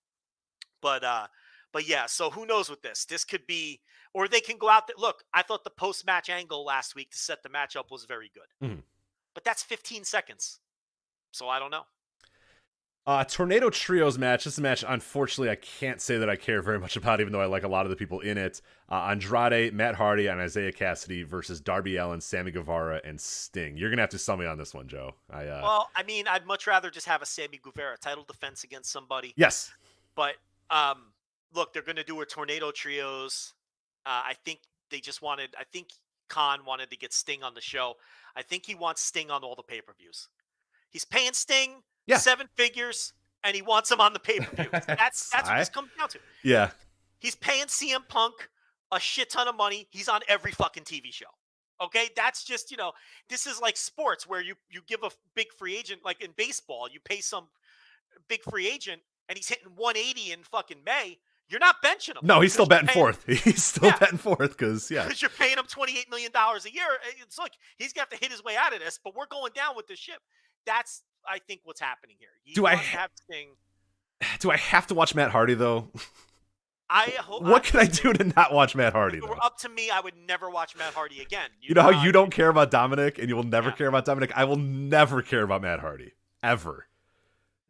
But yeah, so who knows with this? This could be, or they can go out there. Look, I thought the post-match angle last week to set the match up was very good. Mm-hmm. But that's 15 seconds. So I don't know. Tornado Trios match. This is a match, unfortunately, I can't say that I care very much about, even though I like a lot of the people in it. Andrade, Matt Hardy, and Isaiah Cassidy versus Darby Allin, Sammy Guevara, and Sting. You're going to have to sell me on this one, Joe. Well, I mean, I'd much rather just have a Sammy Guevara title defense against somebody. Yes. But, look, they're going to do a Tornado Trios. I think Khan wanted to get Sting on the show. I think he wants Sting on all the pay-per-views. He's paying Sting 7 figures, and he wants him on the pay-per-view. That's what this comes down to. Yeah. He's paying CM Punk a shit ton of money. He's on every fucking TV show. Okay? That's just, this is like sports where you give a big free agent, like in baseball, you pay some big free agent, and he's hitting 180 in fucking May. You're not benching him. No, he's still batting fourth. He's still batting fourth because you're paying him $28 million a year. It's like he's got to hit his way out of this, but we're going down with this ship. That's, I think, what's happening here. Do I have to watch Matt Hardy, though? What can I do to not watch Matt Hardy? If it were up to me, I would never watch Matt Hardy again. You know how you don't care about Dominic, and you will never care about Dominic? I will never care about Matt Hardy. Ever.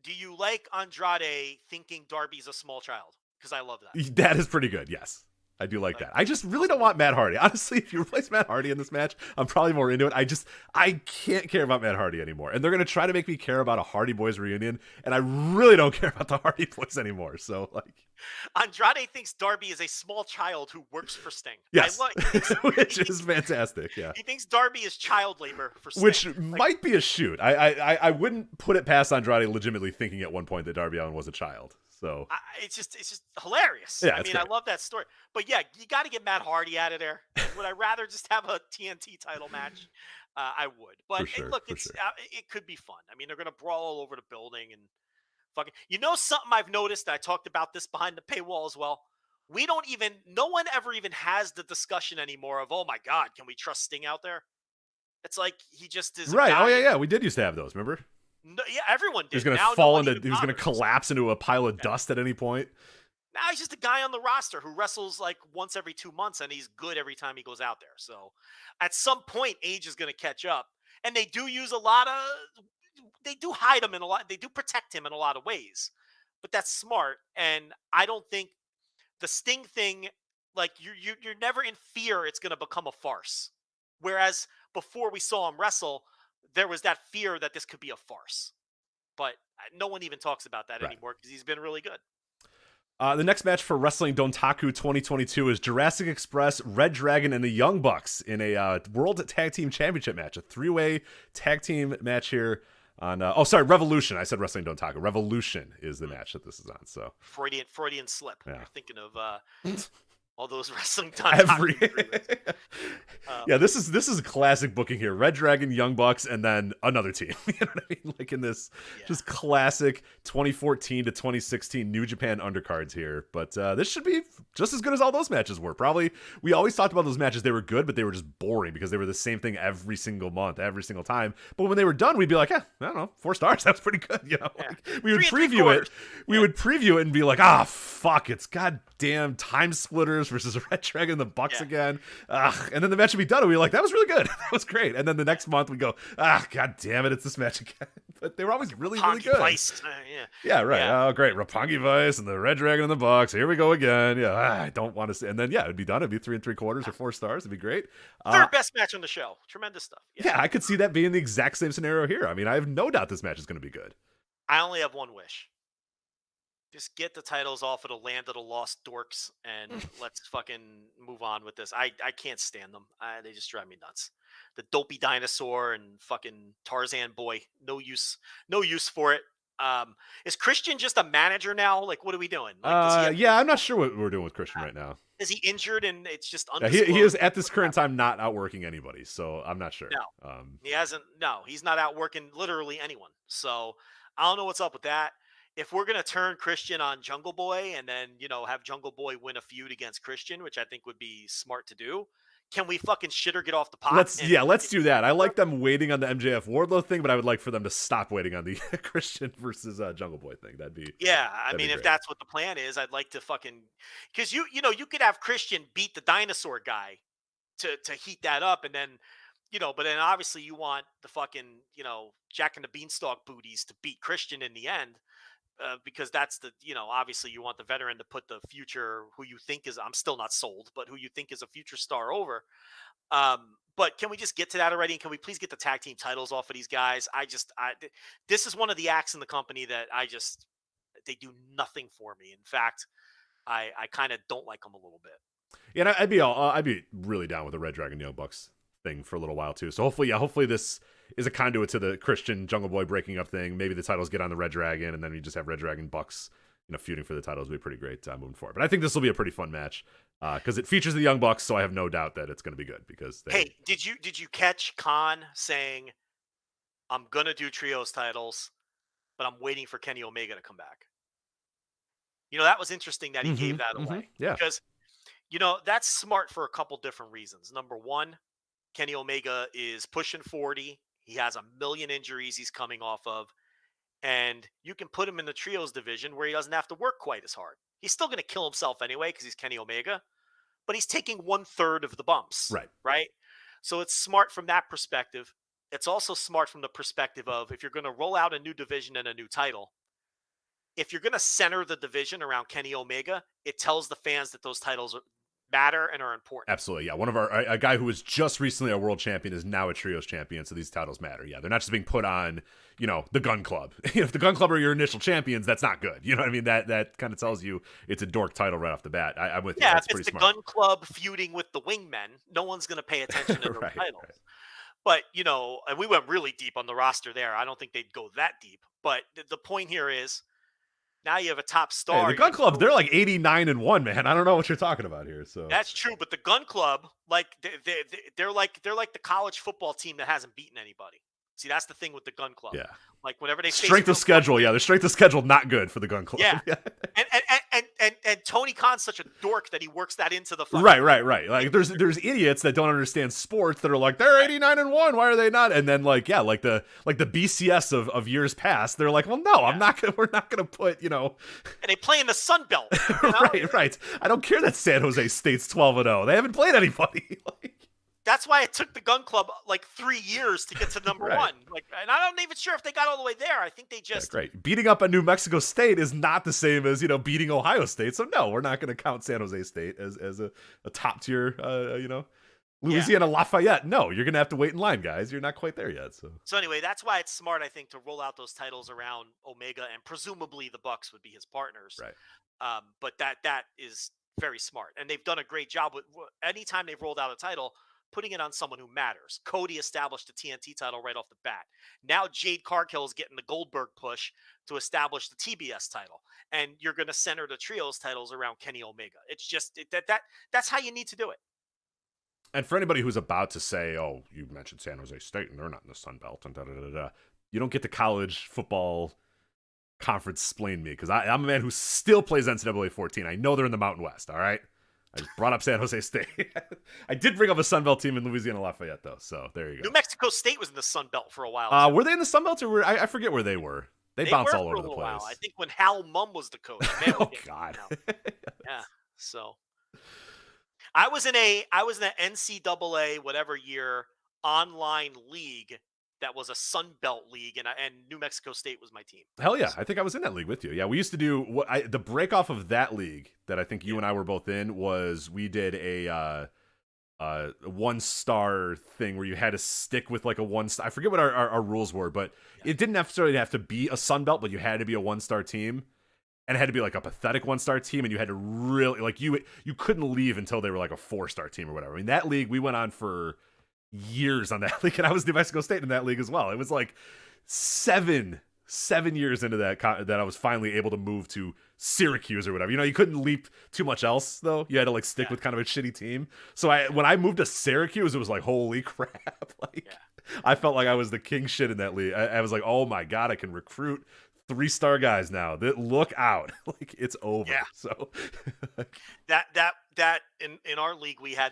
Do you like Andrade thinking Darby's a small child? Because I love that. That is pretty good, yes. I do like that. I just really don't want Matt Hardy. Honestly, if you replace Matt Hardy in this match, I'm probably more into it. I can't care about Matt Hardy anymore. And they're going to try to make me care about a Hardy Boys reunion, and I really don't care about the Hardy Boys anymore. So, Andrade thinks Darby is a small child who works for Sting. Yes, which is fantastic, yeah. He thinks Darby is child labor for Sting. Which might be a shoot. I wouldn't put it past Andrade legitimately thinking at one point that Darby Allin was a child. So it's just hilarious. Yeah, I mean, I love that story. But yeah, you got to get Matt Hardy out of there. Would I rather just have a TNT title match? I would. But sure, look, it could be fun. I mean, they're going to brawl all over the building and fucking. You know something I've noticed? I talked about this behind the paywall as well. No one ever even has the discussion anymore of, oh my God, can we trust Sting out there? It's like he just is right. Oh yeah. We did used to have those. Remember? No, yeah, everyone did. He's going to fall into. He was going to collapse into a pile of dust at any point. Now he's just a guy on the roster who wrestles like once every 2 months, and he's good every time he goes out there. So at some point, age is going to catch up. And they do use they do hide him in a lot. They do protect him in a lot of ways. But that's smart. And I don't think the Sting thing, like you're never in fear it's going to become a farce. Whereas before we saw him wrestle, there was that fear that this could be a farce. But no one even talks about that anymore because he's been really good. The next match for Wrestling Dontaku 2022 is Jurassic Express, Red Dragon, and the Young Bucks in a World Tag Team Championship match. A 3-way tag team match here on... Revolution. I said Wrestling Dontaku. Revolution is the match that this is on. So Freudian slip. Yeah. You're thinking of... all those wrestling Dontaku. Yeah, this is a classic booking here. Red Dragon, Young Bucks, and then another team. You know what I mean? Like in this just classic 2014 to 2016 New Japan undercards here. But this should be just as good as all those matches were. Probably, we always talked about those matches. They were good, but they were just boring because they were the same thing every single month, every single time. But when they were done, we'd be like, I don't know, 4 stars. That's pretty good. You know, like, we would preview it. We would preview it and be like, fuck, it's goddamn Time Splitters versus Red Dragon and the Bucks again. And then the match would be done and we were like, that was really good. That was great. And then the next month we go, god damn it, it's this match again. But they were always really good. Vice. Yeah, right. Yeah. Oh, great. Roppongi Vice and the Red Dragon and the Bucks. Here we go again. Yeah, I don't want to see. And then, it'd be done. It'd be 3 3/4 or 4 stars. It'd be great. Third best match on the show. Tremendous stuff. Yeah, I could see that being the exact same scenario here. I mean, I have no doubt this match is going to be good. I only have one wish. Just get the titles off of the Land of the Lost Dorks and let's fucking move on with this. I can't stand them. They just drive me nuts. The dopey dinosaur and fucking Tarzan boy. No use for it. Is Christian just a manager now? Like, what are we doing? Like, I'm not sure what we're doing with Christian right now. Is he injured and it's just undisclosed? He is at this current time not outworking anybody, so I'm not sure. No, he hasn't. No, he's not outworking literally anyone. So I don't know what's up with that. If we're going to turn Christian on Jungle Boy and then, have Jungle Boy win a feud against Christian, which I think would be smart to do, can we fucking shit or get off the pot? Let's do that. I like them waiting on the MJF Wardlow thing, but I would like for them to stop waiting on the Christian versus Jungle Boy thing. That'd be I mean, if that's what the plan is, I'd like to fucking because you could have Christian beat the dinosaur guy to heat that up, and then but then obviously you want the fucking Jack and the Beanstalk booties to beat Christian in the end. Because that's the, obviously you want the veteran to put the future who you think is, I'm still not sold, but who you think is a future star over. But can we just get to that already? And can we please get the tag team titles off of these guys? This is one of the acts in the company that they do nothing for me. In fact, I kind of don't like them a little bit. Yeah, and I'd be really down with the Red Dragon Young Bucks thing for a little while too. So hopefully this is a conduit to the Christian Jungle Boy breaking up thing. Maybe the titles get on the Red Dragon, and then we just have Red Dragon Bucks, feuding for the titles. Would be pretty great moving forward. But I think this will be a pretty fun match because it features the Young Bucks, so I have no doubt that it's going to be good. Because hey, did you catch Khan saying, "I'm gonna do trios titles, but I'm waiting for Kenny Omega to come back"? That was interesting that he gave that away. Yeah, because that's smart for a couple different reasons. Number one, Kenny Omega is pushing 40. He has a million injuries he's coming off of. And you can put him in the trios division where he doesn't have to work quite as hard. He's still going to kill himself anyway because he's Kenny Omega. But he's taking 1/3 of the bumps. Right? So it's smart from that perspective. It's also smart from the perspective of if you're going to roll out a new division and a new title, if you're going to center the division around Kenny Omega, it tells the fans that those titles matter and are important. Absolutely, yeah. One of a guy who was just recently a world champion is now a trios champion, so these titles matter. Yeah, they're not just being put on, the Gun Club. If the Gun Club are your initial champions, that's not good. You know what I mean? That kind of tells you it's a dork title right off the bat. I'm with you. Yeah, that's if it's the Gun Club feuding with the Wingmen, no one's going to pay attention to their titles. Right. But, and we went really deep on the roster there. I don't think they'd go that deep. But the point here is Now you have a top star. Hey, the Gun Club, they're like 89-1, man. I don't know what you're talking about here. So that's true, but the Gun Club, like they're like the college football team that hasn't beaten anybody. See, that's the thing with the Gun Club. Yeah. Like whenever they strength of schedule, their strength of schedule not good for the Gun Club. Yeah. and Tony Khan's such a dork that he works that into the fucking right. Like there's idiots that don't understand sports that are like they're 89-1. Why are they not? And then like the BCS of years past, they're like, well, no, we're not gonna put And they play in the Sun Belt. You know? right. I don't care that San Jose State's 12-0. They haven't played anybody. That's why it took the Gun Club like 3 years to get to number right. one. Like, and I'm not even sure if they got all the way there. I think they just great. Beating up on New Mexico State is not the same as beating Ohio State. So no, we're not going to count San Jose State as a top tier. Louisiana Lafayette. No, you're going to have to wait in line, guys. You're not quite there yet. So anyway, that's why it's smart, I think, to roll out those titles around Omega, and presumably the Bucks would be his partners. Right. But that is very smart, and they've done a great job with anytime they've rolled out a title, putting it on someone who matters. Cody established the TNT title right off the bat. Now Jade Cargill is getting the Goldberg push to establish the TBS title. And you're going to center the trios titles around Kenny Omega. It's just that's how you need to do it. And for anybody who's about to say, oh, you mentioned San Jose State and they're not in the Sun Belt and you don't get the college football conference explain me, because I'm a man who still plays NCAA 14. I know they're in the Mountain West, all right? I just brought up San Jose State. I did bring up a Sun Belt team in Louisiana Lafayette, though, so there you go. New Mexico State was in the Sun Belt for a while. Were they in the Sun Belt, or I forget where they were? They bounced all over the place. While. I think when Hal Mumm was the coach. Oh, God. Yeah, so. I was in an NCAA whatever year online league that was a Sun Belt league, and New Mexico State was my team. Hell yeah. I think I was in that league with you. Yeah, we used to do the break off of that league that I think you and I were both in was we did a 1-star thing where you had to stick with like a 1-star. I forget what our rules were, but it didn't necessarily have to be a Sun Belt, but you had to be a 1-star team. And it had to be like a pathetic 1-star team, and you had to really like you couldn't leave until they were like a 4-star team or whatever. I mean, that league we went on for years on that league, and I was New Mexico State in that league as well. It was like 7 years into that I was finally able to move to Syracuse or whatever. You couldn't leap too much else though. You had to like stick with kind of a shitty team. So when I moved to Syracuse, it was like, holy crap! I felt like I was the king shit in that league. I was like, oh my God, I can recruit 3-star guys now. Look out! Like it's over. Yeah. So that in our league we had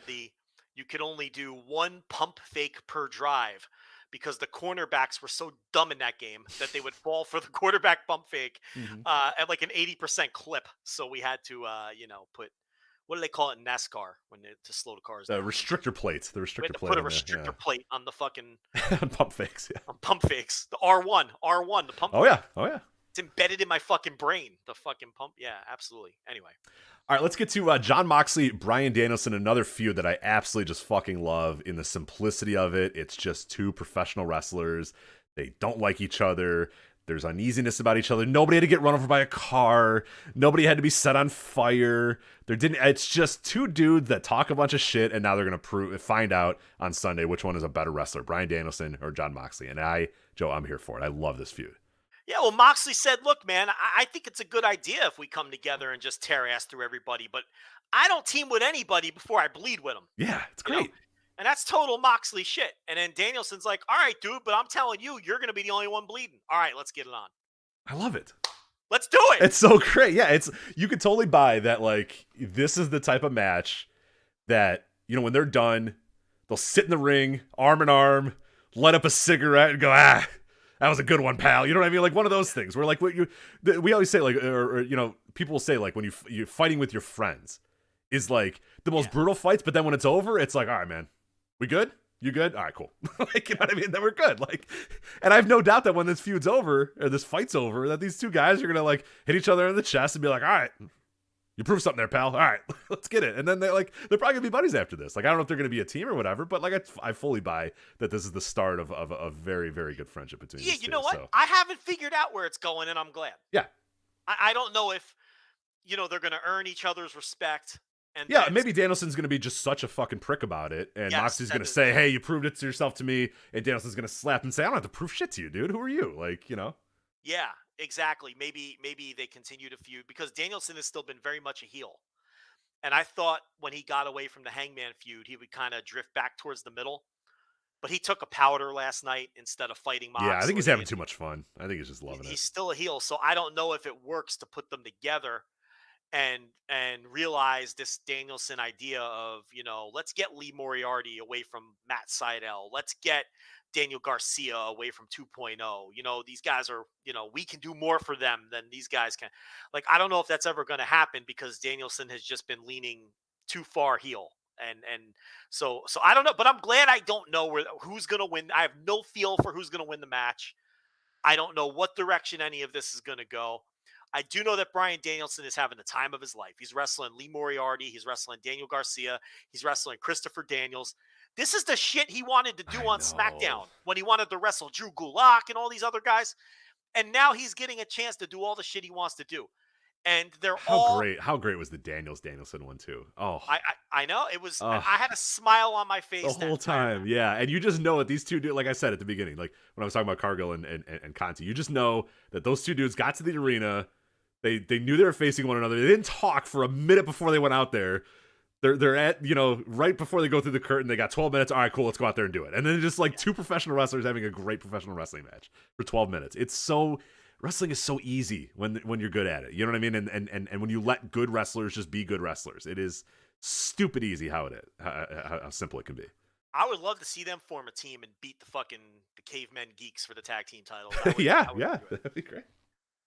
you could only do 1 pump fake per drive because the cornerbacks were so dumb in that game that they would fall for the quarterback pump fake at like an 80% clip. So we had to put, what do they call it in NASCAR to slow the cars down? Restrictor plates. The restrictor plate. Put a restrictor plate on the fucking on pump fakes. Yeah. On pump fakes. The R1, the pump. Oh fake. Yeah. It's embedded in my fucking brain. The fucking pump. Yeah, absolutely. Anyway. All right, let's get to Jon Moxley, Bryan Danielson, another feud that I absolutely just fucking love in the simplicity of it. It's just 2 professional wrestlers. They don't like each other. There's uneasiness about each other. Nobody had to get run over by a car. Nobody had to be set on fire. It's just 2 dudes that talk a bunch of shit, and now they're going to find out on Sunday which one is a better wrestler, Bryan Danielson or Jon Moxley. And Joe, I'm here for it. I love this feud. Yeah, well, Moxley said, look, man, I think it's a good idea if we come together and just tear ass through everybody, but I don't team with anybody before I bleed with them. Yeah, it's great. And that's total Moxley shit. And then Danielson's like, all right, dude, but I'm telling you, you're going to be the only one bleeding. All right, let's get it on. I love it. Let's do it. It's so great. Yeah, you could totally buy that, like, this is the type of match that, when they're done, they'll sit in the ring, arm in arm, light up a cigarette and go, that was a good one, pal. You know what I mean? Like one of those things where like we always say like, or people will say like when you're fighting with your friends is like the most brutal fights. But then when it's over, it's like, all right, man, we good? You good? All right, cool. Like, you know what I mean? Then we're good. Like, and I have no doubt that when this feud's over or this fight's over, that these 2 guys are going to like hit each other in the chest and be like, all right, you proved something there, pal. All right, let's get it. And then they're probably gonna be buddies after this. Like, I don't know if they're gonna be a team or whatever, but like, I fully buy that this is the start of a very, very good friendship between these 2. You know what? So. I haven't figured out where it's going, and I'm glad. Yeah. I don't know if, they're gonna earn each other's respect. And maybe Danielson's gonna be just such a fucking prick about it, and Moxley's gonna say, "Hey, you proved it to yourself to me," and Danielson's gonna slap and say, "I don't have to prove shit to you, dude. Who are you?" Like, Yeah. exactly. Maybe they continue to feud because Danielson has still been very much a heel. And I thought when he got away from the Hangman feud, he would kind of drift back towards the middle. But he took a powder last night instead of fighting Moxley. Yeah, I think he's having too much fun. I think he's just loving it. He's still a heel, so I don't know if it works to put them together and realize this Danielson idea of, let's get Lee Moriarty away from Matt Sydal. Let's get Daniel Garcia away from 2.0. These guys are, we can do more for them than these guys can. Like, I don't know if that's ever going to happen because Danielson has just been leaning too far heel. And so I don't know, but I'm glad I don't know who's going to win. I have no feel for who's going to win the match. I don't know what direction any of this is going to go. I do know that Bryan Danielson is having the time of his life. He's wrestling Lee Moriarty. He's wrestling Daniel Garcia. He's wrestling Christopher Daniels. This is the shit he wanted to do on SmackDown when he wanted to wrestle Drew Gulak and all these other guys. And now he's getting a chance to do all the shit he wants to do. And they're How great was the Danielson one too? Oh, I know it was. I had a smile on my face the whole time. Yeah, and you just know that these two dudes, like I said at the beginning, like when I was talking about Cargill and Conti, you just know that those two dudes got to the arena. They knew they were facing one another. They didn't talk for a minute before they went out there. They're at, right before they go through the curtain, they got 12 minutes. All right, cool, let's go out there and do it. And then just like two professional wrestlers having a great professional wrestling match for 12 minutes. Wrestling is so easy when you're good at it. You know what I mean? And when you let good wrestlers just be good wrestlers, it is stupid easy how simple it can be. I would love to see them form a team and beat the Cavemen Geeks for the tag team titles. That'd be great.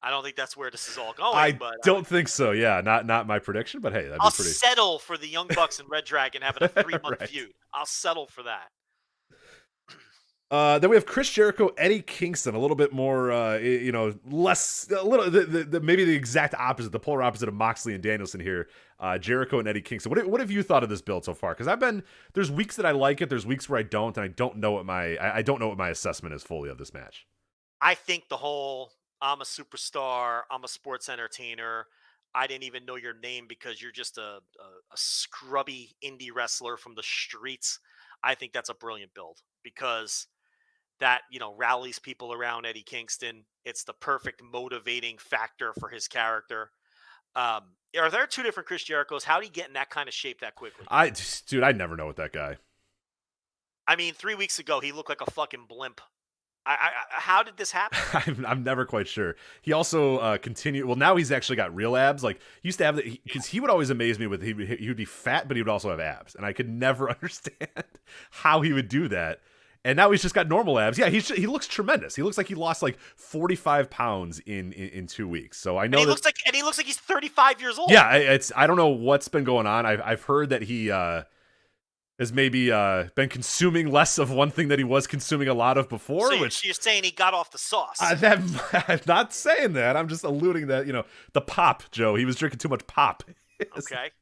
I don't think that's where this is all going. I but don't think so. Yeah, not my prediction, but hey, I'll settle for the Young Bucks and Red Dragon having a 3-month right. feud. I'll settle for that. Then we have Chris Jericho, Eddie Kingston, a little bit more, less, maybe the exact opposite, the polar opposite of Moxley and Danielson here. Jericho and Eddie Kingston. What have you thought of this build so far? Because there's weeks that I like it, there's weeks where I don't, and I don't know what my assessment is fully of this match. I think the whole I'm a superstar, I'm a sports entertainer, I didn't even know your name because you're just a scrubby indie wrestler from the streets. I think that's a brilliant build because that, rallies people around Eddie Kingston. It's the perfect motivating factor for his character. Are there two different Chris Jerichos? How did he get in that kind of shape that quickly? I never know with that guy. I mean, 3 weeks ago, he looked like a fucking blimp. How did this happen? I'm never quite sure. He also continued. Well, now he's actually got real abs. Like he used to have because he would always amaze me with he would be fat, but he would also have abs, and I could never understand how he would do that. And now he's just got normal abs. Yeah, he looks tremendous. He looks like he lost like 45 pounds in 2 weeks. So I know he looks like he's 35 years old. Yeah, I don't know what's been going on. I've heard that he has maybe been consuming less of one thing that he was consuming a lot of before. So you're saying he got off the sauce? I'm not saying that. I'm just alluding that the pop, Joe. He was drinking too much pop. Okay.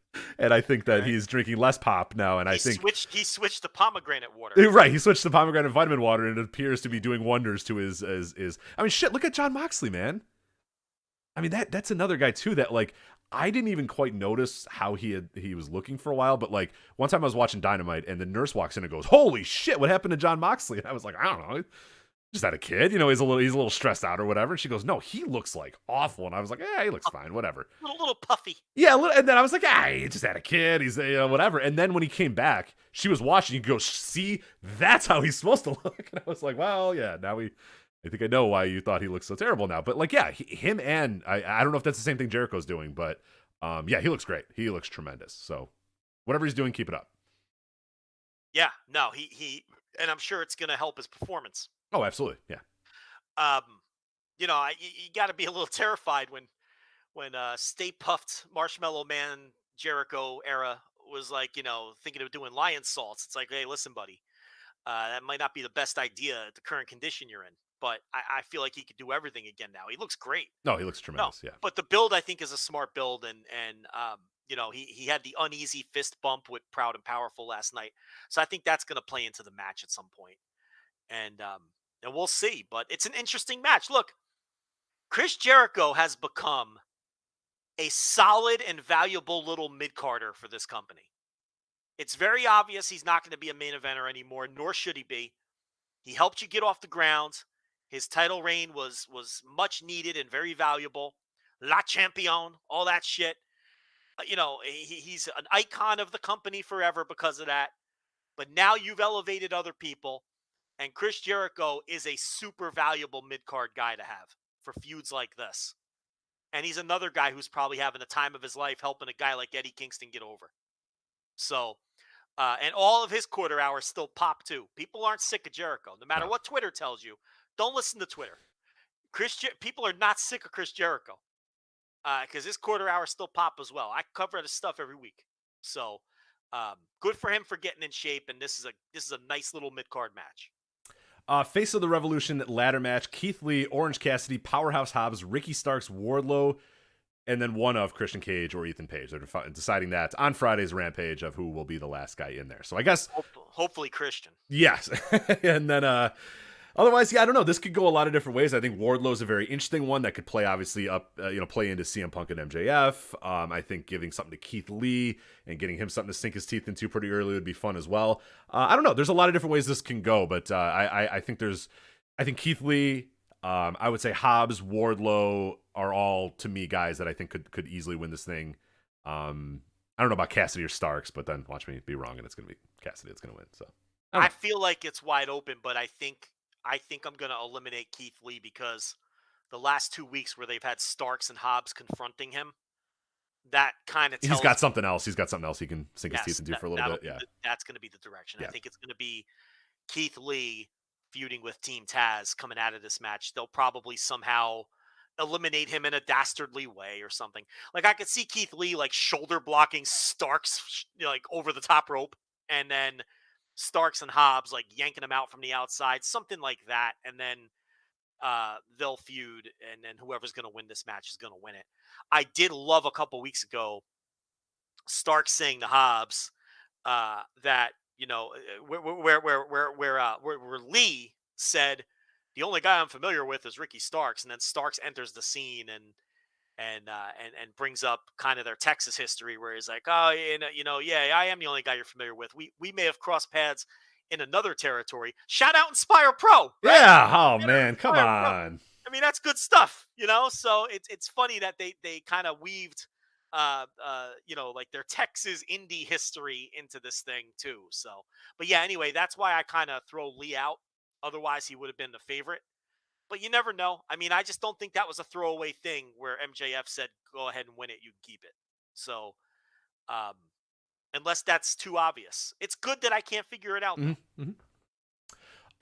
And I think that he's drinking less pop now, and he switched to pomegranate water. Right, he switched to pomegranate vitamin water, and it appears to be doing wonders to his. I mean, shit. Look at Jon Moxley, man. I mean that's another guy too that like I didn't even quite notice how he was looking for a while, but like one time I was watching Dynamite, and the nurse walks in and goes, "Holy shit, what happened to Jon Moxley?" And I was like, I don't know. Just had a kid, he's a little stressed out or whatever. And she goes, "No, he looks like awful." And I was like, "Yeah, he looks fine, whatever." A little puffy. Yeah, and then I was like, he just had a kid. He's whatever. And then when he came back, she was watching. You go, "See, that's how he's supposed to look." And I was like, "Well, yeah, now I think I know why you thought he looked so terrible now." But like, yeah, him and I don't know if that's the same thing Jericho's doing, but yeah, he looks great. He looks tremendous. So whatever he's doing, keep it up. Yeah, no, he and I'm sure it's gonna help his performance. Oh, absolutely. Yeah. You got to be a little terrified when Stay Puffed Marshmallow Man Jericho era was like, thinking of doing lion salts. It's like, hey, listen, buddy, that might not be the best idea at the current condition you're in, but I feel like he could do everything again now. He looks great. No, he looks tremendous. Yeah. But the build, I think, is a smart build, and he had the uneasy fist bump with Proud and Powerful last night, so I think that's going to play into the match at some point. And we'll see. But it's an interesting match. Look, Chris Jericho has become a solid and valuable little mid-carder for this company. It's very obvious he's not going to be a main eventer anymore, nor should he be. He helped you get off the ground. His title reign was much needed and very valuable. La Champion, all that shit. He's an icon of the company forever because of that. But now you've elevated other people, and Chris Jericho is a super valuable mid-card guy to have for feuds like this. And he's another guy who's probably having the time of his life helping a guy like Eddie Kingston get over. So, and all of his quarter hours still pop too. People aren't sick of Jericho. No matter what Twitter tells you, don't listen to Twitter. People are not sick of Chris Jericho because his quarter hours still pop as well. I cover this stuff every week. So, good for him for getting in shape. And this is a nice little mid-card match. Face of the Revolution ladder match: Keith Lee, Orange Cassidy, Powerhouse Hobbs, Ricky Starks, Wardlow, and then one of Christian Cage or Ethan Page. They're deciding that on Friday's Rampage of who will be the last guy in there. So I guess hopefully Christian. Yes. And then otherwise, I don't know. This could go a lot of different ways. I think Wardlow's a very interesting one that could play obviously up, play into CM Punk and MJF. I think giving something to Keith Lee and getting him something to sink his teeth into pretty early would be fun as well. I don't know. There's a lot of different ways this can go, but I think Keith Lee, I would say Hobbs, Wardlow are all, to me, guys that I think could easily win this thing. I don't know about Cassidy or Starks, but then watch me be wrong and it's going to be Cassidy that's going to win. So I feel like it's wide open, but I think I'm going to eliminate Keith Lee because the last 2 weeks where they've had Starks and Hobbs confronting him, that kind of tells he's got something else. He's got something else he can sink his teeth into for a little bit. Yeah, that's going to be the direction. Yeah. I think it's going to be Keith Lee feuding with Team Taz coming out of this match. They'll probably somehow eliminate him in a dastardly way or something. Like I could see Keith Lee like shoulder blocking Starks like over the top rope, and then Starks and Hobbs like yanking him out from the outside, something like that, and then they'll feud, and then whoever's going to win this match is going to win it. I did love a couple weeks ago Starks saying to Hobbs that where Lee said the only guy I'm familiar with is Ricky Starks, and then Starks enters the scene and brings up kind of their Texas history, where he's like, oh, yeah, I am the only guy you're familiar with. We may have crossed paths in another territory. Shout out Inspire Pro. Right? Yeah. Oh man, come on. Pro. I mean, that's good stuff, So it's funny that they kind of weaved, like their Texas indie history into this thing too. So, but yeah, anyway, that's why I kind of throw Lee out. Otherwise, he would have been the favorite. But you never know. I mean, I just don't think that was a throwaway thing where MJF said, go ahead and win it. You can keep it. So, unless that's too obvious. It's good that I can't figure it out. Mm-hmm.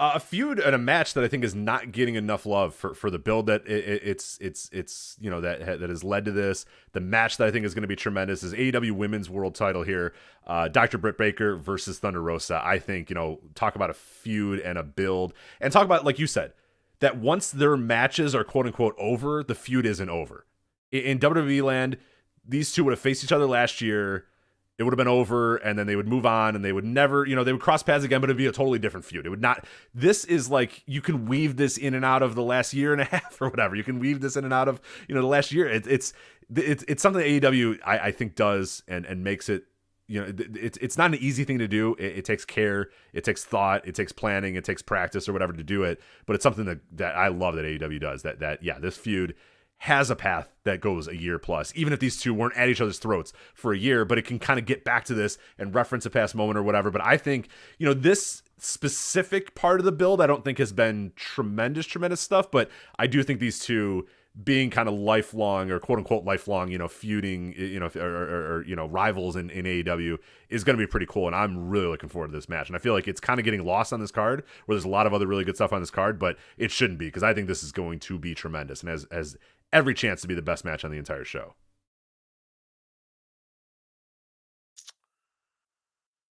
A feud and a match that I think is not getting enough love for the build that it's that has led to this. The match that I think is going to be tremendous is AEW Women's World Title here. Dr. Britt Baker versus Thunder Rosa. I think, talk about a feud and a build, and talk about, like you said, that once their matches are quote unquote over, the feud isn't over. In WWE land, these two would have faced each other last year. It would have been over, and then they would move on, and they would never, they would cross paths again, but it'd be a totally different feud. It would not. This is like, you can weave this in and out of the last year and a half or whatever. You can weave this in and out of, the last year. It's something that AEW I think does and makes it. It's not an easy thing to do. It takes care, it takes thought, it takes planning, it takes practice or whatever to do it. But it's something that I love that AEW does. That this feud has a path that goes a year plus, even if these two weren't at each other's throats for a year, but it can kind of get back to this and reference a past moment or whatever. But I think, this specific part of the build, I don't think has been tremendous stuff, but I do think these two being kind of lifelong or quote unquote lifelong, feuding, or rivals in AEW is going to be pretty cool. And I'm really looking forward to this match. And I feel like it's kind of getting lost on this card where there's a lot of other really good stuff on this card, but it shouldn't be, because I think this is going to be tremendous and has every chance to be the best match on the entire show.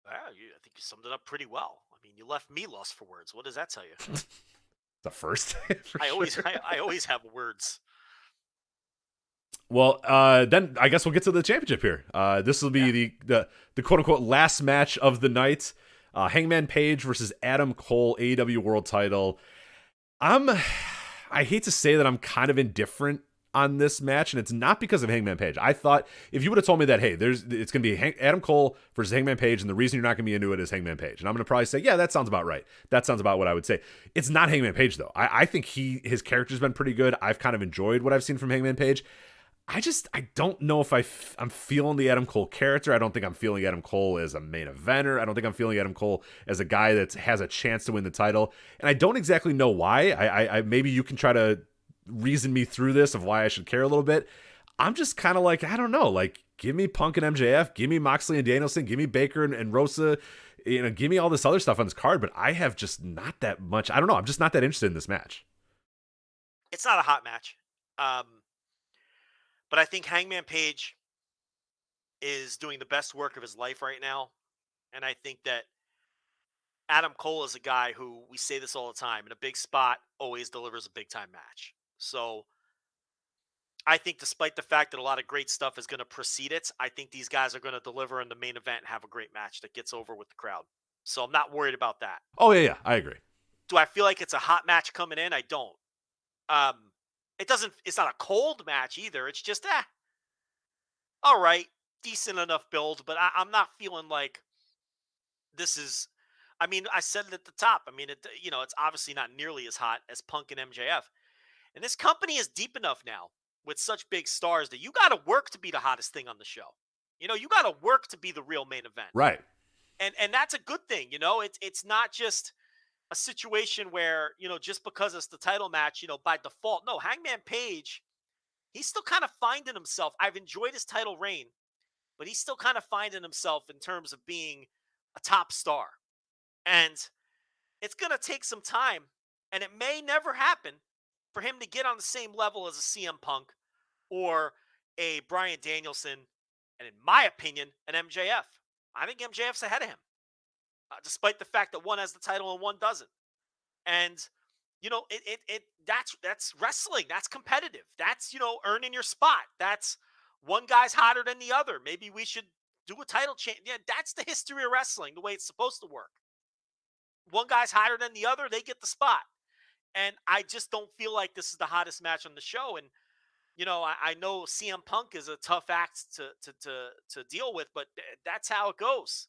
I think you summed it up pretty well. I mean, you left me lost for words. What does that tell you? The first. I always have words. Well, then I guess we'll get to the championship here. This will be the quote unquote last match of the night. Hangman Page versus Adam Cole, AEW World Title. I hate to say that I'm kind of indifferent on this match, and it's not because of Hangman Page. I thought if you would have told me that, hey, it's going to be Adam Cole versus Hangman Page, and the reason you're not going to be into it is Hangman Page, and I'm going to probably say, yeah, that sounds about right. That sounds about what I would say. It's not Hangman Page, though. I think his character's been pretty good. I've kind of enjoyed what I've seen from Hangman Page. I don't know if I'm feeling the Adam Cole character. I don't think I'm feeling Adam Cole as a main eventer. I don't think I'm feeling Adam Cole as a guy that has a chance to win the title. And I don't exactly know why. I maybe you can try to reason me through this of why I should care a little bit. I'm just kind of like, I don't know, like give me Punk and MJF, give me Moxley and Danielson, give me Baker and Rosa, give me all this other stuff on this card, but I have just not that much. I don't know. I'm just not that interested in this match. It's not a hot match. But I think Hangman Page is doing the best work of his life right now. And I think that Adam Cole is a guy who, we say this all the time, in a big spot always delivers a big time match. So I think despite the fact that a lot of great stuff is going to precede it, I think these guys are going to deliver in the main event and have a great match that gets over with the crowd. So I'm not worried about that. Oh, yeah, I agree. Do I feel like it's a hot match coming in? I don't. It's not a cold match either. It's just, all right, decent enough build, but I'm not feeling like this is, I mean, I said it at the top. I mean, it's obviously not nearly as hot as Punk and MJF. And this company is deep enough now with such big stars that you got to work to be the hottest thing on the show. You got to work to be the real main event. Right. And that's a good thing. It's not just a situation where, just because it's the title match, by default. No, Hangman Page, he's still kind of finding himself. I've enjoyed his title reign, but he's still kind of finding himself in terms of being a top star. And it's going to take some time, and it may never happen for him to get on the same level as a CM Punk or a Bryan Danielson, and in my opinion, an MJF. I think MJF's ahead of him. Despite the fact that one has the title and one doesn't. And, that's wrestling. That's competitive. That's, earning your spot. That's one guy's hotter than the other. Maybe we should do a title change. Yeah, that's the history of wrestling, the way it's supposed to work. One guy's hotter than the other, they get the spot. And I just don't feel like this is the hottest match on the show. And, I know CM Punk is a tough act to deal with, but that's how it goes,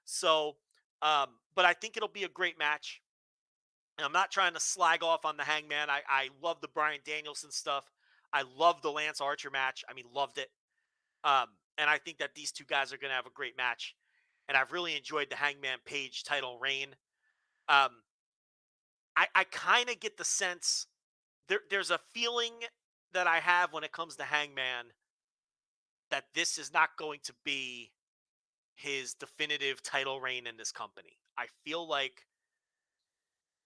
So, but I think it'll be a great match. And I'm not trying to slag off on the Hangman. I love the Bryan Danielson stuff. I love the Lance Archer match. I mean, loved it. And I think that these two guys are going to have a great match. And I've really enjoyed the Hangman Page title reign. I kind of get the sense there's a feeling that I have when it comes to Hangman that this is not going to be his definitive title reign in this company. I feel like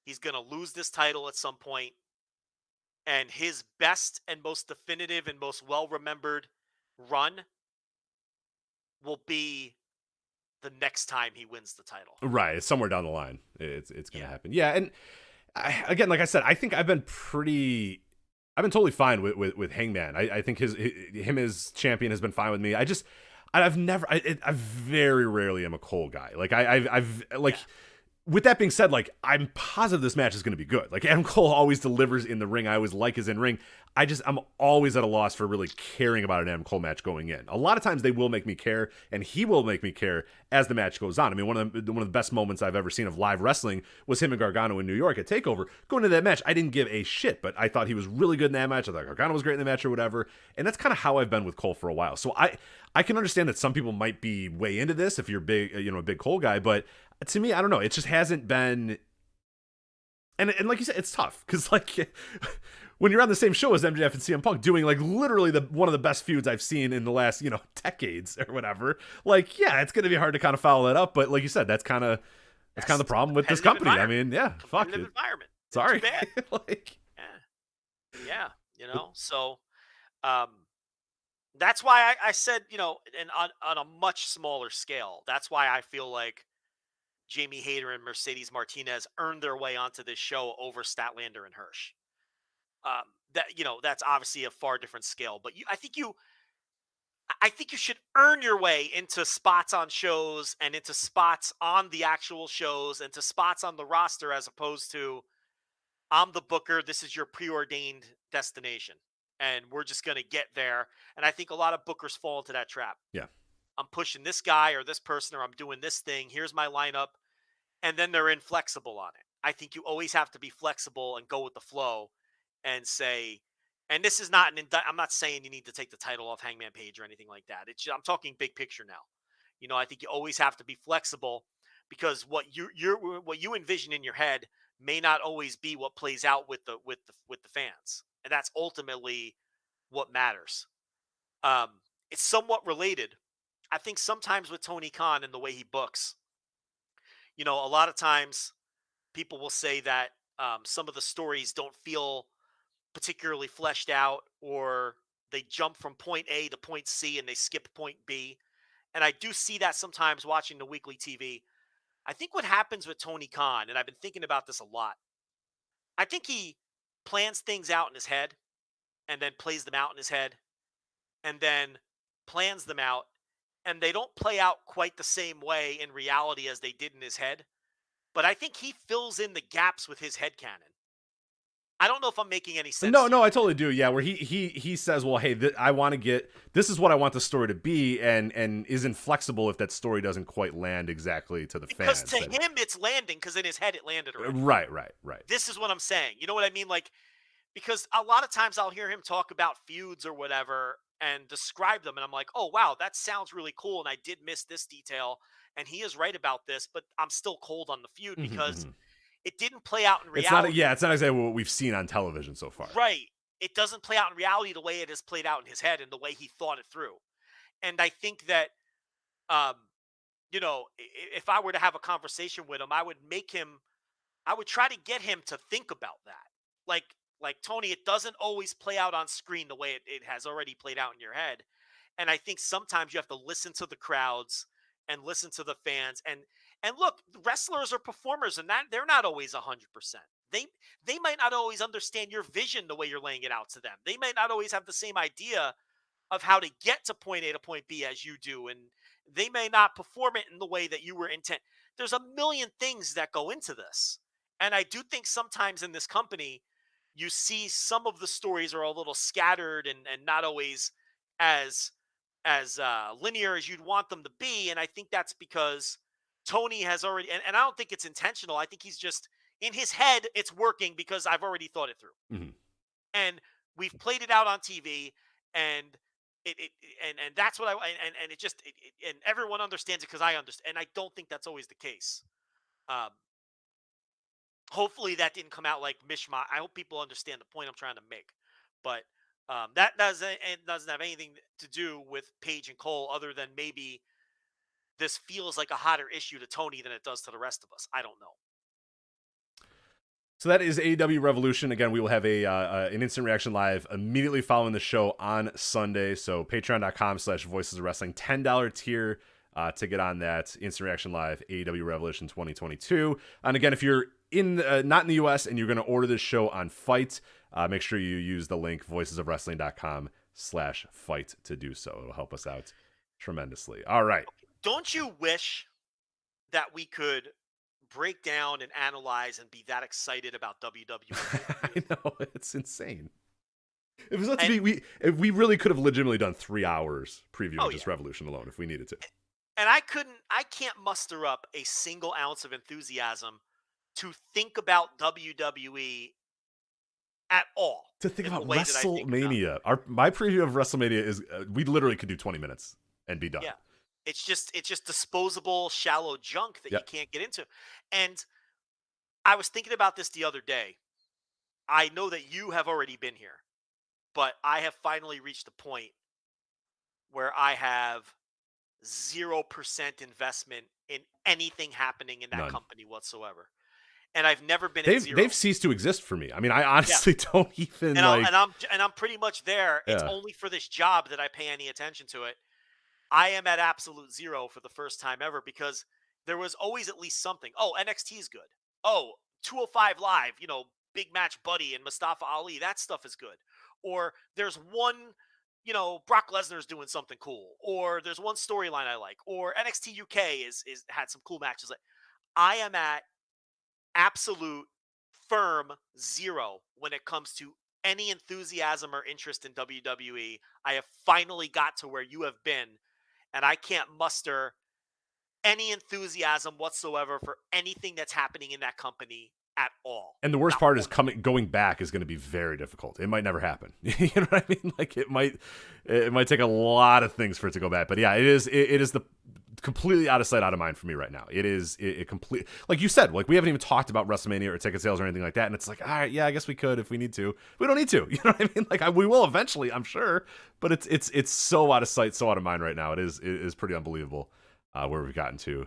he's going to lose this title at some point, and his best and most definitive and most well-remembered run will be the next time he wins the title. Right. It's somewhere down the line. It's going to happen. Yeah. And again, like I said, I think I've been totally fine with Hangman. I think him as champion has been fine with me. I very rarely am a Cole guy. Like with that being said, like I'm positive this match is going to be good. Like Adam Cole always delivers in the ring. I always like his in ring. I'm always at a loss for really caring about an Adam Cole match going in. A lot of times they will make me care, and he will make me care as the match goes on. I mean, one of the best moments I've ever seen of live wrestling was him and Gargano in New York at TakeOver. Going into that match, I didn't give a shit, but I thought he was really good in that match. I thought Gargano was great in the match or whatever. And that's kind of how I've been with Cole for a while. So I can understand that some people might be way into this if you're a big Cole guy, but to me, I don't know. It just hasn't been. And like you said, it's tough because like when you're on the same show as MJF and CM Punk doing like literally one of the best feuds I've seen in the last decades or whatever. Like yeah, it's gonna be hard to kind of follow that up. But like you said, that's kind of the problem with this company. I mean, yeah, fuck it. Environment. Sorry, bad. like yeah, So that's why I said and on a much smaller scale. That's why I feel like Jamie Hayter and Mercedes Martinez earned their way onto this show over Statlander and Hirsch. That's obviously a far different scale, but I think you should earn your way into spots on shows and into spots on the actual shows and to spots on the roster as opposed to I'm the booker. This is your preordained destination. and we're just going to get there. And I think a lot of bookers fall into that trap. Yeah. I'm pushing this guy or this person, or I'm doing this thing. Here's my lineup. And then they're inflexible on it. I think you always have to be flexible and go with the flow and say, and this is not I'm not saying you need to take the title off Hangman Page or anything like that. I'm talking big picture now. You know, I think you always have to be flexible, because what you envision in your head may not always be what plays out with the fans. And that's ultimately what matters. It's somewhat related. I think sometimes with Tony Khan and the way he books, you know, a lot of times people will say that some of the stories don't feel particularly fleshed out, or they jump from point A to point C and they skip point B. And I do see that sometimes watching the weekly TV. I think what happens with Tony Khan, and I've been thinking about this a lot, I think he plans things out in his head and then plays them out in his head and then plans them out, and they don't play out quite the same way in reality as they did in his head. But I think he fills in the gaps with his headcanon. I don't know if I'm making any sense. No, I totally do. Yeah, where he says, well, hey, I want to get, this is what I want the story to be, and isn't flexible if that story doesn't quite land exactly to the fans. Because to him, it's landing, because in his head, it landed already. Right. This is what I'm saying. You know what I mean? Like, because a lot of times I'll hear him talk about feuds or whatever and describe them, and I'm like, oh, wow, that sounds really cool, and I did miss this detail, and he is right about this, but I'm still cold on the feud because it didn't play out in reality. It's not exactly what we've seen on television so far. Right. It doesn't play out in reality the way it has played out in his head and the way he thought it through. And I think that, you know, if I were to have a conversation with him, I would try to get him to think about that. Like Tony, it doesn't always play out on screen the way it has already played out in your head. And I think sometimes you have to listen to the crowds and listen to the fans. And look, wrestlers are performers, and that they're not always 100%. They might not always understand your vision the way you're laying it out to them. They might not always have the same idea of how to get to point A to point B as you do, and they may not perform it in the way that you were intent. There's a million things that go into this. And I do think sometimes in this company, you see some of the stories are a little scattered and not always as linear as you'd want them to be. And I think that's because Tony has already, and I don't think it's intentional. I think he's just, in his head, it's working because I've already thought it through. Mm-hmm. And we've played it out on TV, and and that's what and everyone understands it because I understand. And I don't think that's always the case. Hopefully that didn't come out like mishmash. I hope people understand the point I'm trying to make. But that doesn't have anything to do with Paige and Cole, other than maybe this feels like a hotter issue to Tony than it does to the rest of us. I don't know. So that is AEW Revolution. Again, we will have an instant reaction live immediately following the show on Sunday. So patreon.com/Voices of Wrestling, $10 tier to get on that instant reaction live, AEW Revolution 2022. And again, if you're not in the US and you're going to order this show on Fight, make sure you use the link voicesofwrestling.com/fight to do so. It'll help us out tremendously. All right. Don't you wish that we could break down and analyze and be that excited about WWE? I know, it's insane. It was we really could have legitimately done 3 hours previewing just Revolution alone if we needed to. And I can't muster up a single ounce of enthusiasm to think about WWE at all. To think about WrestleMania. My preview of WrestleMania is we literally could do 20 minutes and be done. Yeah. It's just disposable, shallow junk that you can't get into. And I was thinking about this the other day. I know that you have already been here, but I have finally reached a point where I have 0% investment in anything happening in that company whatsoever. And I've never been at zero. They've ceased to exist for me. I mean, I honestly don't even and I'm pretty much there. It's only for this job that I pay any attention to it. I am at absolute zero for the first time ever, because there was always at least something. Oh, NXT is good. Oh, 205 Live, big match Buddy and Mustafa Ali. That stuff is good. Or there's one, Brock Lesnar's doing something cool. Or there's one storyline I like. Or NXT UK is had some cool matches. I am at absolute firm zero when it comes to any enthusiasm or interest in WWE. I have finally got to where you have been, and I can't muster any enthusiasm whatsoever for anything that's happening in that company at all. And the worst part is going back is going to be very difficult. It might never happen. You know what I mean? Like it might take a lot of things for it to go back. But yeah, it is the completely out of sight, out of mind for me right now. It complete, like you said, like we haven't even talked about WrestleMania or ticket sales or anything like that. And it's like, all right, yeah, I guess we could if we need to. We don't need to. You know what I mean? Like we will eventually, I'm sure. But it's so out of sight, so out of mind right now. It is pretty unbelievable where we've gotten to.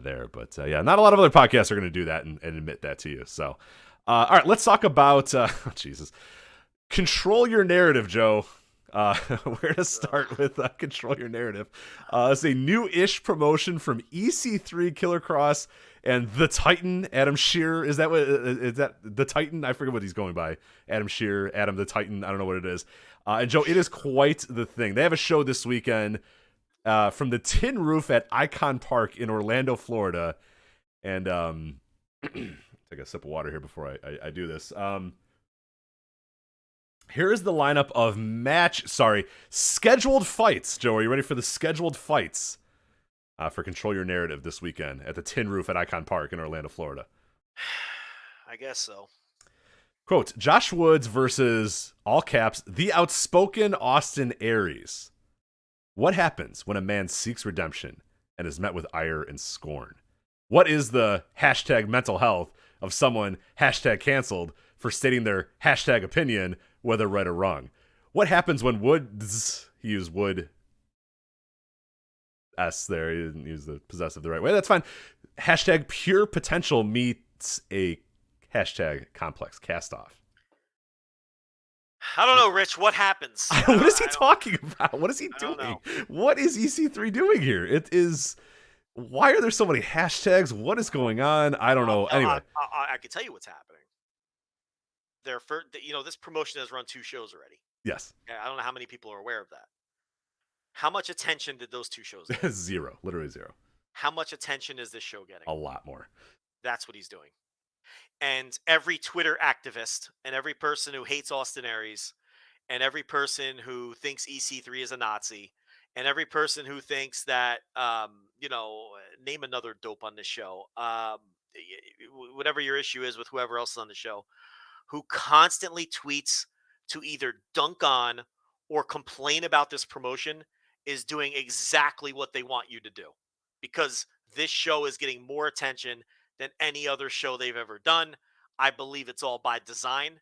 There, but yeah, not a lot of other podcasts are going to do that and admit that to you. So, all right, let's talk about Jesus. Control your narrative, Joe. Where to start with Control Your Narrative? It's a new-ish promotion from EC3, Killer Cross, and the Titan, Adam Shearer. Is that the Titan? I forget what he's going by. Adam Shearer, Adam the Titan. I don't know what it is. And Joe, it is quite the thing. They have a show this weekend. From the Tin Roof at Icon Park in Orlando, Florida. And take a sip of water here before I do this. Here is the lineup of scheduled fights. Joe, are you ready for the scheduled fights for Control Your Narrative this weekend at the Tin Roof at Icon Park in Orlando, Florida? I guess so. Quote, Josh Woods versus, all caps, the outspoken Austin Aries. What happens when a man seeks redemption and is met with ire and scorn? What is the hashtag mental health of someone hashtag canceled for stating their hashtag opinion, whether right or wrong? What happens when Woods, he used Wood S there, he didn't use the possessive the right way, that's fine. Hashtag pure potential meets a hashtag complex cast off. I don't know, Rich. What happens? What is he talking about? What is he doing? What is EC3 doing here? It is. Why are there so many hashtags? What is going on? I don't know. Anyway, I can tell you what's happening. This promotion has run 2 shows already. Yes. I don't know how many people are aware of that. How much attention did those 2 shows get? Zero. Literally zero. How much attention is this show getting? A lot more. That's what he's doing. And every Twitter activist and every person who hates Austin Aries and every person who thinks EC3 is a Nazi and every person who thinks that, name another dope on this show, whatever your issue is with whoever else is on the show, who constantly tweets to either dunk on or complain about this promotion is doing exactly what they want you to do, because this show is getting more attention than any other show they've ever done. I believe it's all by design.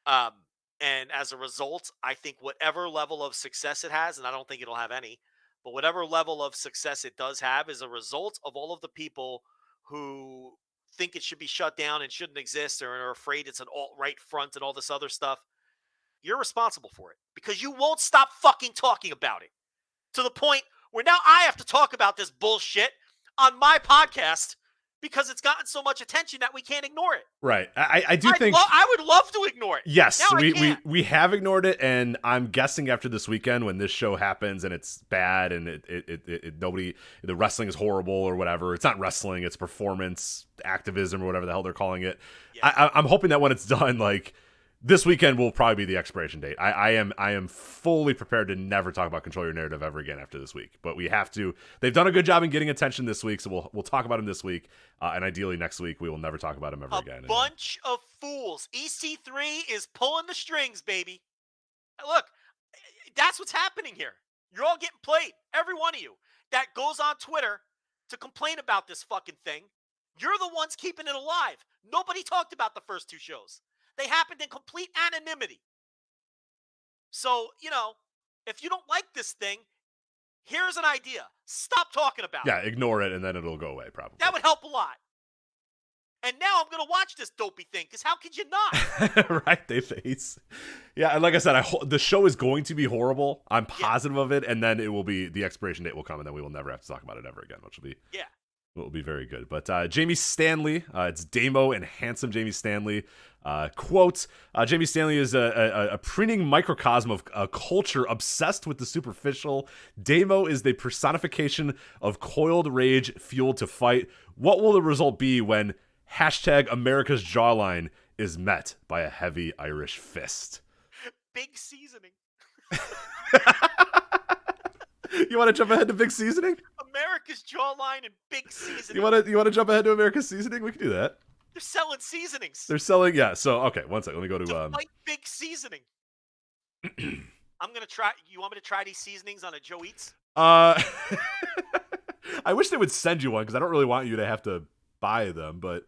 And as a result, I think whatever level of success it has, and I don't think it'll have any, but whatever level of success it does have is a result of all of the people who think it should be shut down and shouldn't exist or are afraid it's an alt-right front and all this other stuff. You're responsible for it because you won't stop fucking talking about it to the point where now I have to talk about this bullshit on my podcast because it's gotten so much attention that we can't ignore it. Right. I think I would love to ignore it. Yes, we have ignored it, and I'm guessing after this weekend when this show happens and it's bad and the wrestling is horrible or whatever. It's not wrestling, it's performance activism or whatever the hell they're calling it. Yeah. I'm hoping that when it's done, like this weekend will probably be the expiration date. I am fully prepared to never talk about Control Your Narrative ever again after this week. But we have to. They've done a good job in getting attention this week, so we'll talk about them this week. And ideally next week we will never talk about them ever again. A bunch of fools. EC3 is pulling the strings, baby. Look, that's what's happening here. You're all getting played. Every one of you that goes on Twitter to complain about this fucking thing, you're the ones keeping it alive. Nobody talked about the first 2 shows. They happened in complete anonymity. So, if you don't like this thing, here's an idea. Stop talking about it. Yeah, ignore it, and then it'll go away, probably. That would help a lot. And now I'm going to watch this dopey thing, because how could you not? Right, yeah, and like I said, the show is going to be horrible. I'm positive of it, and then it will be, the expiration date will come, and then we will never have to talk about it ever again, which will be... Yeah. Will be very good. But Jamie Stanley, it's Damo and handsome Jamie Stanley. Quote, Jamie Stanley is a preening microcosm of a culture obsessed with the superficial. Damo is the personification of coiled rage fueled to fight. What will the result be when hashtag America's jawline is met by a heavy Irish fist. Big seasoning. You want to jump ahead to big seasoning? America's jawline and big seasoning. You want to jump ahead to America's seasoning? We can do that. They're selling seasonings. They're selling, yeah. So okay, one second. Let me go to Fight big seasoning. I'm gonna try. You want me to try these seasonings on a Joe Eats? I wish they would send you one because I don't really want you to have to buy them. But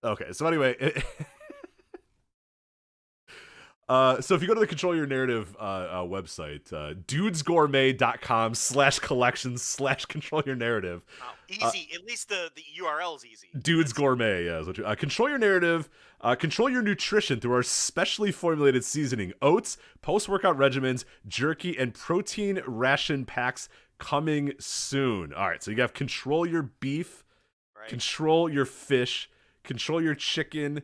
okay. So anyway. So if you go to the Control Your Narrative website, dudesgourmet.com/collections/control your narrative. Oh, easy. At least the URL is easy. Dudes Gourmet, yeah. Is what control your narrative. Control your nutrition through our specially formulated seasoning, oats, post-workout regimens, jerky, and protein ration packs coming soon. All right, so you have control your beef, right. Control your fish, control your chicken,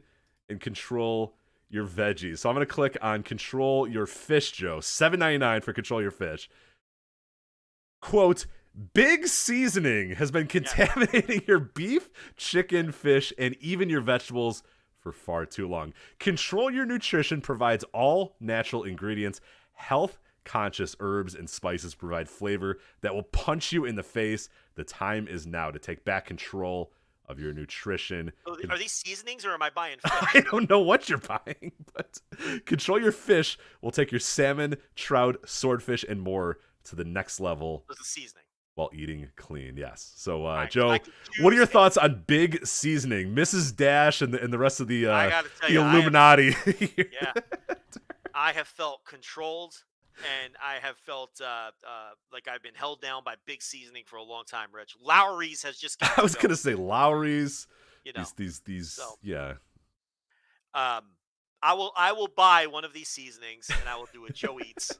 and control your veggies. So I'm going to click on Control Your Fish, Joe. $7.99 for Control Your Fish. Quote, big seasoning has been contaminating your beef, chicken, fish, and even your vegetables for far too long. Control Your Nutrition provides all natural ingredients. Health-conscious herbs and spices provide flavor that will punch you in the face. The time is now to take back control of your nutrition. Are these seasonings or am I buying fish? I don't know what you're buying, but Control Your Fish will take your salmon, trout, swordfish, and more to the next level. There's a seasoning. While eating clean, yes. So, right, Joe, what are your thoughts on big seasoning? Mrs. Dash and the rest of the Illuminati. Yeah. I have felt controlled. And I have felt like I've been held down by big seasoning for a long time, Rich. Lowry's has just got I was going to say Lowry's. You know, these yeah. I will buy one of these seasonings and I will do a Joe Eats.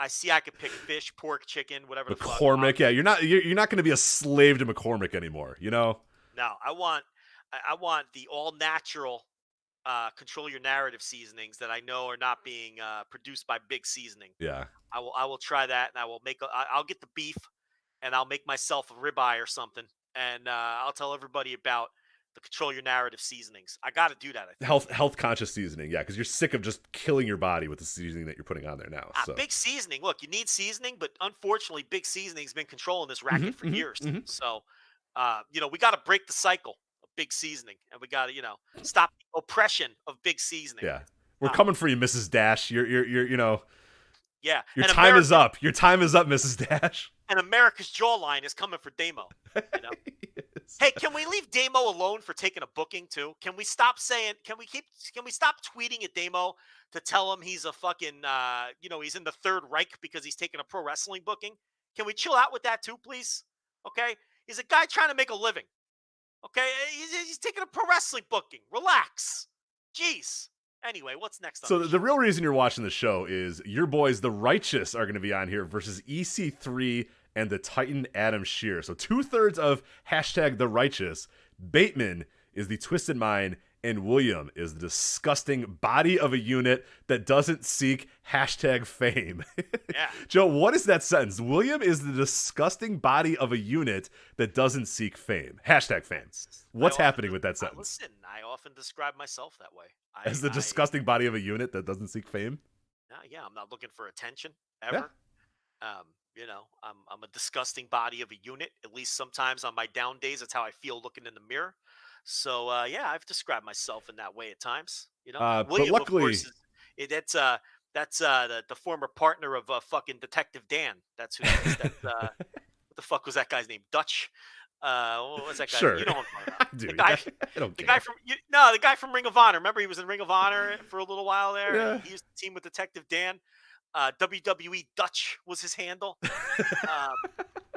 I see I could pick fish, pork, chicken, whatever. McCormick, yeah. You're not going to be a slave to McCormick anymore, you know? No, I want the all natural Control Your Narrative seasonings that I know are not being produced by big seasoning. Yeah, I will try that, and I will I'll get the beef, and I'll make myself a ribeye or something, and I'll tell everybody about the Control Your Narrative seasonings. I got to do that. I think. Health conscious seasoning, yeah, because you're sick of just killing your body with the seasoning that you're putting on there now. So. Big seasoning. Look, you need seasoning, but unfortunately, big seasoning's been controlling this racket for years. Mm-hmm. So, we got to break the cycle. Big seasoning, and we got to stop the oppression of big seasoning. Yeah, we're coming for you, Mrs. Dash. You're yeah. Your time is up. Your time is up, Mrs. Dash. And America's jawline is coming for Damo. Yes. Hey, can we leave Damo alone for taking a booking too? Can we stop saying? Can we stop tweeting at Damo to tell him he's a fucking he's in the Third Reich because he's taking a pro wrestling booking? Can we chill out with that too, please? Okay, he's a guy trying to make a living. Okay, he's taking a pro wrestling booking. Relax. Jeez. Anyway, what's next on the real reason you're watching the show is your boys, the Righteous, are going to be on here versus EC3 and the Titan Adam Shear. So 2/3 of #The Righteous. Bateman is the Twisted Mind, and William is the disgusting body of a unit that doesn't seek #fame. Yeah. Joe, what is that sentence? William is the disgusting body of a unit that doesn't seek fame. #fame. What's happening with that sentence? Listen, I often describe myself that way. As the disgusting body of a unit that doesn't seek fame? Yeah, I'm not looking for attention ever. Yeah. I'm a disgusting body of a unit. At least sometimes on my down days, that's how I feel looking in the mirror. So I've described myself in that way at times. William, but luckily, of course, that's the former partner of fucking Detective Dan. That's who. What the fuck was that guy's name? Dutch. What was that guy? Sure. You know what I'm talking about. Dude, the guy from Ring of Honor. Remember, he was in Ring of Honor for a little while there. Yeah. He used to team with Detective Dan. WWE Dutch was his handle.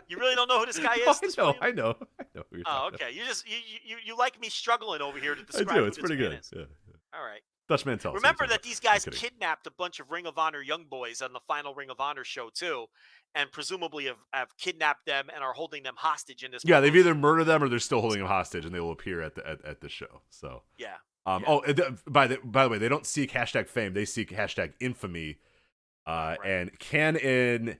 You really don't know who this guy is? I know. Who you're okay. about. You just you like me struggling over here to describe. I do. It's pretty good. Yeah. All right. Dutch Mantel. Remember that these guys kidnapped a bunch of Ring of Honor young boys on the final Ring of Honor show too, and presumably have kidnapped them and are holding them hostage in this. Yeah, they've either murdered them or they're still holding them hostage, and they will appear at the show. So yeah. Oh, by the way, they don't seek #fame. They seek #infamy. Right. And Canon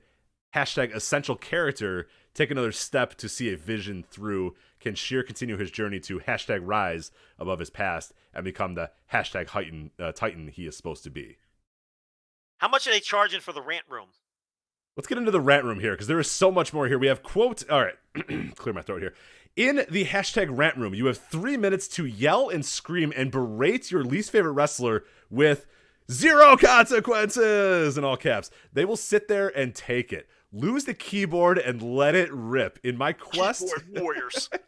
hashtag essential character take another step to see a vision through? Can Sheer continue his journey to hashtag rise above his past and become the hashtag Titan he is supposed to be? How much are they charging for the rant room? Let's get into the rant room here, because there is so much more here. We have quote. All right, clear my throat here. In the hashtag rant room, you have 3 minutes to yell and scream and berate your least favorite wrestler with 0 consequences in all caps. They will sit there and take it. Lose the keyboard and let it rip. In my quest,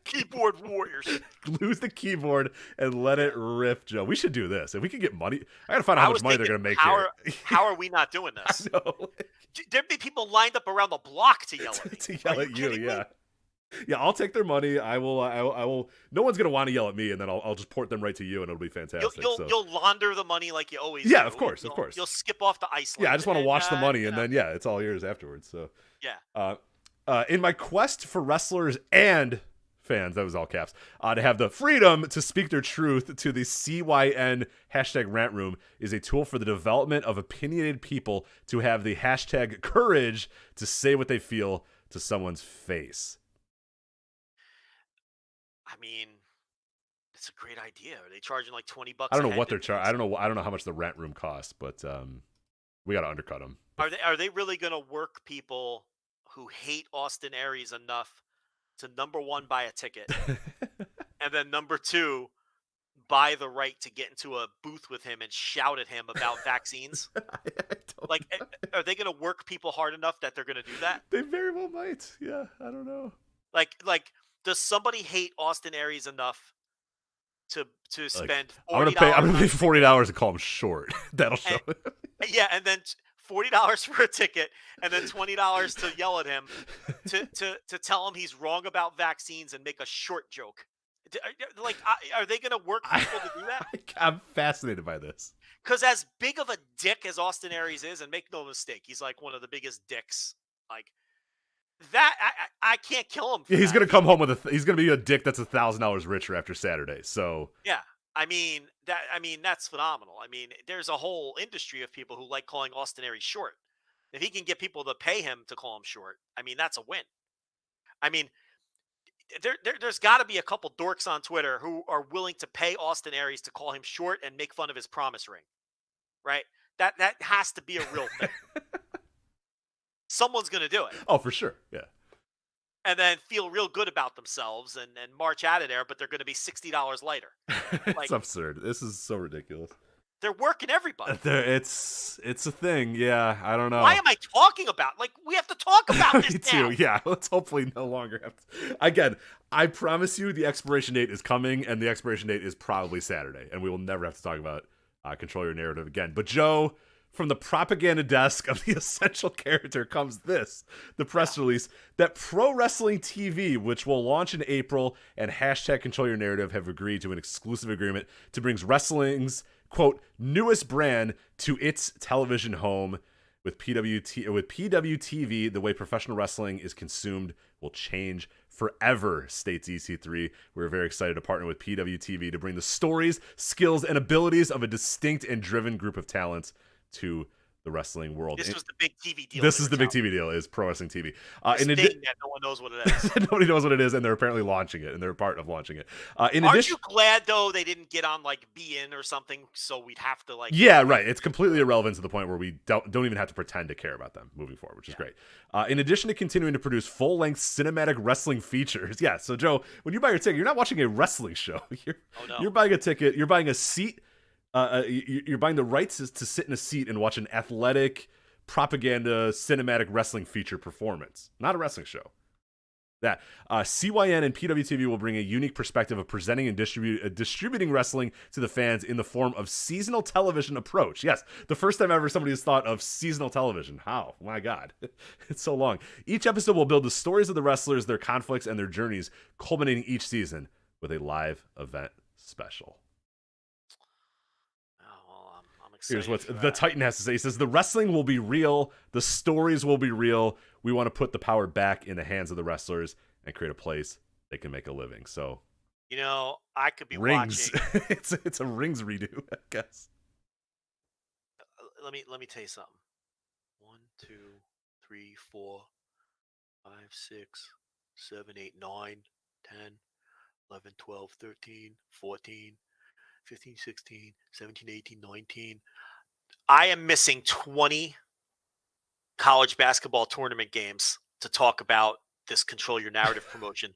Keyboard warriors. Lose the keyboard and let it rip, Joe. We should do this. If we could get money, I gotta find out how much money they're gonna make here. How are we not doing this? I know. There'd be people lined up around the block to yell at me. To yell at you, yeah. Yeah, I'll take their money. I will. No one's gonna want to yell at me, and then I'll just port them right to you, and it'll be fantastic. You'll launder the money like you always do. Yeah, of course. You'll skip off to Iceland. Yeah, I just want to watch the money, and then it's all yours afterwards. So yeah. In my quest for wrestlers and fans, that was all caps, to have the freedom to speak their truth to the CYN hashtag rant room is a tool for the development of opinionated people to have the hashtag courage to say what they feel to someone's face. I mean, it's a great idea. Are they charging like $20? I don't know what they're charging. I don't know how much the rent room costs, but we got to undercut them. Are they really going to work people who hate Austin Aries enough to, number one, buy a ticket, and then number two, buy the right to get into a booth with him and shout at him about vaccines? Like, are they going to work people hard enough that they're going to do that? They very well might. Yeah, I don't know. Like, does somebody hate Austin Aries enough to spend $40? I'm gonna pay $40 to call him short. That'll show it. Yeah, and then $40 for a ticket, and then $20 to yell at him to tell him he's wrong about vaccines and make a short joke. Like, are they gonna work people to do that? I'm fascinated by this. Because as big of a dick as Austin Aries is, and make no mistake, he's like one of the biggest dicks. Like, that I can't kill him. Yeah, he's gonna come home with he's gonna be a dick that's $1,000 richer after Saturday. So yeah, I mean that's phenomenal. I mean, there's a whole industry of people who like calling Austin Aries short. If he can get people to pay him to call him short, I mean, that's a win. I mean, there's got to be a couple dorks on Twitter who are willing to pay Austin Aries to call him short and make fun of his promise ring, right? That has to be a real thing. Someone's going to do it. Oh, for sure. Yeah. And then feel real good about themselves and march out of there, but they're going to be $60 lighter. It's absurd. This is so ridiculous. They're working everybody. It's a thing. Yeah, I don't know. Why am I talking about? Like, we have to talk about this Me now. too. Yeah, let's hopefully no longer have to. Again, I promise you the expiration date is coming, and the expiration date is probably Saturday, and we will never have to talk about Control Your Narrative again. But Joe, from the propaganda desk of the essential character comes this, the press release that Pro Wrestling TV, which will launch in April, and hashtag Control Your Narrative have agreed to an exclusive agreement to bring wrestling's, quote, newest brand to its television home. With PWTV, the way professional wrestling is consumed will change forever, states EC3. We're very excited to partner with PWTV to bring the stories, skills, and abilities of a distinct and driven group of talents to the wrestling world. This was the big TV deal. This is the big TV deal, is Pro Wrestling TV. This thing that no one knows what it is. Nobody knows what it is, and they're apparently launting it, and they're a part of launching it. Aren't you glad, though, they didn't get on, like, Be In or something, so we'd have to, like... Yeah, right. It's completely irrelevant to the point where we don't even have to pretend to care about them moving forward, which is great. In addition to continuing to produce full-length cinematic wrestling features. Yeah, so, Joe, when you buy your ticket, you're not watching a wrestling show. You're buying a ticket. You're buying a seat. You're buying the rights to sit in a seat and watch an athletic, propaganda, cinematic wrestling feature performance. Not a wrestling show. That CYN and PWTV will bring a unique perspective of presenting and distributing wrestling to the fans in the form of seasonal television approach. Yes, the first time ever somebody has thought of seasonal television. How? My God. It's so long. Each episode will build the stories of the wrestlers, their conflicts, and their journeys, culminating each season with a live event special. Here's what the Titan has to say. He says, the wrestling will be real. The stories will be real. We want to put the power back in the hands of the wrestlers and create a place they can make a living. So, I could be Rings. watching. it's a Rings redo, I guess. Let me tell you something. 1, 2, 3, 4, 5, 6, 7, 8, 9, 10, 11, 12, 13, 14, 15, 16, 17, 18, 19. I am missing 20 college basketball tournament games to talk about this Control Your Narrative promotion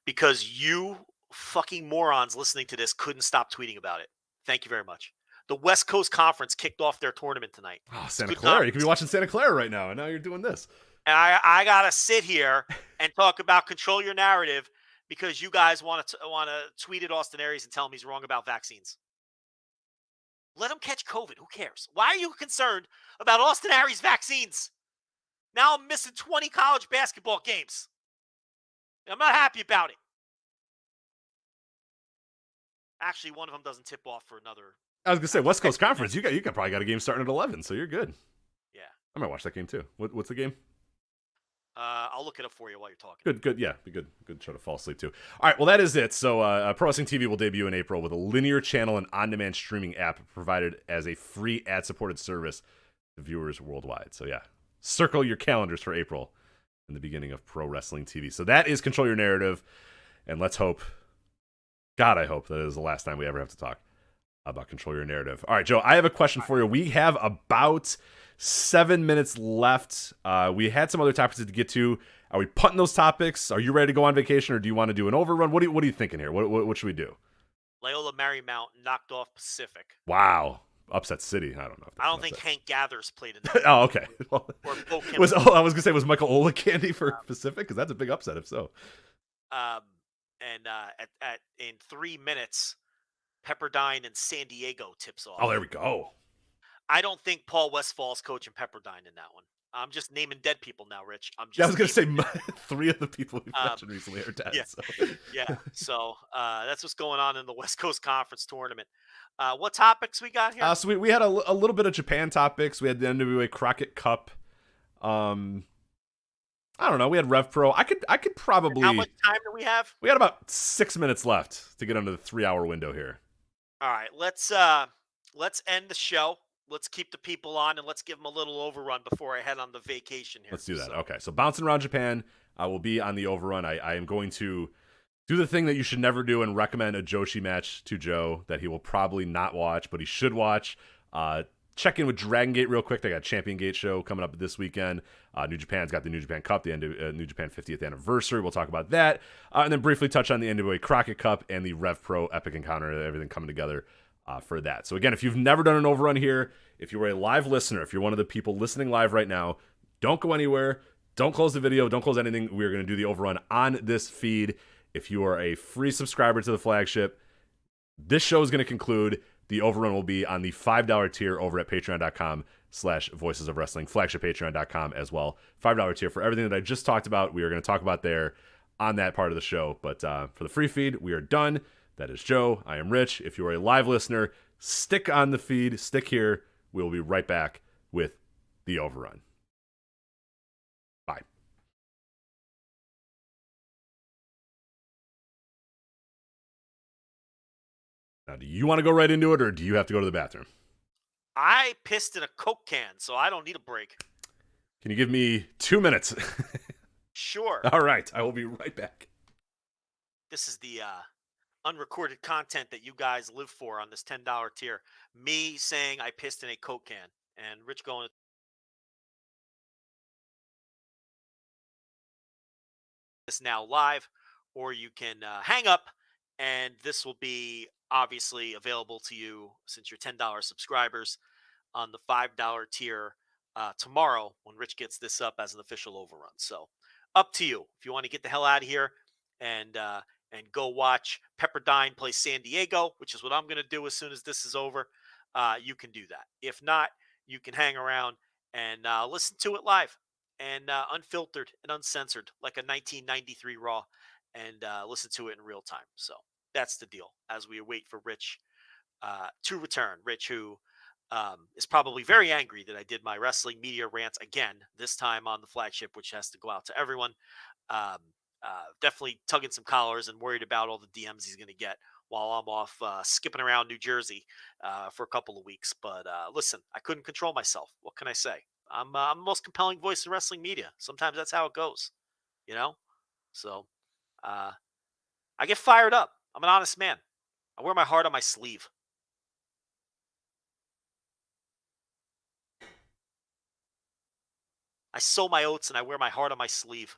because you fucking morons listening to this couldn't stop tweeting about it. Thank you very much. The West Coast Conference kicked off their tournament tonight. Oh, Santa Clara. You could be watching Santa Clara right now, and now you're doing this. And I got to sit here and talk about Control Your Narrative because you guys want to tweet at Austin Aries and tell him he's wrong about vaccines. Let him catch COVID. Who cares? Why are you concerned about Austin Aries vaccines? Now I'm missing 20 college basketball games. I'm not happy about it. Actually, one of them doesn't tip off for another. I was gonna say West Coast Conference. You probably got a game starting at 11, so you're good. Yeah, I might watch that game too. What's the game? I'll look it up for you while you're talking. Good. Yeah, be good. Good to try to fall asleep too. All right, well that is it. So Pro Wrestling TV will debut in April with a linear channel and on-demand streaming app provided as a free ad-supported service to viewers worldwide. So yeah, circle your calendars for April and the beginning of Pro Wrestling TV. So that is Control Your Narrative, and let's hope, God, I hope that is the last time we ever have to talk about Control Your Narrative. All right, Joe, I have a question for you. We have about 7 minutes left. We had some other topics to get to. Are we punting those topics? Are you ready to go on vacation, or do you want to do an overrun? What are you thinking here? What should we do? Loyola Marymount knocked off Pacific. Wow. Upset City. I don't know. I don't think Hank Gathers played in that. Oh, okay. Well, I was going to say, was Michael Ola candy for Pacific? Because that's a big upset if so. In 3 minutes, Pepperdine and San Diego tips off. Oh, there we go. I don't think Paul Westfall's coaching Pepperdine in that one. I'm just naming dead people now, Rich. I was going to say 3 of the people we've mentioned recently are dead. Yeah, so that's what's going on in the West Coast Conference tournament. What topics we got here? So we had a little bit of Japan topics. We had the NWA Crockett Cup. I don't know. We had Rev Pro. I could probably. How much time do we have? We had about 6 minutes left to get under the 3-hour window here. All right, let's end the show. Let's keep the people on, and let's give them a little overrun before I head on the vacation here. Let's do that. Okay, so bouncing around Japan, I will be on the overrun. I am going to do the thing that you should never do and recommend a Joshi match to Joe that he will probably not watch, but he should watch. Check in with Dragon Gate real quick. They got a Champion Gate show coming up this weekend. New Japan's got the New Japan Cup, the New Japan 50th anniversary. We'll talk about that. And then briefly touch on the NWA Crockett Cup and the Rev Pro Epic Encounter, everything coming together for that. So again, if you've never done an overrun here, if you were a live listener, if you're one of the people listening live right now, don't go anywhere. Don't close the video. Don't close anything. We're going to do the overrun on this feed. If you are a free subscriber to the flagship, this show is going to conclude. The overrun will be on the $5 tier over at patreon.com/Voices of Wrestling, flagshippatreon.com as well. $5 tier for everything that I just talked about. We are going to talk about there on that part of the show. But for the free feed, we are done. That is Joe. I am Rich. If you are a live listener, stick on the feed. Stick here. We will be right back with the overrun. Bye. Now, do you want to go right into it, or do you have to go to the bathroom? I pissed in a Coke can, so I don't need a break. Can you give me 2 minutes? Sure. All right. I will be right back. This is the unrecorded content that you guys live for on this $10 tier. Me saying I pissed in a Coke can, and Rich going this now live, or you can hang up, and this will be obviously available to you since you're $10 subscribers on the $5 tier tomorrow when Rich gets this up as an official overrun. So up to you. If you want to get the hell out of here and go watch Pepperdine play San Diego, which is what I'm going to do as soon as this is over, you can do that. If not, you can hang around and listen to it live and unfiltered and uncensored like a 1993 Raw and listen to it in real time. So that's the deal as we wait for Rich to return. Rich, who is probably very angry that I did my wrestling media rants again, this time on the flagship, which has to go out to everyone. Definitely tugging some collars and worried about all the DMs he's going to get while I'm off skipping around New Jersey for a couple of weeks. But listen, I couldn't control myself. What can I say? I'm the most compelling voice in wrestling media. Sometimes that's how it goes. You know, so I get fired up. I'm an honest man. I wear my heart on my sleeve. I sow my oats and I wear my heart on my sleeve.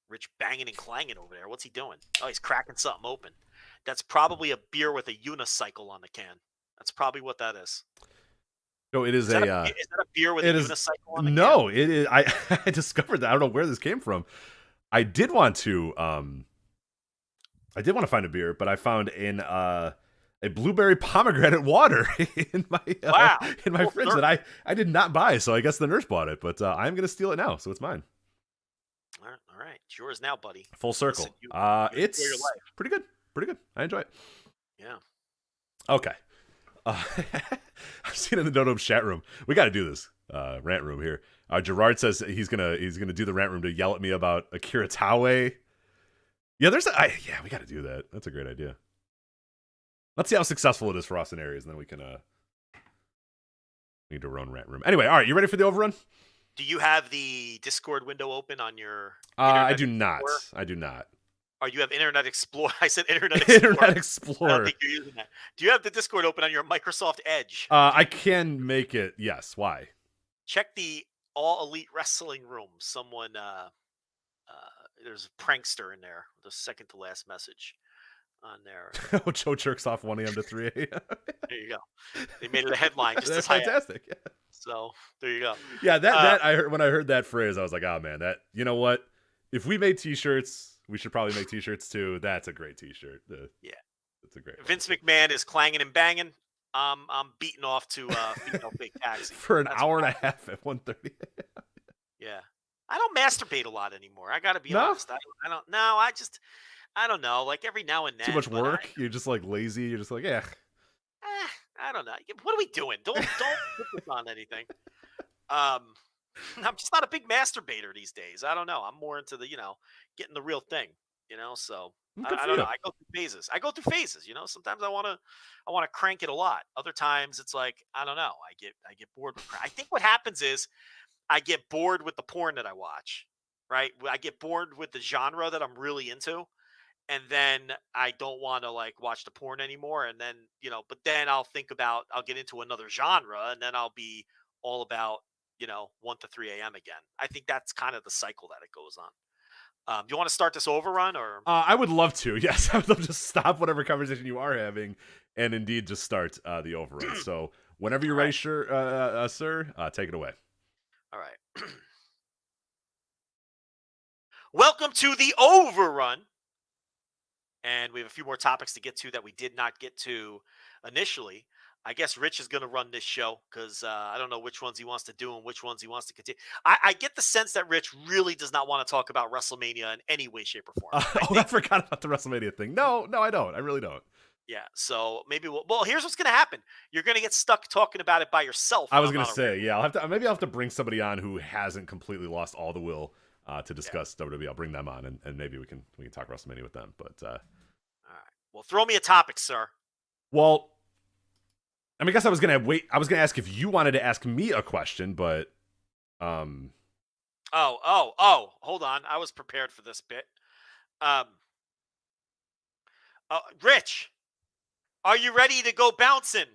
Rich banging and clanging over there. What's he doing? Oh, he's cracking something open. That's probably a beer with a unicycle on the can. That's probably what that is. No, it is, is that a beer with a unicycle on the can? No, it is. I discovered that. I don't know where this came from. I did want to find a beer, but I found a blueberry pomegranate water in my fridge that I did not buy. So I guess the nurse bought it, but I'm gonna steal it now, so it's mine. All right, it's yours now, buddy. Full circle. Listen, it's pretty good. I enjoy it. Yeah. Okay. I've seen in the Dodo chat room. We got to do this rant room here. Gerard says he's gonna do the rant room to yell at me about Akira Taue. Yeah, we got to do that. That's a great idea. Let's see how successful it is for us in areas, and then we can need to run rant room. Anyway, all right, you ready for the overrun? Do you have the Discord window open on your? I do not. I do not. Or you have Internet Explorer? I said Internet Explorer. Internet Explorer. I don't think you're using that. Do you have the Discord open on your Microsoft Edge? I can make it. Yes. Why? Check the All Elite Wrestling room. Someone, there's a prankster in there. The second to last message on there. Oh, Joe jerks off 1 a.m. to 3 a.m. There you go. They made it a headline. Just That's fantastic. Yeah. So there you go. Yeah, that I heard when I heard that phrase, I was like, oh man, that, you know what? If we made T-shirts, we should probably make T-shirts too. That's a great T-shirt. Yeah, that's a great one. Vince McMahon is clanging and banging. I'm beating off to female fake taxi for an hour and a half at 1:30. Yeah, I don't masturbate a lot anymore. I got to be honest. I don't. No, I don't know. Like every now and then. Too much work. You're just like lazy. You're just like, yeah. I don't know. What are we doing? Don't put this on anything. I'm just not a big masturbator these days. I don't know. I'm more into the, getting the real thing, so I don't know. I go through phases. Sometimes I want to crank it a lot. Other times it's like, I don't know. I get bored with I think what happens is I get bored with the porn that I watch, right? I get bored with the genre that I'm really into. And then I don't want to watch the porn anymore. And then, but then I'll get into another genre and then I'll be all about, 1 to 3 a.m. again. I think that's kind of the cycle that it goes on. Do you want to start this overrun or? I would love to. Yes. I would love to stop whatever conversation you are having and indeed just start the overrun. So whenever you're ready, sir, take it away. All right. Welcome to the overrun. And we have a few more topics to get to that we did not get to initially. I guess Rich is going to run this show because I don't know which ones he wants to do and which ones he wants to continue. I get the sense that Rich really does not want to talk about WrestleMania in any way, shape, or form. I forgot about the WrestleMania thing. No, I don't. I really don't. Yeah, so maybe well, here's what's going to happen. You're going to get stuck talking about it by yourself. I was going to say, yeah, I'll have to bring somebody on who hasn't completely lost all the will to discuss WWE. I'll bring them on, and maybe we can talk WrestleMania with them. But all right, well, throw me a topic, sir. Well, I guess I was gonna wait. I was gonna ask if you wanted to ask me a question, but Oh! Hold on, I was prepared for this bit. Rich, are you ready to go bouncing?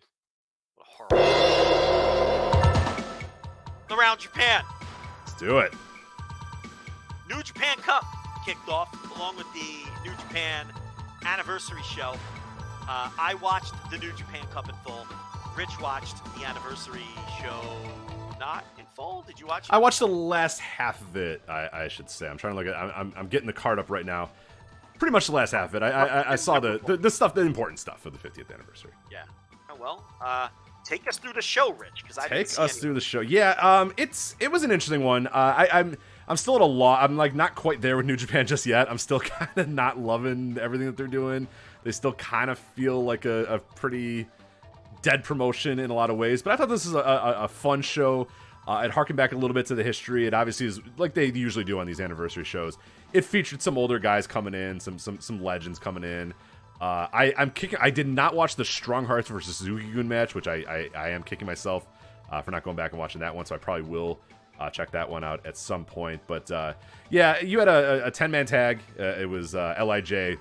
Around Japan. Let's do it. New Japan Cup kicked off along with the New Japan anniversary show. I watched the New Japan Cup in full. Rich watched the anniversary show not in full. Did you watch it? I watched the last half of it, I should say. I'm trying to look at I'm getting the card up right now. Pretty much the last half of it. I saw the stuff, the important stuff for the 50th anniversary. Yeah. Oh, well, take us through the show, Rich, because I didn't see anything. Through the show. Yeah, it was an interesting one. I'm still at a loss. I'm not quite there with New Japan just yet. I'm still kind of not loving everything that they're doing. They still kind of feel like a pretty dead promotion in a lot of ways. But I thought this was a fun show. It harkened back a little bit to the history. It obviously is like they usually do on these anniversary shows. It featured some older guys coming in, some legends coming in. I did not watch the Strong Hearts versus Suzuki-gun match, which I am kicking myself for not going back and watching that one, so I probably will check that one out at some point. But yeah, you had a 10-man tag. It was LIJ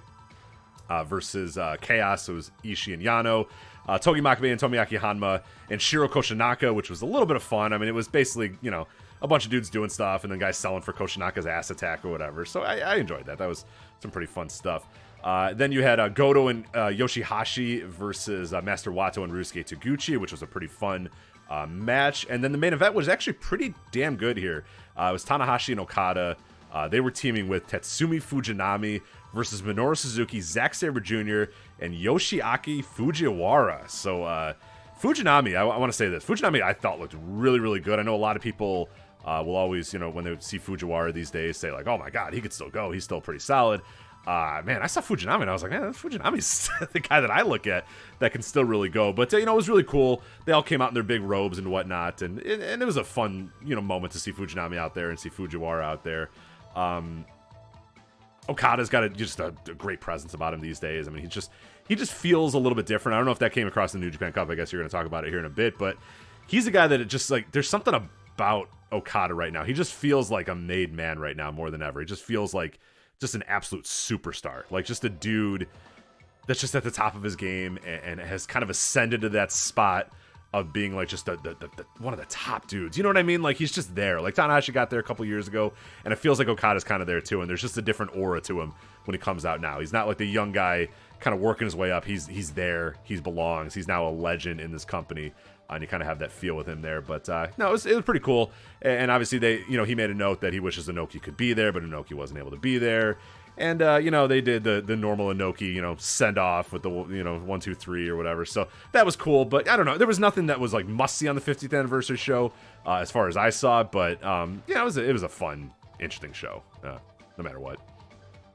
versus Chaos. It was Ishii and Yano, Togi Makabe and Tomoyaki Hanma, and Shiro Koshinaka, which was a little bit of fun. I mean, it was basically, a bunch of dudes doing stuff and then guys selling for Koshinaka's ass attack or whatever. So I enjoyed that. That was some pretty fun stuff. Then you had Goto and Yoshihashi versus Master Wato and Ryusuke Taguchi, which was a pretty fun match. And then the main event was actually pretty damn good here. It was Tanahashi and Okada. They were teaming with Tatsumi Fujinami versus Minoru Suzuki, Zack Sabre Jr., and Yoshiaki Fujiwara. So Fujinami, I want to say this. Fujinami I thought looked really, really good. I know a lot of people will always, when they see Fujiwara these days, say like, oh my God, he could still go. He's still pretty solid. Man, I saw Fujinami and I was like, man, Fujinami's the guy that I look at that can still really go. But, it was really cool. They all came out in their big robes and whatnot. And it was a fun, moment to see Fujinami out there and see Fujiwara out there. Okada's got just a great presence about him these days. I mean, he just feels a little bit different. I don't know if that came across in the New Japan Cup. I guess you're going to talk about it here in a bit. But he's a guy that it just like, there's something about Okada right now. He just feels like a made man right now more than ever. He just feels like just an absolute superstar, like just a dude that's just at the top of his game and has kind of ascended to that spot of being like just the one of the top dudes. You know what I mean? Like he's just there. Like Tanahashi got there a couple years ago, and it feels like Okada's kind of there too. And there's just a different aura to him when he comes out now. He's not like the young guy kind of working his way up. He's there. He belongs. He's now a legend in this company. And you kind of have that feel with him there. But no, it was pretty cool. And obviously he made a note that he wishes Inoki could be there, but Inoki wasn't able to be there. And they did the normal Inoki send off with the 1, 2, 3 or whatever. So that was cool. But I don't know, there was nothing that was like must see on the 50th anniversary show as far as I saw. But it was a fun, interesting show, no matter what.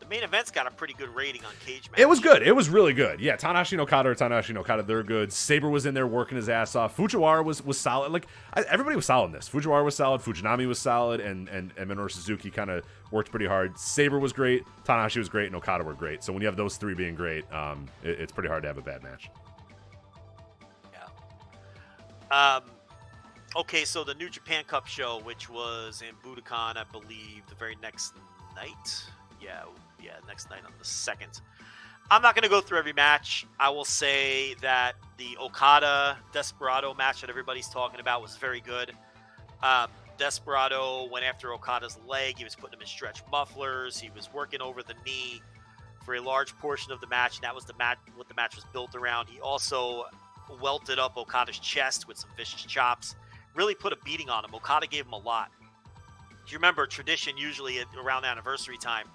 Main event's got a pretty good rating on Cage Match. It was good. It was really good. Yeah, Tanahashi and Okada, they're good. Sabre was in there working his ass off. Fujiwara was solid. Like everybody was solid in this. Fujiwara was solid. Fujinami was solid, and Minoru Suzuki kind of worked pretty hard. Sabre was great. Tanahashi was great, and Okada were great. So when you have those three being great, it's pretty hard to have a bad match. Yeah. Okay, so the New Japan Cup show, which was in Budokan, I believe, the very next night. Yeah, next night on the 2nd. I'm not going to go through every match. I will say that the Okada Desperado match that everybody's talking about was very good. Desperado went after Okada's leg. He was putting him in stretch mufflers. He was working over the knee for a large portion of the match, and that was what the match was built around. He also welted up Okada's chest with some vicious chops. Really put a beating on him. Okada gave him a lot. Do you remember tradition usually around anniversary time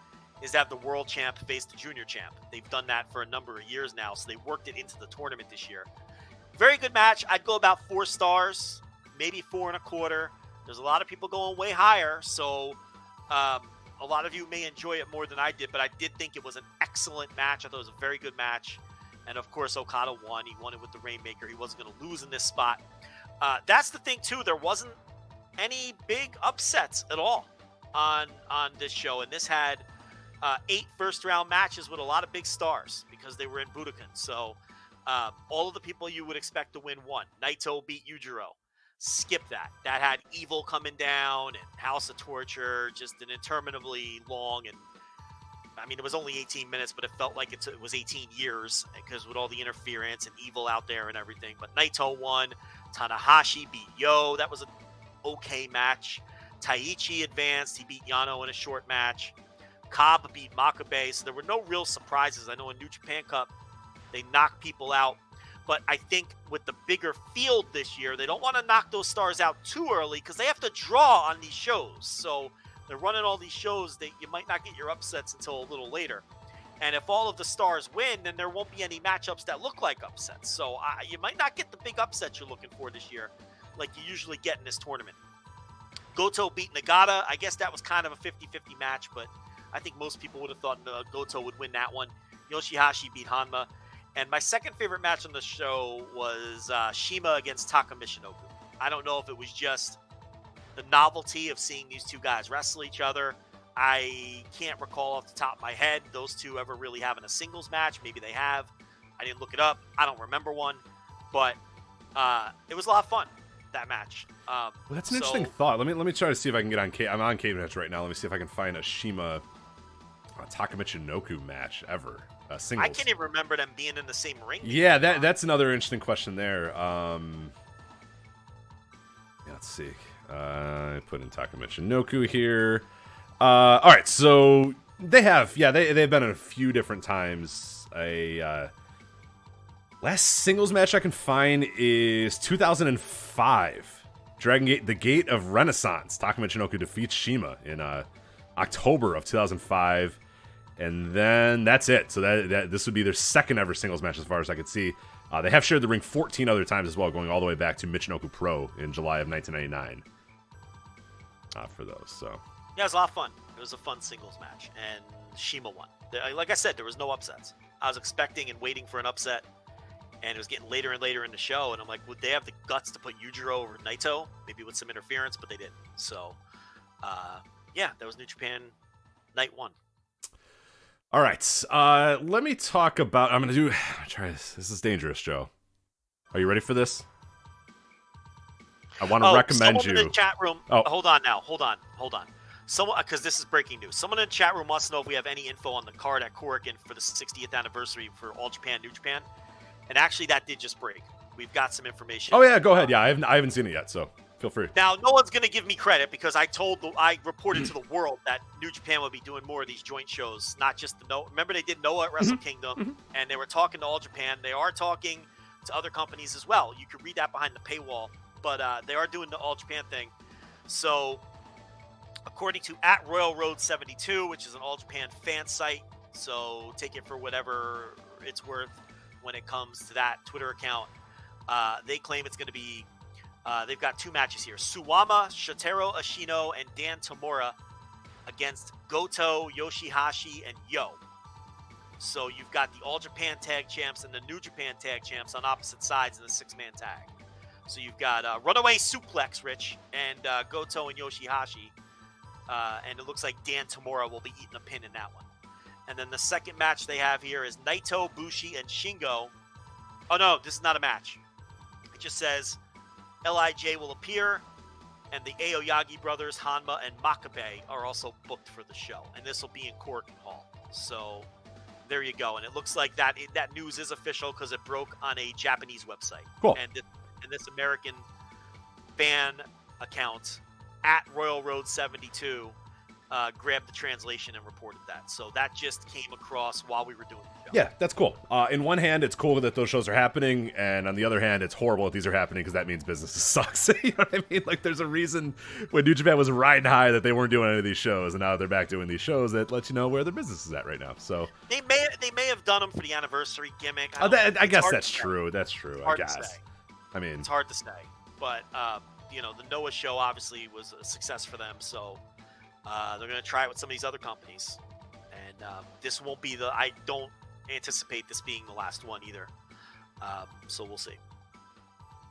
is to have the world champ face the junior champ. They've done that for a number of years now, so they worked it into the tournament this year. Very good match. I'd go about 4 stars, maybe 4.25. There's a lot of people going way higher, so a lot of you may enjoy it more than I did, but I did think it was an excellent match. I thought it was a very good match. And of course, Okada won. He won it with the Rainmaker. He wasn't going to lose in this spot. That's the thing, too. There wasn't any big upsets at all on this show, and this had 8 first-round matches with a lot of big stars because they were in Budokan. So all of the people you would expect to win won. Naito beat Yujiro. Skip that. That had Evil coming down and House of Torture, just an interminably long, and I mean, it was only 18 minutes, but it felt like it was 18 years because with all the interference and Evil out there and everything. But Naito won. Tanahashi beat Yo. That was an okay match. Taichi advanced. He beat Yano in a short match. Cobb beat Makabe, so there were no real surprises. I know in New Japan Cup, they knocked people out. But I think with the bigger field this year, they don't want to knock those stars out too early because they have to draw on these shows. So they're running all these shows that you might not get your upsets until a little later. And if all of the stars win, then there won't be any matchups that look like upsets. So you might not get the big upsets you're looking for this year like you usually get in this tournament. Goto beat Nagata. I guess that was kind of a 50-50 match, but I think most people would have thought Goto would win that one. Yoshihashi beat Hanma. And my second favorite match on the show was Shima against Taka Michinoku. I don't know if it was just the novelty of seeing these two guys wrestle each other. I can't recall off the top of my head those two ever really having a singles match. Maybe they have. I didn't look it up. I don't remember one. But it was a lot of fun. that match. Well, that's an interesting thought. Let me try to see if I can get on. I'm on Cage Match right now. Let me see if I can find a Shima Taka Michinoku match ever. Singles. I can't even remember them being in the same ring. Yeah, that's another interesting question there. Let's see. I put in Taka Michinoku here. All right, so they've been in a few different times. Last singles match I can find is 2005. Dragon Gate, the Gate of Renaissance. Taka Michinoku defeats Shima in October of 2005. And then that's it. So that this would be their second ever singles match as far as I could see. They have shared the ring 14 other times as well, going all the way back to Michinoku Pro in July of 1999 for those. So yeah, it was a lot of fun. It was a fun singles match, and Shima won. Like I said, there was no upsets. I was expecting and waiting for an upset, and it was getting later and later in the show, and I'm like, would they have the guts to put Yujiro over Naito? Maybe with some interference, but they didn't. So, yeah, that was New Japan Night 1. All right, let me talk about. I'm gonna try this. This is dangerous, Joe. Are you ready for this? I want to recommend you. In the chat room. Oh, hold on. Someone, because this is breaking news. Someone in the chat room wants to know if we have any info on the card at Korakuen for the 60th anniversary for All Japan, New Japan. And actually, that did just break. We've got some information. Oh yeah, go ahead. Yeah, I haven't seen it yet, so feel free. Now, no one's going to give me credit because I reported to the world that New Japan would be doing more of these joint shows, not just the Noah. Remember, they did Noah at Wrestle Kingdom, and they were talking to All Japan. They are talking to other companies as well. You can read that behind the paywall, but they are doing the All Japan thing. So, according to @RoyalRoad72, which is an All Japan fan site, so take it for whatever it's worth when it comes to that Twitter account. They claim it's going to be. They've got 2 matches here. Suwama, Shotaro Ashino, and Dan Tamura against Goto, Yoshihashi, and Yo. So you've got the All Japan Tag Champs and the New Japan Tag Champs on opposite sides in the 6-man tag. So you've got Runaway Suplex, Rich, and Goto and Yoshihashi. And it looks like Dan Tamura will be eating a pin in that one. And then the second match they have here is Naito, Bushi, and Shingo. Oh, no, this is not a match. It just says LIJ will appear, and the Aoyagi brothers, Hanma and Makabe, are also booked for the show. And this will be in Korakuen Hall. So there you go. And it looks like that news is official because it broke on a Japanese website. Cool. And this American fan account @RoyalRoad72 grabbed the translation and reported that. So that just came across while we were doing the show. Yeah, that's cool. In one hand, it's cool that those shows are happening, and on the other hand, it's horrible that these are happening because that means business sucks. You know what I mean? Like, there's a reason when New Japan was riding high that they weren't doing any of these shows, and now they're back doing these shows that let you know where their business is at right now. So they may have done them for the anniversary gimmick. I guess that's true. That's true. I guess. I mean, it's hard to say, but the Noah show obviously was a success for them, so. They're going to try it with some of these other companies. And this won't be I don't anticipate this being the last one either. So we'll see.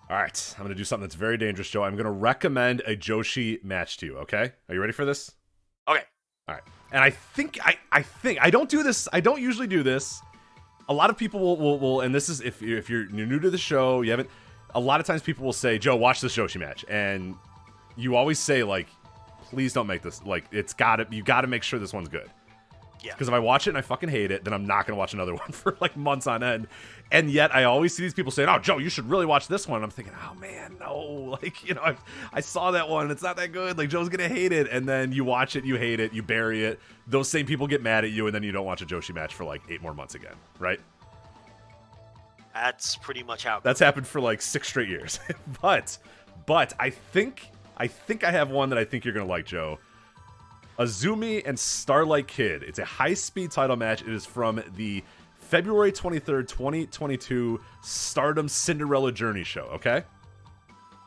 All right. I'm going to do something that's very dangerous, Joe. I'm going to recommend a Joshi match to you, okay? Are you ready for this? Okay. All right. And I think I don't do this. I don't usually do this. A lot of people will and this is if you're new to the show, you haven't. A lot of times people will say, Joe, watch this Joshi match. And you always say, like, please don't make this, like, you gotta make sure this one's good. Yeah. Because if I watch it and I fucking hate it, then I'm not gonna watch another one for like months on end. And yet I always see these people saying, oh, Joe, you should really watch this one. And I'm thinking, oh man, no. Like, I saw that one. It's not that good. Like, Joe's gonna hate it. And then you watch it, you hate it, you bury it. Those same people get mad at you, and then you don't watch a Joshi match for like 8 more months again, right? That's pretty much how that's happened for like 6 straight years. But I think I have one that I think you're going to like, Joe. Azumi and Starlight Kid. It's a high-speed title match. It is from the February 23rd, 2022 Stardom Cinderella Journey show, okay?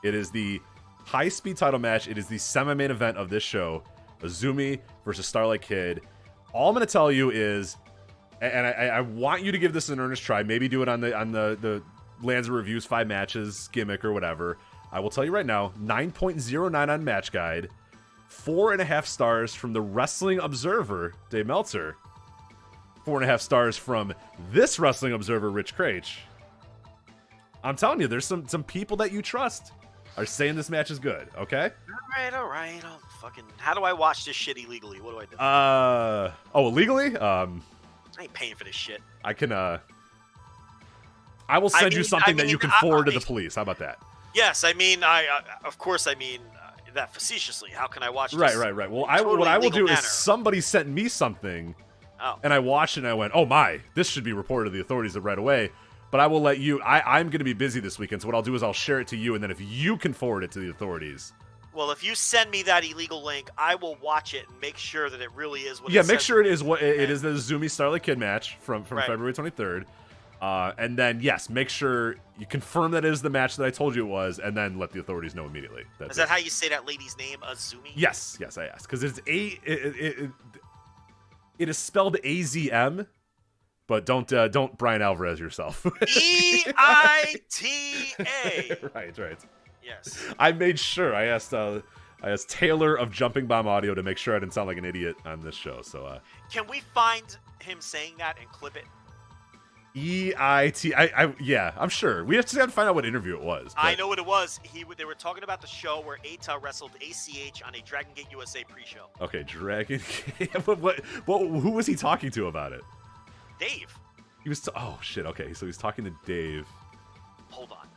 It is the high-speed title match. It is the semi-main event of this show. Azumi versus Starlight Kid. All I'm going to tell you is, and I want you to give this an earnest try. Maybe do it on the Lanza Reviews 5 matches gimmick or whatever. I will tell you right now, 9.09 on Match Guide, 4.5 stars from the Wrestling Observer, Dave Meltzer, 4.5 stars from this Wrestling Observer, Rich Craich. I'm telling you, there's some people that you trust. are saying this match is good. Okay. All right. Oh, fucking. How do I watch this shit illegally? What do I do? Illegally? I ain't paying for this shit. I can. I will send you something that you can forward to the police. How about that? Yes, I mean, of course, I mean that facetiously. How can I watch this? Right. Well, what I will do is somebody sent me something, and I watched it and I went, oh my, this should be reported to the authorities right away. But I will let you. I'm going to be busy this weekend, so what I'll do is I'll share it to you, and then if you can forward it to the authorities. Well, if you send me that illegal link, I will watch it and make sure that it really is what. Yeah, make sure it is what it is. The Zumi Starlight Kid match from right. February 23rd. And then, yes, make sure you confirm that it is the match that I told you it was, and then let the authorities know immediately. Is that how you say that lady's name, Azumi? Yes, I asked. Because it's it is spelled AZM, but don't Brian Alvarez yourself. EITA. Right. Yes. I made sure. I asked Taylor of Jumping Bomb Audio to make sure I didn't sound like an idiot on this show. So can we find him saying that and clip it? EIT. Yeah, I'm sure. We have to find out what interview it was. I know what it was. They were talking about the show where Eita wrestled ACH on a Dragon Gate USA pre-show. Okay, Dragon Gate. What? Who was he talking to about it? Dave. He was. Oh shit. Okay, so he's talking to Dave. Hold on.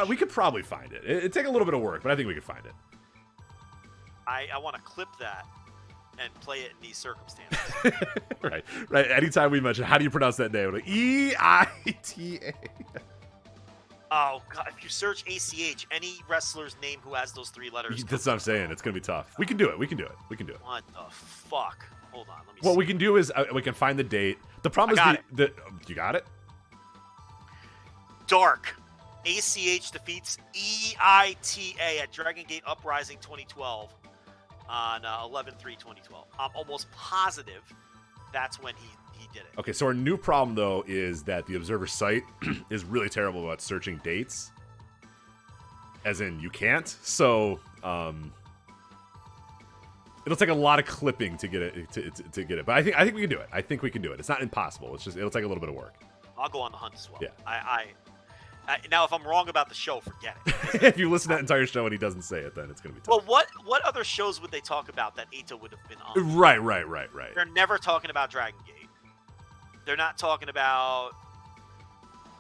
We could probably find it. It'd take a little bit of work, but I think we could find it. I want to clip that and play it in these circumstances. Right. Anytime we mention, how do you pronounce that name? Like, EITA. Oh, God. If you search ACH, any wrestler's name who has those three letters. That's what I'm saying. It's going to be tough. We can do it. What the fuck? Hold on. Let me see. What we can do is we can find the date. The problem is you got it? Dark. ACH defeats EITA at Dragon Gate Uprising 2012. On 11/3/2012. I'm almost positive that's when he did it. Okay, so our new problem, though, is that the Observer site is really terrible about searching dates. As in, you can't. So, it'll take a lot of clipping to get it. To get it. But I think we can do it. I think we can do it. It's not impossible. It'll take a little bit of work. I'll go on the hunt as well. Yeah. Now, if I'm wrong about the show, forget it. If you listen to that entire show and he doesn't say it, then it's going to be tough. Well, what other shows would they talk about that Eita would have been on? Right. They're never talking about Dragon Gate. They're not talking about.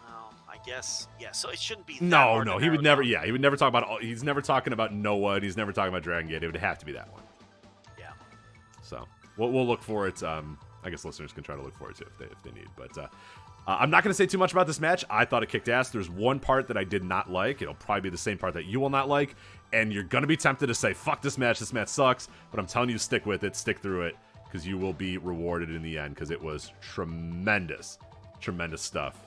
Well, I guess So it shouldn't be. No. He would never. Yeah, he would never talk about. He's never talking about Noah. And he's never talking about Dragon Gate. It would have to be that one. Yeah. So we'll look for it. I guess listeners can try to look for it too if they need. But I'm not going to say too much about this match. I thought it kicked ass. There's one part that I did not like. It'll probably be the same part that you will not like. And you're going to be tempted to say, fuck this match sucks. But I'm telling you, stick with it, stick through it, because you will be rewarded in the end, because it was tremendous stuff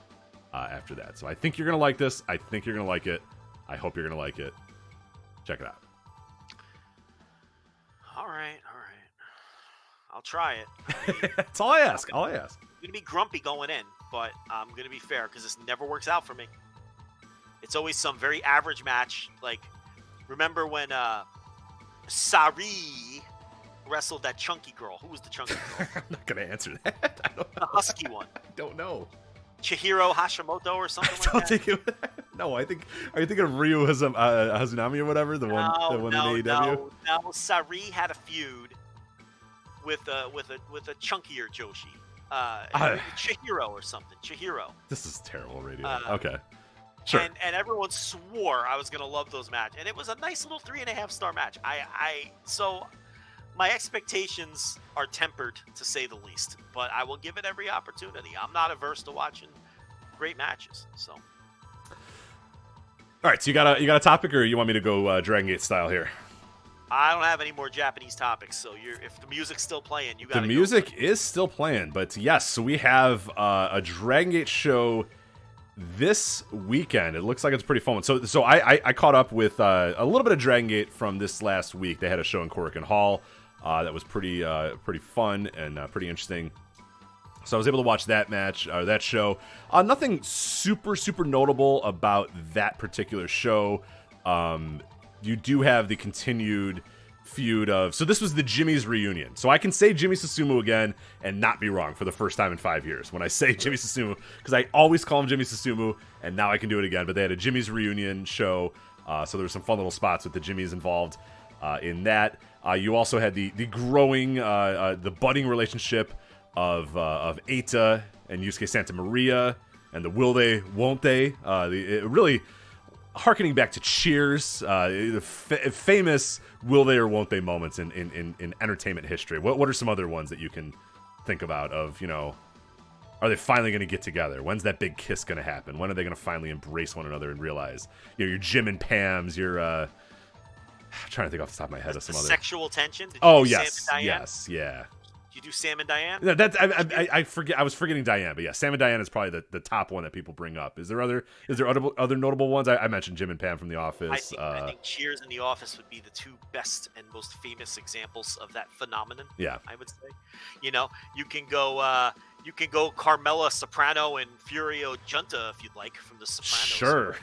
after that. So I think you're going to like this. I think you're going to like it. I hope you're going to like it. Check it out. All right. I'll try it. That's all I ask. I'm going to be grumpy going in, but I'm going to be fair because this never works out for me. It's always some very average match. Like, remember when Sari wrestled that chunky girl? Who was the chunky girl? I'm not going to answer that. I don't know. The husky one. I don't know. Chihiro Hashimoto or something like that? No, I think. Are you thinking of Ryu Hazunami or whatever? The one in AEW? No, Sari had a feud with a chunkier Joshi. Chihiro or something. Chihiro. This is terrible radio. Okay. Sure. And everyone swore I was going to love those matches. And it was a nice little 3.5-star match. So my expectations are tempered, to say the least. But I will give it every opportunity. I'm not averse to watching great matches. So. All right, so you got a topic, or you want me to go Dragon Gate style here? I don't have any more Japanese topics, so if the music's still playing, you got to go. The music is still playing, but yes, so we have a Dragon Gate show this weekend. It looks like it's pretty fun. So I caught up with a little bit of Dragon Gate from this last week. They had a show in Korakuen Hall that was pretty fun and pretty interesting. So I was able to watch that match, that show. Nothing super notable about that particular show. You do have the continued feud of, so this was the Jimmy's reunion. So I can say Jimmy Susumu again and not be wrong for the first time in 5 years when I say Jimmy Susumu, because I always call him Jimmy Susumu, and now I can do it again. But they had a Jimmy's reunion show, so there were some fun little spots with the Jimmys involved in that. You also had the growing, the budding relationship of Eita and Yusuke Santa Maria, and the will they, won't they? Really harkening back to Cheers, the famous will they or won't they moments in entertainment history. What are some other ones that you can think about of, are they finally going to get together? When's that big kiss going to happen? When are they going to finally embrace one another and realize, your Jim and Pam's, your, I'm trying to think off the top of my head of some other. Sexual tension? Yes, yeah. Did you do Sam and Diane? No, that's I forget. I was forgetting Diane, but yeah, Sam and Diane is probably the top one that people bring up. Is there other notable ones? I mentioned Jim and Pam from The Office. I think Cheers and The Office would be the two best and most famous examples of that phenomenon. Yeah, I would say. You can go Carmela Soprano and Furio Junta if you'd like from The Sopranos. Sure.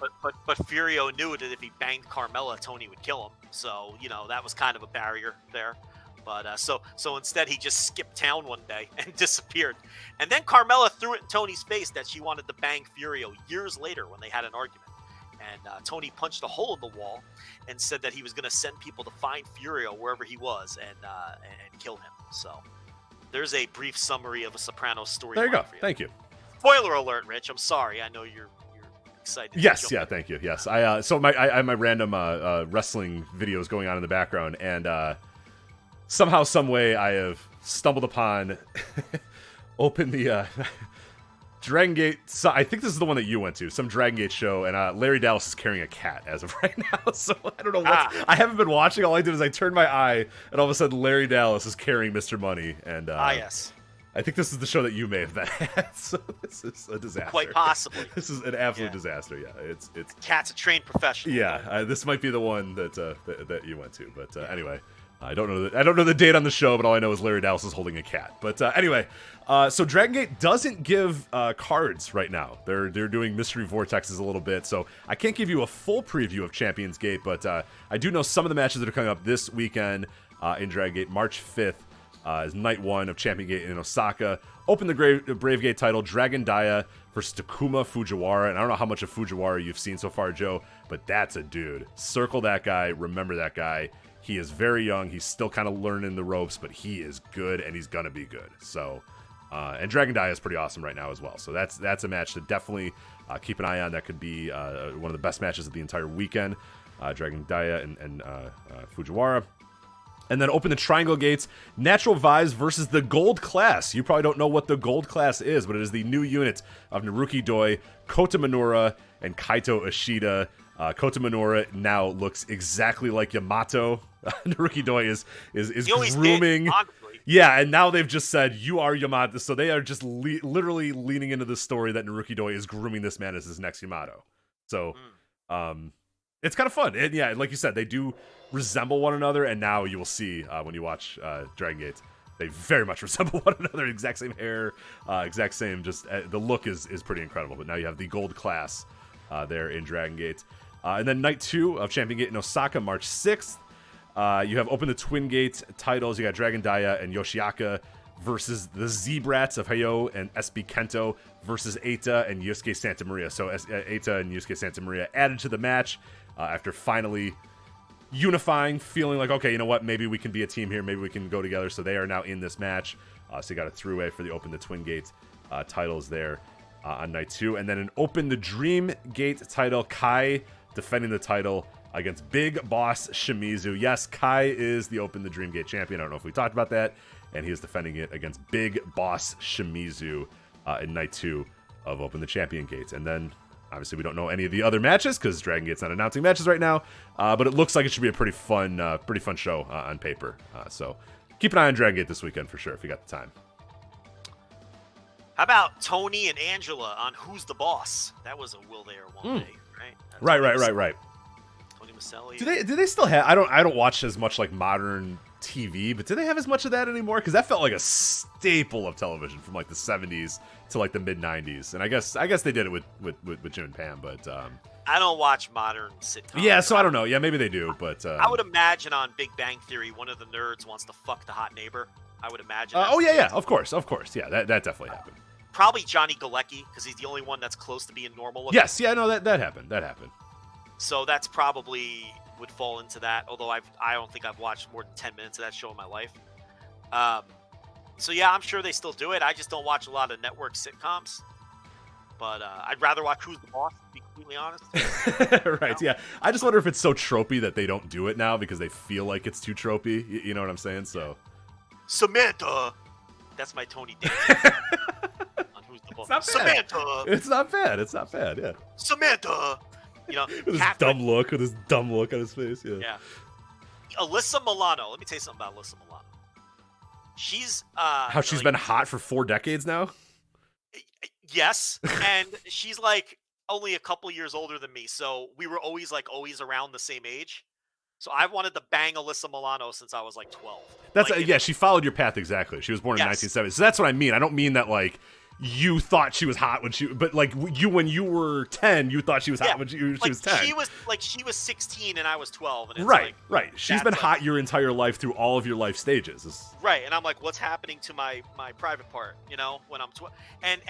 but Furio knew that if he banged Carmela, Tony would kill him. So that was kind of a barrier there. But so instead, he just skipped town one day and disappeared. And then Carmella threw it in Tony's face that she wanted to bang Furio years later when they had an argument. And Tony punched a hole in the wall and said that he was going to send people to find Furio wherever he was and kill him. So there's a brief summary of a Sopranos story. There you go. Thank you. Spoiler alert, Rich. I'm sorry. I know you're excited. Yes. Yeah. Thank you. Yes. I have my random wrestling videos going on in the background, and somehow, some way, I have stumbled upon, opened the Dragon Gate. So I think this is the one that you went to, some Dragon Gate show, and Larry Dallas is carrying a cat as of right now. So I don't know what. I haven't been watching. All I did is I turned my eye, and all of a sudden Larry Dallas is carrying Mr. Money. And yes. I think this is the show that you may have been at. So this is a disaster. Quite possibly. This is an absolute disaster. Yeah, it's. Cat's a trained professional. Yeah, this might be the one that you went to. But anyway. I don't know the date on the show, but all I know is Larry Dallas is holding a cat. But anyway, so Dragon Gate doesn't give cards right now. They're doing mystery vortexes a little bit, so I can't give you a full preview of Champions Gate, but I do know some of the matches that are coming up this weekend in Dragon Gate. March 5th is night 1 of Champion Gate in Osaka. Open the Brave Gate title, Dragon Dia versus Takuma Fujiwara. And I don't know how much of Fujiwara you've seen so far, Joe, but that's a dude. Circle that guy. Remember that guy. He is very young. He's still kind of learning the ropes, but he is good, and he's going to be good. So, and Dragon Dia is pretty awesome right now as well. So that's a match to definitely keep an eye on. That could be one of the best matches of the entire weekend. Dragon Dia and Fujiwara. And then open the Triangle Gates. Natural Vibes versus the Gold Class. You probably don't know what the Gold Class is, but it is the new unit of Naruki Doi, Kota Minoura, and Kaito Ishida. Kota Minoura now looks exactly like Yamato. Naruki Doi is grooming. Yeah, and now they've just said, you are Yamato. So they are just literally leaning into the story that Naruki Doi is grooming this man as his next Yamato. So it's kind of fun. And yeah, like you said, they do resemble one another. And now you will see when you watch Dragon Gate, they very much resemble one another. Exact same hair, exact same, just the look is pretty incredible. But now you have the Gold Class there in Dragon Gate. And then night 2 of Champion Gate in Osaka, March 6th. You have open the Twin Gate titles. You got Dragon Dia and Yoshiaka versus the Z-Brats of Hayo and SB Kento versus Eita and Yusuke Santa Maria. So Eita and Yusuke Santa Maria added to the match after finally unifying, feeling like, okay, you know what, maybe we can be a team here, maybe we can go together. So they are now in this match. So you got a three-way for the Open the Twin Gate titles there on night 2. And then an Open the Dream Gate title, Kai defending the title against Big Boss Shimizu. Yes, Kai is the Open the Dream Gate champion. I don't know if we talked about that. And he is defending it against Big Boss Shimizu in night 2 of Open the Champion Gates. And then, obviously, we don't know any of the other matches because Dragon Gate's not announcing matches right now. But it looks like it should be a pretty fun show on paper. So keep an eye on Dragon Gate this weekend for sure if you got the time. How about Tony and Angela on Who's the Boss? That was a will they or won't they, right? Right. Tony Maselli. Do they still have? I don't watch as much like modern TV, but do they have as much of that anymore? Because that felt like a staple of television from like the 70s to like the mid 90s, and I guess they did it with Jim and Pam, but I don't watch modern sitcoms. Yeah, so I don't know. Yeah, maybe they do, but I would imagine on Big Bang Theory, one of the nerds wants to fuck the hot neighbor. I would imagine. Oh yeah, of course. Yeah, that definitely happened. Probably Johnny Galecki, because he's the only one that's close to being normal looking. Yes, no, that happened. So that's probably would fall into that. Although I don't think I've watched more than 10 minutes of that show in my life. So yeah, I'm sure they still do it. I just don't watch a lot of network sitcoms. But I'd rather watch Who's the Boss, to be completely honest. Right, yeah. I just wonder if it's so tropey that they don't do it now because they feel like it's too tropey. You know what I'm saying? So Samantha. That's my Tony Danza on Who's the Boss. Samantha. It's not bad, yeah. Samantha. You know, with his dumb look on his face, yeah. Yeah. Alyssa Milano. Let me tell you something about Alyssa Milano. She's how she's been hot for 4 decades now? Yes, and she's like only a couple years older than me, so we were always around the same age. So I've wanted to bang Alyssa Milano since I was like 12. That's she followed your path exactly. She was born in 1970. So that's what I mean. I don't mean that like you thought she was hot but like when you were 10, you thought she was hot when she was 10. She was 16 and I was 12. And it's right. She's been hot your entire life through all of your life stages. Right, and I'm like, what's happening to my private part? You know, when I'm 12, and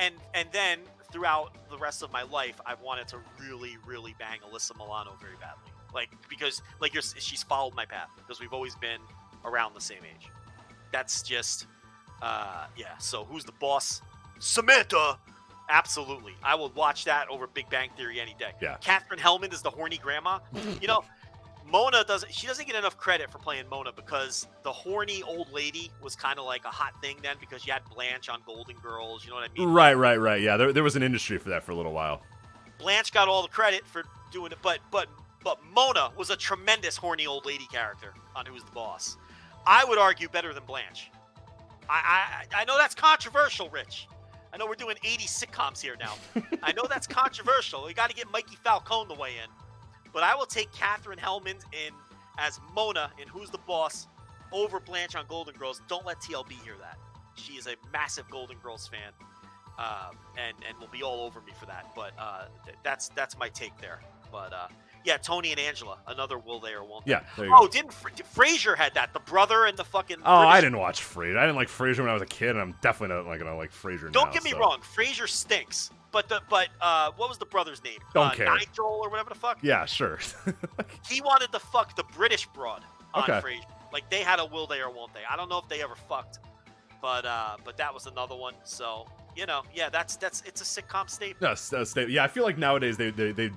then throughout the rest of my life, I've wanted to really, really bang Alyssa Milano very badly, because she's followed my path because we've always been around the same age. That's just, So Who's the Boss? Samantha, absolutely. I will watch that over Big Bang Theory any day. Yeah. Catherine Hellman is the horny grandma. You know, Mona doesn't get enough credit for playing Mona because the horny old lady was kind of like a hot thing then because you had Blanche on Golden Girls. You know what I mean? Right. Yeah, there was an industry for that for a little while. Blanche got all the credit for doing it, but Mona was a tremendous horny old lady character on Who's the Boss. I would argue better than Blanche. I know that's controversial, Rich. I know we're doing 80s sitcoms here now. I know that's controversial. We got to get Mikey Falcone the way in. But I will take Catherine Hellman as Mona in Who's the Boss over Blanche on Golden Girls. Don't let TLB hear that. She is a massive Golden Girls fan, and will be all over me for that. But that's my take there. But yeah, Tony and Angela, another will they or won't they? Yeah, there you go. Didn't Frasier had that? The brother and the fucking I didn't watch Frasier. I didn't like Frasier when I was a kid, and I'm definitely not gonna like Frasier now. Don't get me wrong, Frasier stinks. But what was the brother's name? Don't care. Nigel or whatever the fuck? Yeah, sure. He wanted to fuck the British broad on Okay. Frasier. Like they had a will they or won't they. I don't know if they ever fucked. But that was another one. So, you know, yeah, it's a sitcom staple. No, yeah, I feel like nowadays the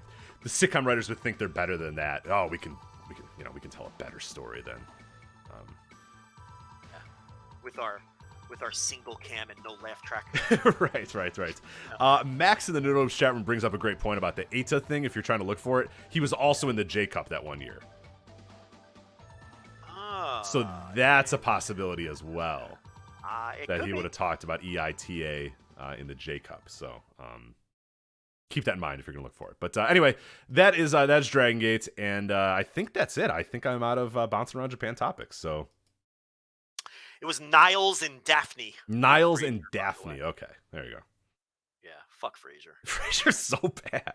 sitcom writers would think they're better than that. Oh, we can tell a better story then. With our single cam and no laugh track. Right. Max in the Noodles chat room brings up a great point about the ETA thing. If you're trying to look for it, he was also in the J Cup that one year. So that's a possibility as well. That he would have talked about EITA in the J Cup. So keep that in mind if you're going to look for it. But anyway, that's Dragon Gate, and I think that's it. I think I'm out of bouncing around Japan topics. So it was Niles and Daphne. Niles and Daphne. Okay, there you go. Yeah, fuck Frasier. Frasier's so bad.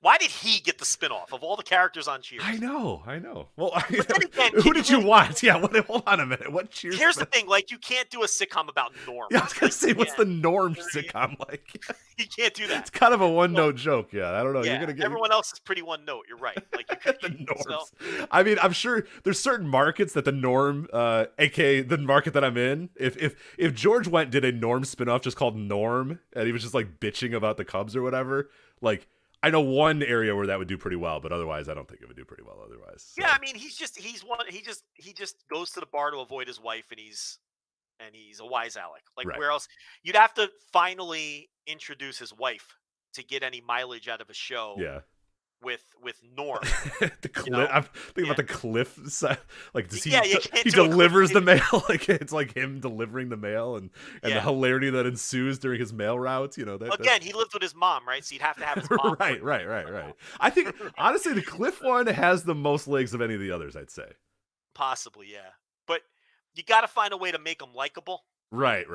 Why did he get the spinoff of all the characters on Cheers? I know. Well, again, who did you watch? Yeah, hold on a minute. What Cheers? Here's the thing: like, you can't do a sitcom about Norm. Yeah, I was gonna say, what's the Norm sitcom like? You can't do that. It's kind of a one-note joke. Yeah, I don't know. Yeah, you're gonna get everyone else is pretty one-note. You're right. Like you could the norms. So. I mean, I'm sure there's certain markets that the Norm, aka the market that I'm in. If George Wendt did a Norm spinoff just called Norm, and he was just like bitching about the Cubs or whatever, like. I know one area where that would do pretty well, but otherwise, I don't think it would do pretty well. Otherwise, so. Yeah, I mean, he just goes to the bar to avoid his wife, and he's a wise Alec. Like right. Where else? You'd have to finally introduce his wife to get any mileage out of a show. Yeah. With Norm, the Cliff. You know? I'm thinking about the Cliff. Like, does he he delivers the mail? Like it's like him delivering the mail, and the hilarity that ensues during his mail routes. You know, again, he lived with his mom, right? So you'd have to have his mom. Right. I think honestly, the Cliff one has the most legs of any of the others. I'd say. Possibly, yeah, but you got to find a way to make him likable. Right.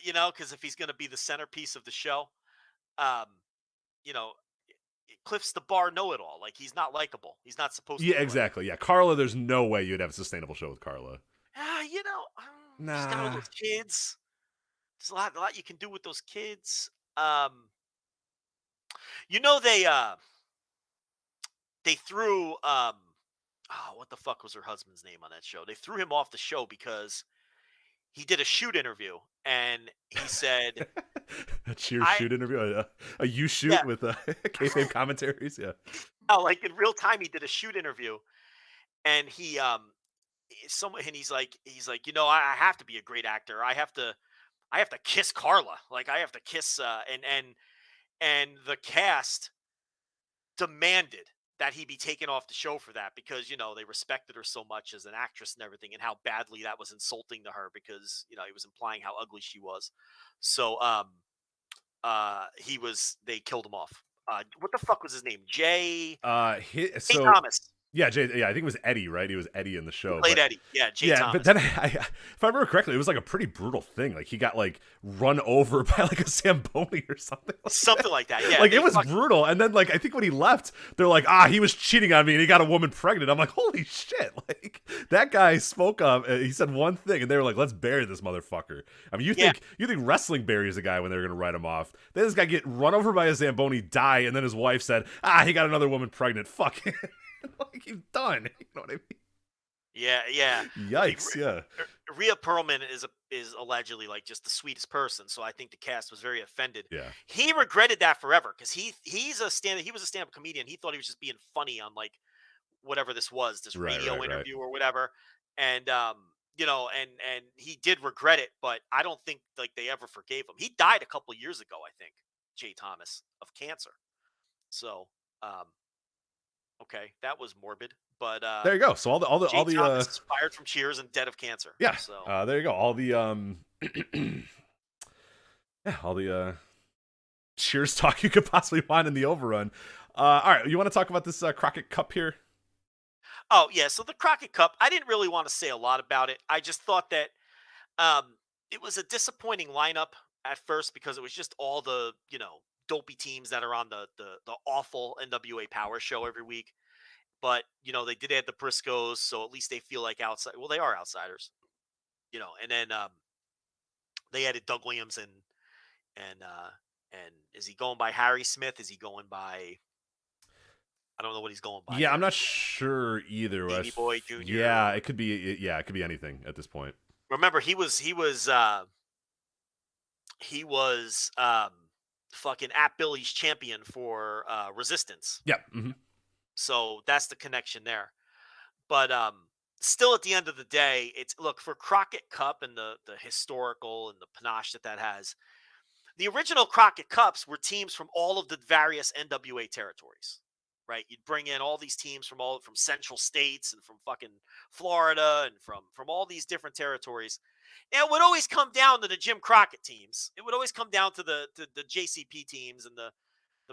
You know, because if he's going to be the centerpiece of the show, you know. Cliff's the bar know-it-all. Like, he's not likable. He's not supposed to. Yeah, exactly. Yeah, Carla. There's no way you'd have a sustainable show with Carla. You know, she's got all those kids. There's a lot you can do with those kids. You know, they threw what the fuck was her husband's name on that show? They threw him off the show because he did a shoot interview and he said a shoot interview, a you shoot with kayfabe commentaries. Yeah. Oh, like in real time, he did a shoot interview, and he's like, you know, I have to be a great actor. I have to kiss Carla. Like, I have to kiss, and the cast demanded that he be taken off the show for that because, you know, they respected her so much as an actress and everything, and how badly that was insulting to her because, you know, he was implying how ugly she was. So, they killed him off. What the fuck was his name? Jay Thomas. Yeah, Jay. Yeah, I think it was Eddie, right? He was Eddie in the show. He played Eddie. Yeah, Jay Thomas. But then if I remember correctly, it was like a pretty brutal thing. Like, he got like run over by like a Zamboni or something. Like that. Yeah. Like, it was brutal. And then, like, I think when he left, they're like, he was cheating on me and he got a woman pregnant. I'm like, holy shit! Like, that guy spoke up. He said one thing, and they were like, let's bury this motherfucker. I mean, you think wrestling buries a guy when they're gonna write him off? Then this guy get run over by a Zamboni, die, and then his wife said, he got another woman pregnant. Fuck him. Like, he's done. You know what I mean? Yeah. Yikes! Yeah. Rhea Perlman is allegedly like just the sweetest person, so I think the cast was very offended. Yeah. He regretted that forever because he was a stand-up comedian. He thought he was just being funny on like whatever this was, this radio interview or whatever. And you know, and he did regret it, but I don't think like they ever forgave him. He died a couple of years ago, I think, Jay Thomas, of cancer. So, okay, that was morbid, but there you go. So all the Thomas is fired from Cheers and dead of cancer. Yeah. So there you go. All the all the Cheers talk you could possibly find in the overrun. All right, you want to talk about this Crockett Cup here? Oh yeah. So the Crockett Cup, I didn't really want to say a lot about it. I just thought that it was a disappointing lineup at first because it was just all the, you know, dopey teams that are on the awful NWA Power show every week. But, you know, they did add the Briscoes, so at least they feel like outside. Well, they are outsiders, you know. And then they added Doug Williams and is he going by Harry Smith? Is he going by? I don't know what he's going by. Yeah, I'm not sure either. Davey Boy Jr. Yeah, it could be. Yeah, it could be anything at this point. Remember, he was fucking at Billy's champion for Resistance. Yeah. Mm-hmm. So that's the connection there. But still, at the end of the day, look, for Crockett Cup and the historical and the panache that has. The original Crockett Cups were teams from all of the various NWA territories, right? You'd bring in all these teams from central states and from fucking Florida and from all these different territories. And it would always come down to the Jim Crockett teams. It would always come down to the JCP teams and the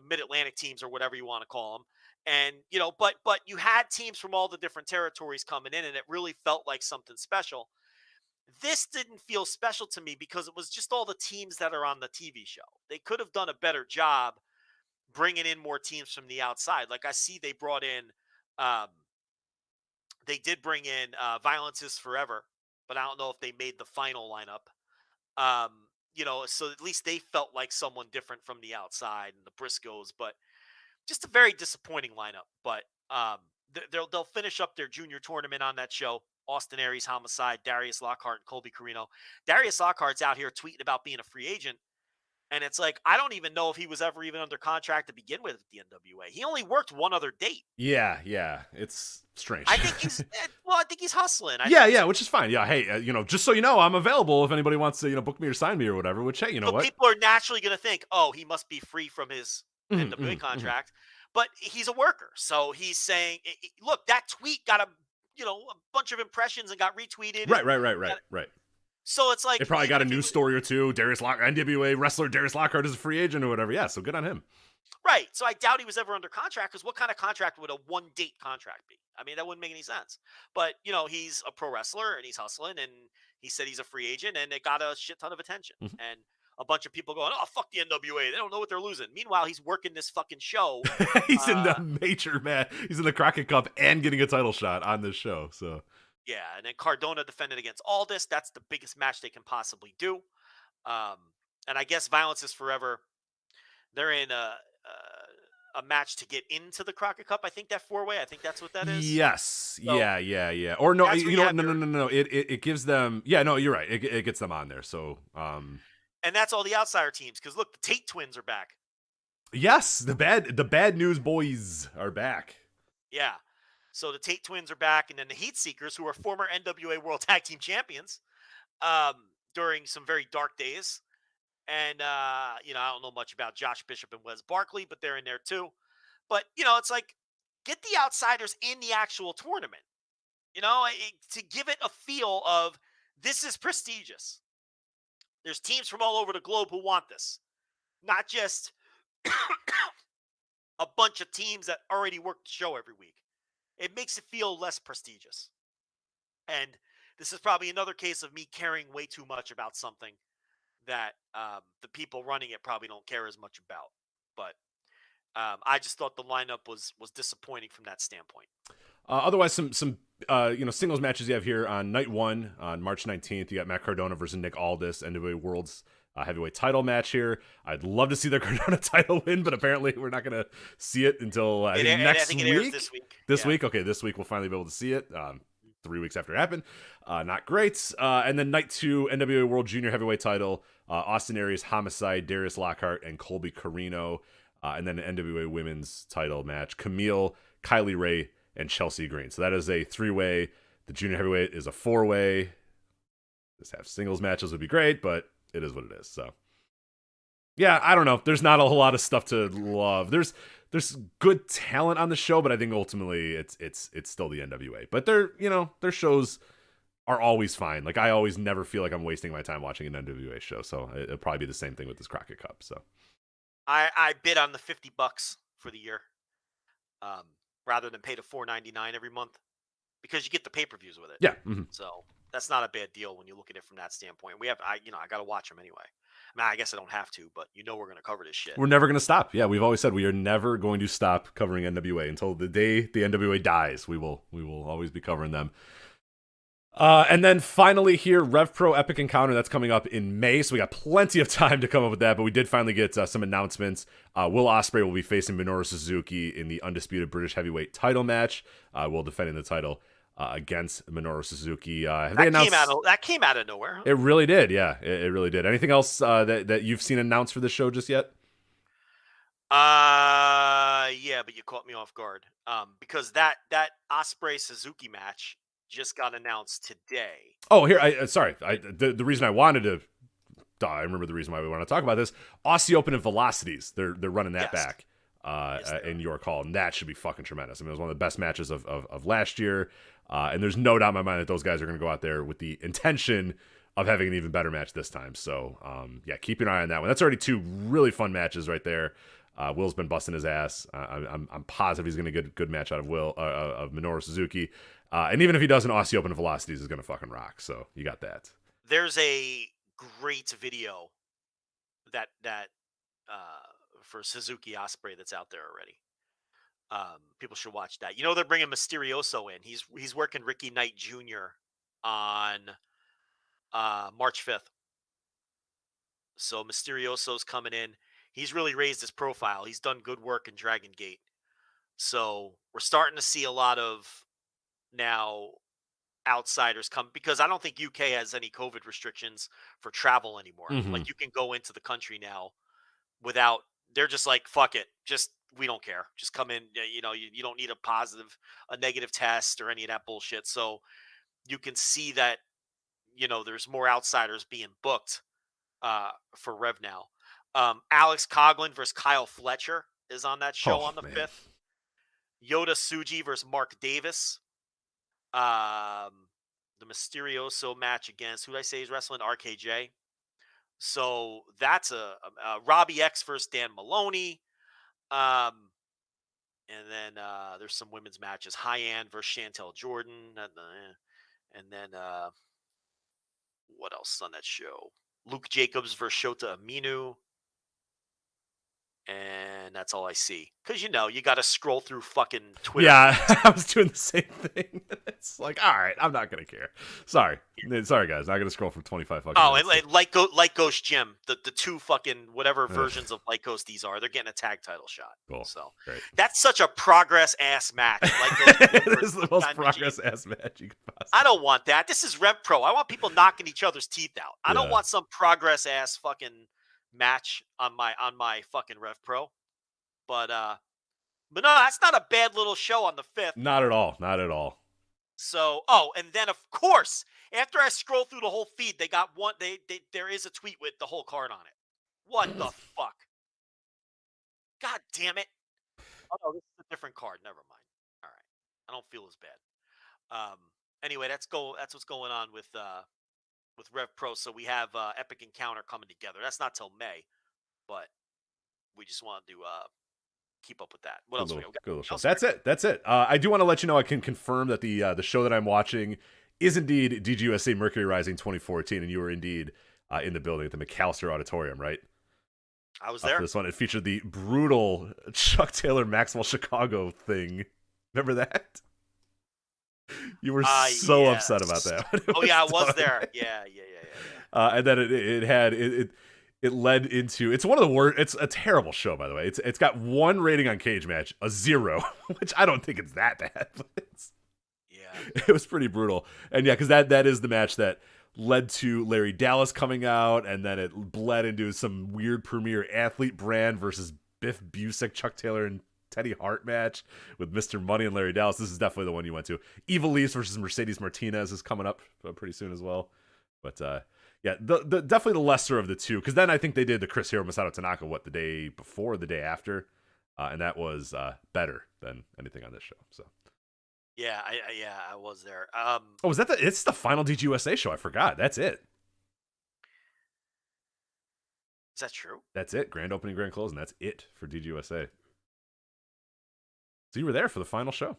Mid-Atlantic teams or whatever you want to call them. And, you know, but you had teams from all the different territories coming in, and it really felt like something special. This didn't feel special to me because it was just all the teams that are on the TV show. They could have done a better job bringing in more teams from the outside. Like, I see they brought in, they did bring in Violence is Forever, but I don't know if they made the final lineup. You know, so at least they felt like someone different from the outside, and the Briscoes, but just a very disappointing lineup. But they'll finish up their junior tournament on that show. Austin Aries, Homicide, Darius Lockhart, and Colby Carino. Darius Lockhart's out here tweeting about being a free agent. And it's like, I don't even know if he was ever even under contract to begin with at the NWA. He only worked one other date. Yeah. It's strange. I think he's hustling. Which is fine. Yeah, hey, you know, just so you know, I'm available if anybody wants to, you know, book me or sign me or whatever. Which, hey, you know what? People are naturally going to think, oh, he must be free from his NWA contract. But he's a worker. So he's saying, look, that tweet got a bunch of impressions and got retweeted. Right. So it's like, they probably got a news story or two. NWA wrestler Darius Lockhart is a free agent or whatever. Yeah, so good on him. Right. So I doubt he was ever under contract, because what kind of contract would a one-date contract be? I mean, that wouldn't make any sense. But, you know, he's a pro wrestler and he's hustling, and he said he's a free agent, and it got a shit ton of attention. And a bunch of people going, "Oh, fuck the NWA. They don't know what they're losing." Meanwhile, he's working this fucking show. He's in the major match. He's in the Crockett Cup and getting a title shot on this show. So yeah, and then Cardona defended against Aldis. That's the biggest match they can possibly do. And I guess Violence is Forever. They're in a match to get into the Crockett Cup. I think that 4-way. I think that's what that is. Yes. So, yeah. Or no, you know what? No. It gives them. Yeah, no, you're right. It gets them on there. So, and that's all the outsider teams. Because look, the Tate twins are back. Yes, the bad news boys are back. Yeah. So the Tate twins are back, and then the Heat Seekers, who are former NWA World Tag Team Champions, during some very dark days. And, I don't know much about Josh Bishop and Wes Barkley, but they're in there too. But, it's like, get the outsiders in the actual tournament, to give it a feel of this is prestigious. There's teams from all over the globe who want this, not just a bunch of teams that already work the show every week. It makes it feel less prestigious. And this is probably another case of me caring way too much about something that the people running it probably don't care as much about. But I just thought the lineup was disappointing from that standpoint. Otherwise, some singles matches you have here on night 1 on March 19th. You got Matt Cardona versus Nick Aldis, NWA World's heavyweight title match here. I'd love to see the Cardona title win, but apparently we're not going to see it until next week. It airs this week. This week? Okay, this week we'll finally be able to see it. 3 weeks after it happened. Not great. And then night 2, NWA World Junior Heavyweight title. Austin Aries, Homicide, Darius Lockhart, and Colby Carino. And then an NWA Women's title match. Camille, Kylie Ray, and Chelsea Green. So that is a 3-way. The Junior Heavyweight is a 4-way. Just have singles matches would be great, but it is what it is. So, yeah, I don't know. There's not a whole lot of stuff to love. There's good talent on the show, but I think ultimately it's still the NWA. But their shows are always fine. Like, I always never feel like I'm wasting my time watching an NWA show. So it'll probably be the same thing with this Crockett Cup. So I bid on the $50 for the year, rather than pay the $4.99 every month, because you get the pay-per-views with it. Yeah. Mm-hmm. So that's not a bad deal when you look at it from that standpoint. I got to watch them anyway. I mean, I guess I don't have to, but we're going to cover this shit. We're never going to stop. Yeah, we've always said we are never going to stop covering NWA until the day the NWA dies. We will always be covering them. And then finally here, Rev Pro Epic Encounter, that's coming up in May, so we got plenty of time to come up with that, but we did finally get some announcements. Will Ospreay will be facing Minoru Suzuki in the undisputed British Heavyweight title match, Will defending the title against Minoru Suzuki. That came out of nowhere. Huh? It really did, yeah, it really did. Anything else that you've seen announced for this show just yet? Yeah, but you caught me off guard. Because that Ospreay Suzuki match just got announced today. Oh, here, the reason I wanted to, I remember the reason why we want to talk about this. Aussie Open and Velocities, they're running that back in York Hall, and that should be fucking tremendous. I mean, it was one of the best matches of last year, and there's no doubt in my mind that those guys are going to go out there with the intention of having an even better match this time. So, yeah, keep an eye on that one. That's already 2 really fun matches right there. Will's been busting his ass. I'm positive he's going to get a good match out of of Minoru Suzuki. And even if he doesn't, Aussie Open Velocities is going to fucking rock. So you got that. There's a great video that for Suzuki Ospreay that's out there already. People should watch that. They're bringing Mysterioso in. He's working Ricky Knight Jr. on March 5th. So Mysterioso's coming in. He's really raised his profile. He's done good work in Dragon Gate. So we're starting to see a lot of now outsiders come, because I don't think UK has any COVID restrictions for travel anymore. Mm-hmm. Like, you can go into the country now without, they're just like, fuck it. Just, we don't care. Just come in. You don't need a negative test or any of that bullshit. So you can see that, there's more outsiders being booked for Rev now. Alex Coughlin versus Kyle Fletcher is on that show on the 5th. Yota Tsuji versus Mark Davis. The Mysterioso match against, who did I say he's wrestling? RKJ. So that's a Robbie X versus Dan Maloney. And then there's some women's matches. Hyann versus Chantel Jordan. And then what else on that show? Luke Jacobs versus Shota Umino. And that's all I see. Because, you got to scroll through fucking Twitter. Yeah, I was doing the same thing. It's like, all right, I'm not going to care. Sorry, guys. Not going to scroll for 25 fucking minutes. And Light Ghost Jim, the two fucking whatever versions of Light Ghost these are, they're getting a tag title shot. Cool. So great. That's such a progress-ass match. It is the most progress-ass match you could possibly. I don't want that. This is Rev Pro. I want people knocking each other's teeth out. I don't want some progress-ass fucking match on my fucking Rev Pro, but no, that's not a bad little show on the 5th. Not at all. So, and then of course, after I scroll through the whole feed, they got one. There is a tweet with the whole card on it. What the fuck? God damn it! Oh no, this is a different card. Never mind. All right, I don't feel as bad. Anyway, that's what's going on with Rev Pro. So we have Epic Encounter coming together. That's not till May, but we just wanted to keep up with that. What else? That's it. I do want to let you know I can confirm that the show that I'm watching is indeed DGUSA Mercury Rising 2014, and you were indeed in the building at the McAllister Auditorium, right? I was there. For this one, it featured the brutal Chuck Taylor Maxwell Chicago thing. Remember that? You were so upset about that. I was there. Yeah. And then it led into, it's one of the worst. It's a terrible show, by the way. It's got 1 rating on Cage Match, a 0, which I don't think it's that bad. But it was pretty brutal. And because that is the match that led to Larry Dallas coming out, and then it bled into some weird Premier Athlete brand versus Biff Busick, Chuck Taylor, and Teddy Hart match with Mr. Money and Larry Dallas. This is definitely the one you went to. Evil Leafs versus Mercedes Martinez is coming up pretty soon as well. But the definitely the lesser of the two, because then I think they did the Chris Hero Masato Tanaka the day before or the day after, and that was better than anything on this show. So I was there. Was that it's the final DGUSA show? I forgot. That's it. Is that true? That's it. Grand opening, grand closing. That's it for DGUSA. So you were there for the final show.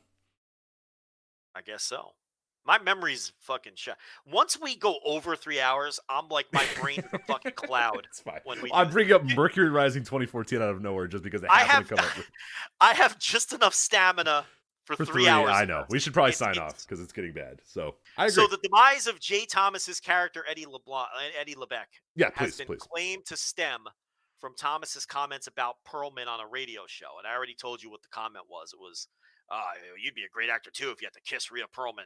I guess so. My memory's fucking shot. Once we go over 3 hours, I'm like, my brain's a fucking cloud. It's fine. When I bring up Mercury Rising 2014 out of nowhere just because it happened to come up with... I have just enough stamina for 3 hours. I know. We should probably sign off because it's getting bad. So I agree. So the demise of Jay Thomas's character, Eddie Lebec, has been claimed to stem from Thomas's comments about Perlman on a radio show. And I already told you what the comment was. It was, you'd be a great actor too if you had to kiss Rhea Perlman.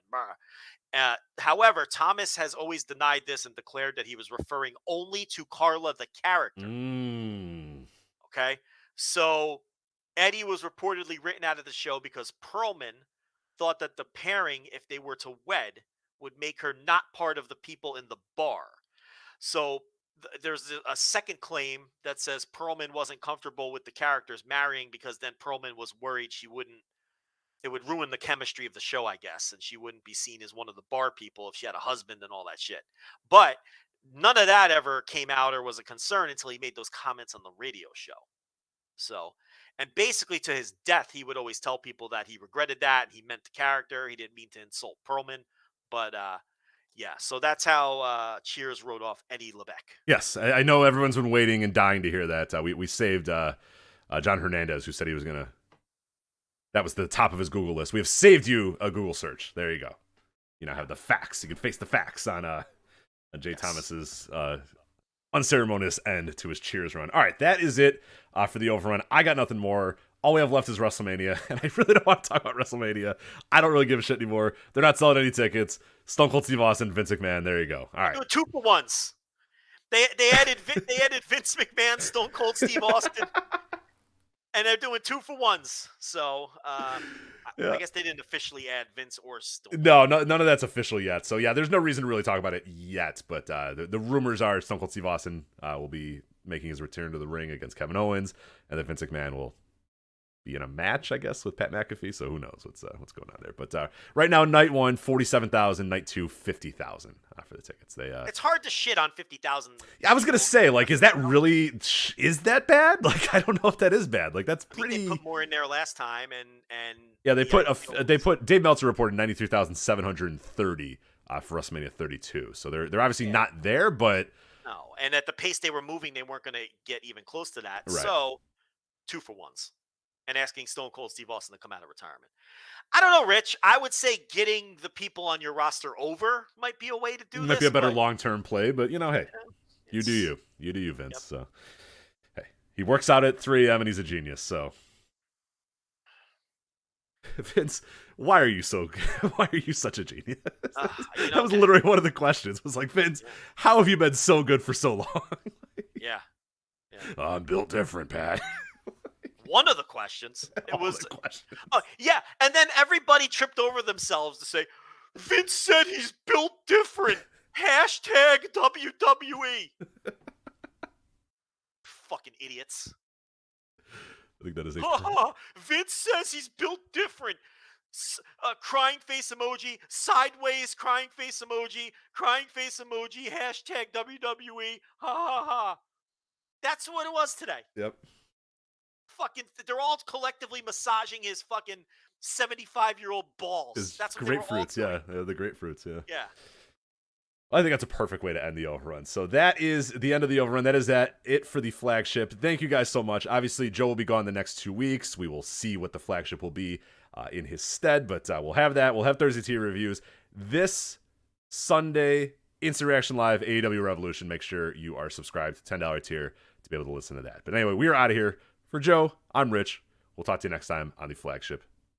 However, Thomas has always denied this and declared that he was referring only to Carla, the character. Okay. So Eddie was reportedly written out of the show because Perlman thought that the pairing, if they were to wed, would make her not part of the people in the bar. So there's a second claim that says Perlman wasn't comfortable with the characters marrying because then Perlman was worried it would ruin the chemistry of the show, I guess, and she wouldn't be seen as one of the bar people if she had a husband and all that shit. But none of that ever came out or was a concern until he made those comments on the radio show. So, and basically to his death, he would always tell people that he regretted that and he meant the character. He didn't mean to insult Perlman, but so that's how Cheers wrote off Eddie Lebec. Yes, I know everyone's been waiting and dying to hear that. We saved John Hernandez, who said he was going to... That was the top of his Google list. We have saved you a Google search. There you go. You now have the facts. You can face the facts on Jay Thomas's unceremonious end to his Cheers run. All right, that is it for the overrun. I got nothing more. All we have left is WrestleMania, and I really don't want to talk about WrestleMania. I don't really give a shit anymore. They're not selling any tickets. Stone Cold Steve Austin, Vince McMahon. There you go. All right. 2-for-1s. They added Vince McMahon, Stone Cold Steve Austin, and they're doing 2-for-1s. So I guess they didn't officially add Vince or Stone. No, none of that's official yet. So yeah, there's no reason to really talk about it yet. But the rumors are Stone Cold Steve Austin will be making his return to the ring against Kevin Owens, and that Vince McMahon will be in a match, I guess, with Pat McAfee. So who knows what's going on there. But right now, night 1, 47,000, night 2, 50,000 for the tickets. It's hard to shit on 50,000. I was gonna say, like, is that bad? Like, I don't know if that is bad. Like, that's pretty. They put more in there last time, and yeah, they put Dave Meltzer reported 93,730 for WrestleMania 32. So they're obviously not there, but No, and at the pace they were moving, they weren't going to get even close to that. Right. So, 2-for-1s, and asking Stone Cold Steve Austin to come out of retirement. I don't know, Rich. I would say getting the people on your roster over might be a way to do this. Might be a better long-term play, but hey, you do you. You do you, Vince. Yep. So, hey, he works out at 3M and he's a genius. So, Vince, why are you such a genius? That was literally one of the questions. It was like, Vince, how have you been so good for so long? Yeah. I'm built different, Pat. One of the questions. It was the questions. Yeah, and then everybody tripped over themselves to say, Vince said he's built different. Hashtag WWE. Fucking idiots. I think that is Vince says he's built different. Crying face emoji, sideways crying face emoji, hashtag WWE. Ha ha ha. That's what it was today. Yep. Fucking, they're all collectively massaging his fucking 75-year-old balls. That's what grapefruits, yeah, the grapefruits, yeah. Yeah. I think that's a perfect way to end the overrun. So that is the end of the overrun. That is it for the flagship. Thank you guys so much. Obviously, Joe will be gone the next 2 weeks. We will see what the flagship will be in his stead, but we'll have that. We'll have Thursday tier reviews. This Sunday, Instant Reaction Live, AEW Revolution. Make sure you are subscribed to $10 tier to be able to listen to that. But anyway, we are out of here. For Joe, I'm Rich. We'll talk to you next time on the flagship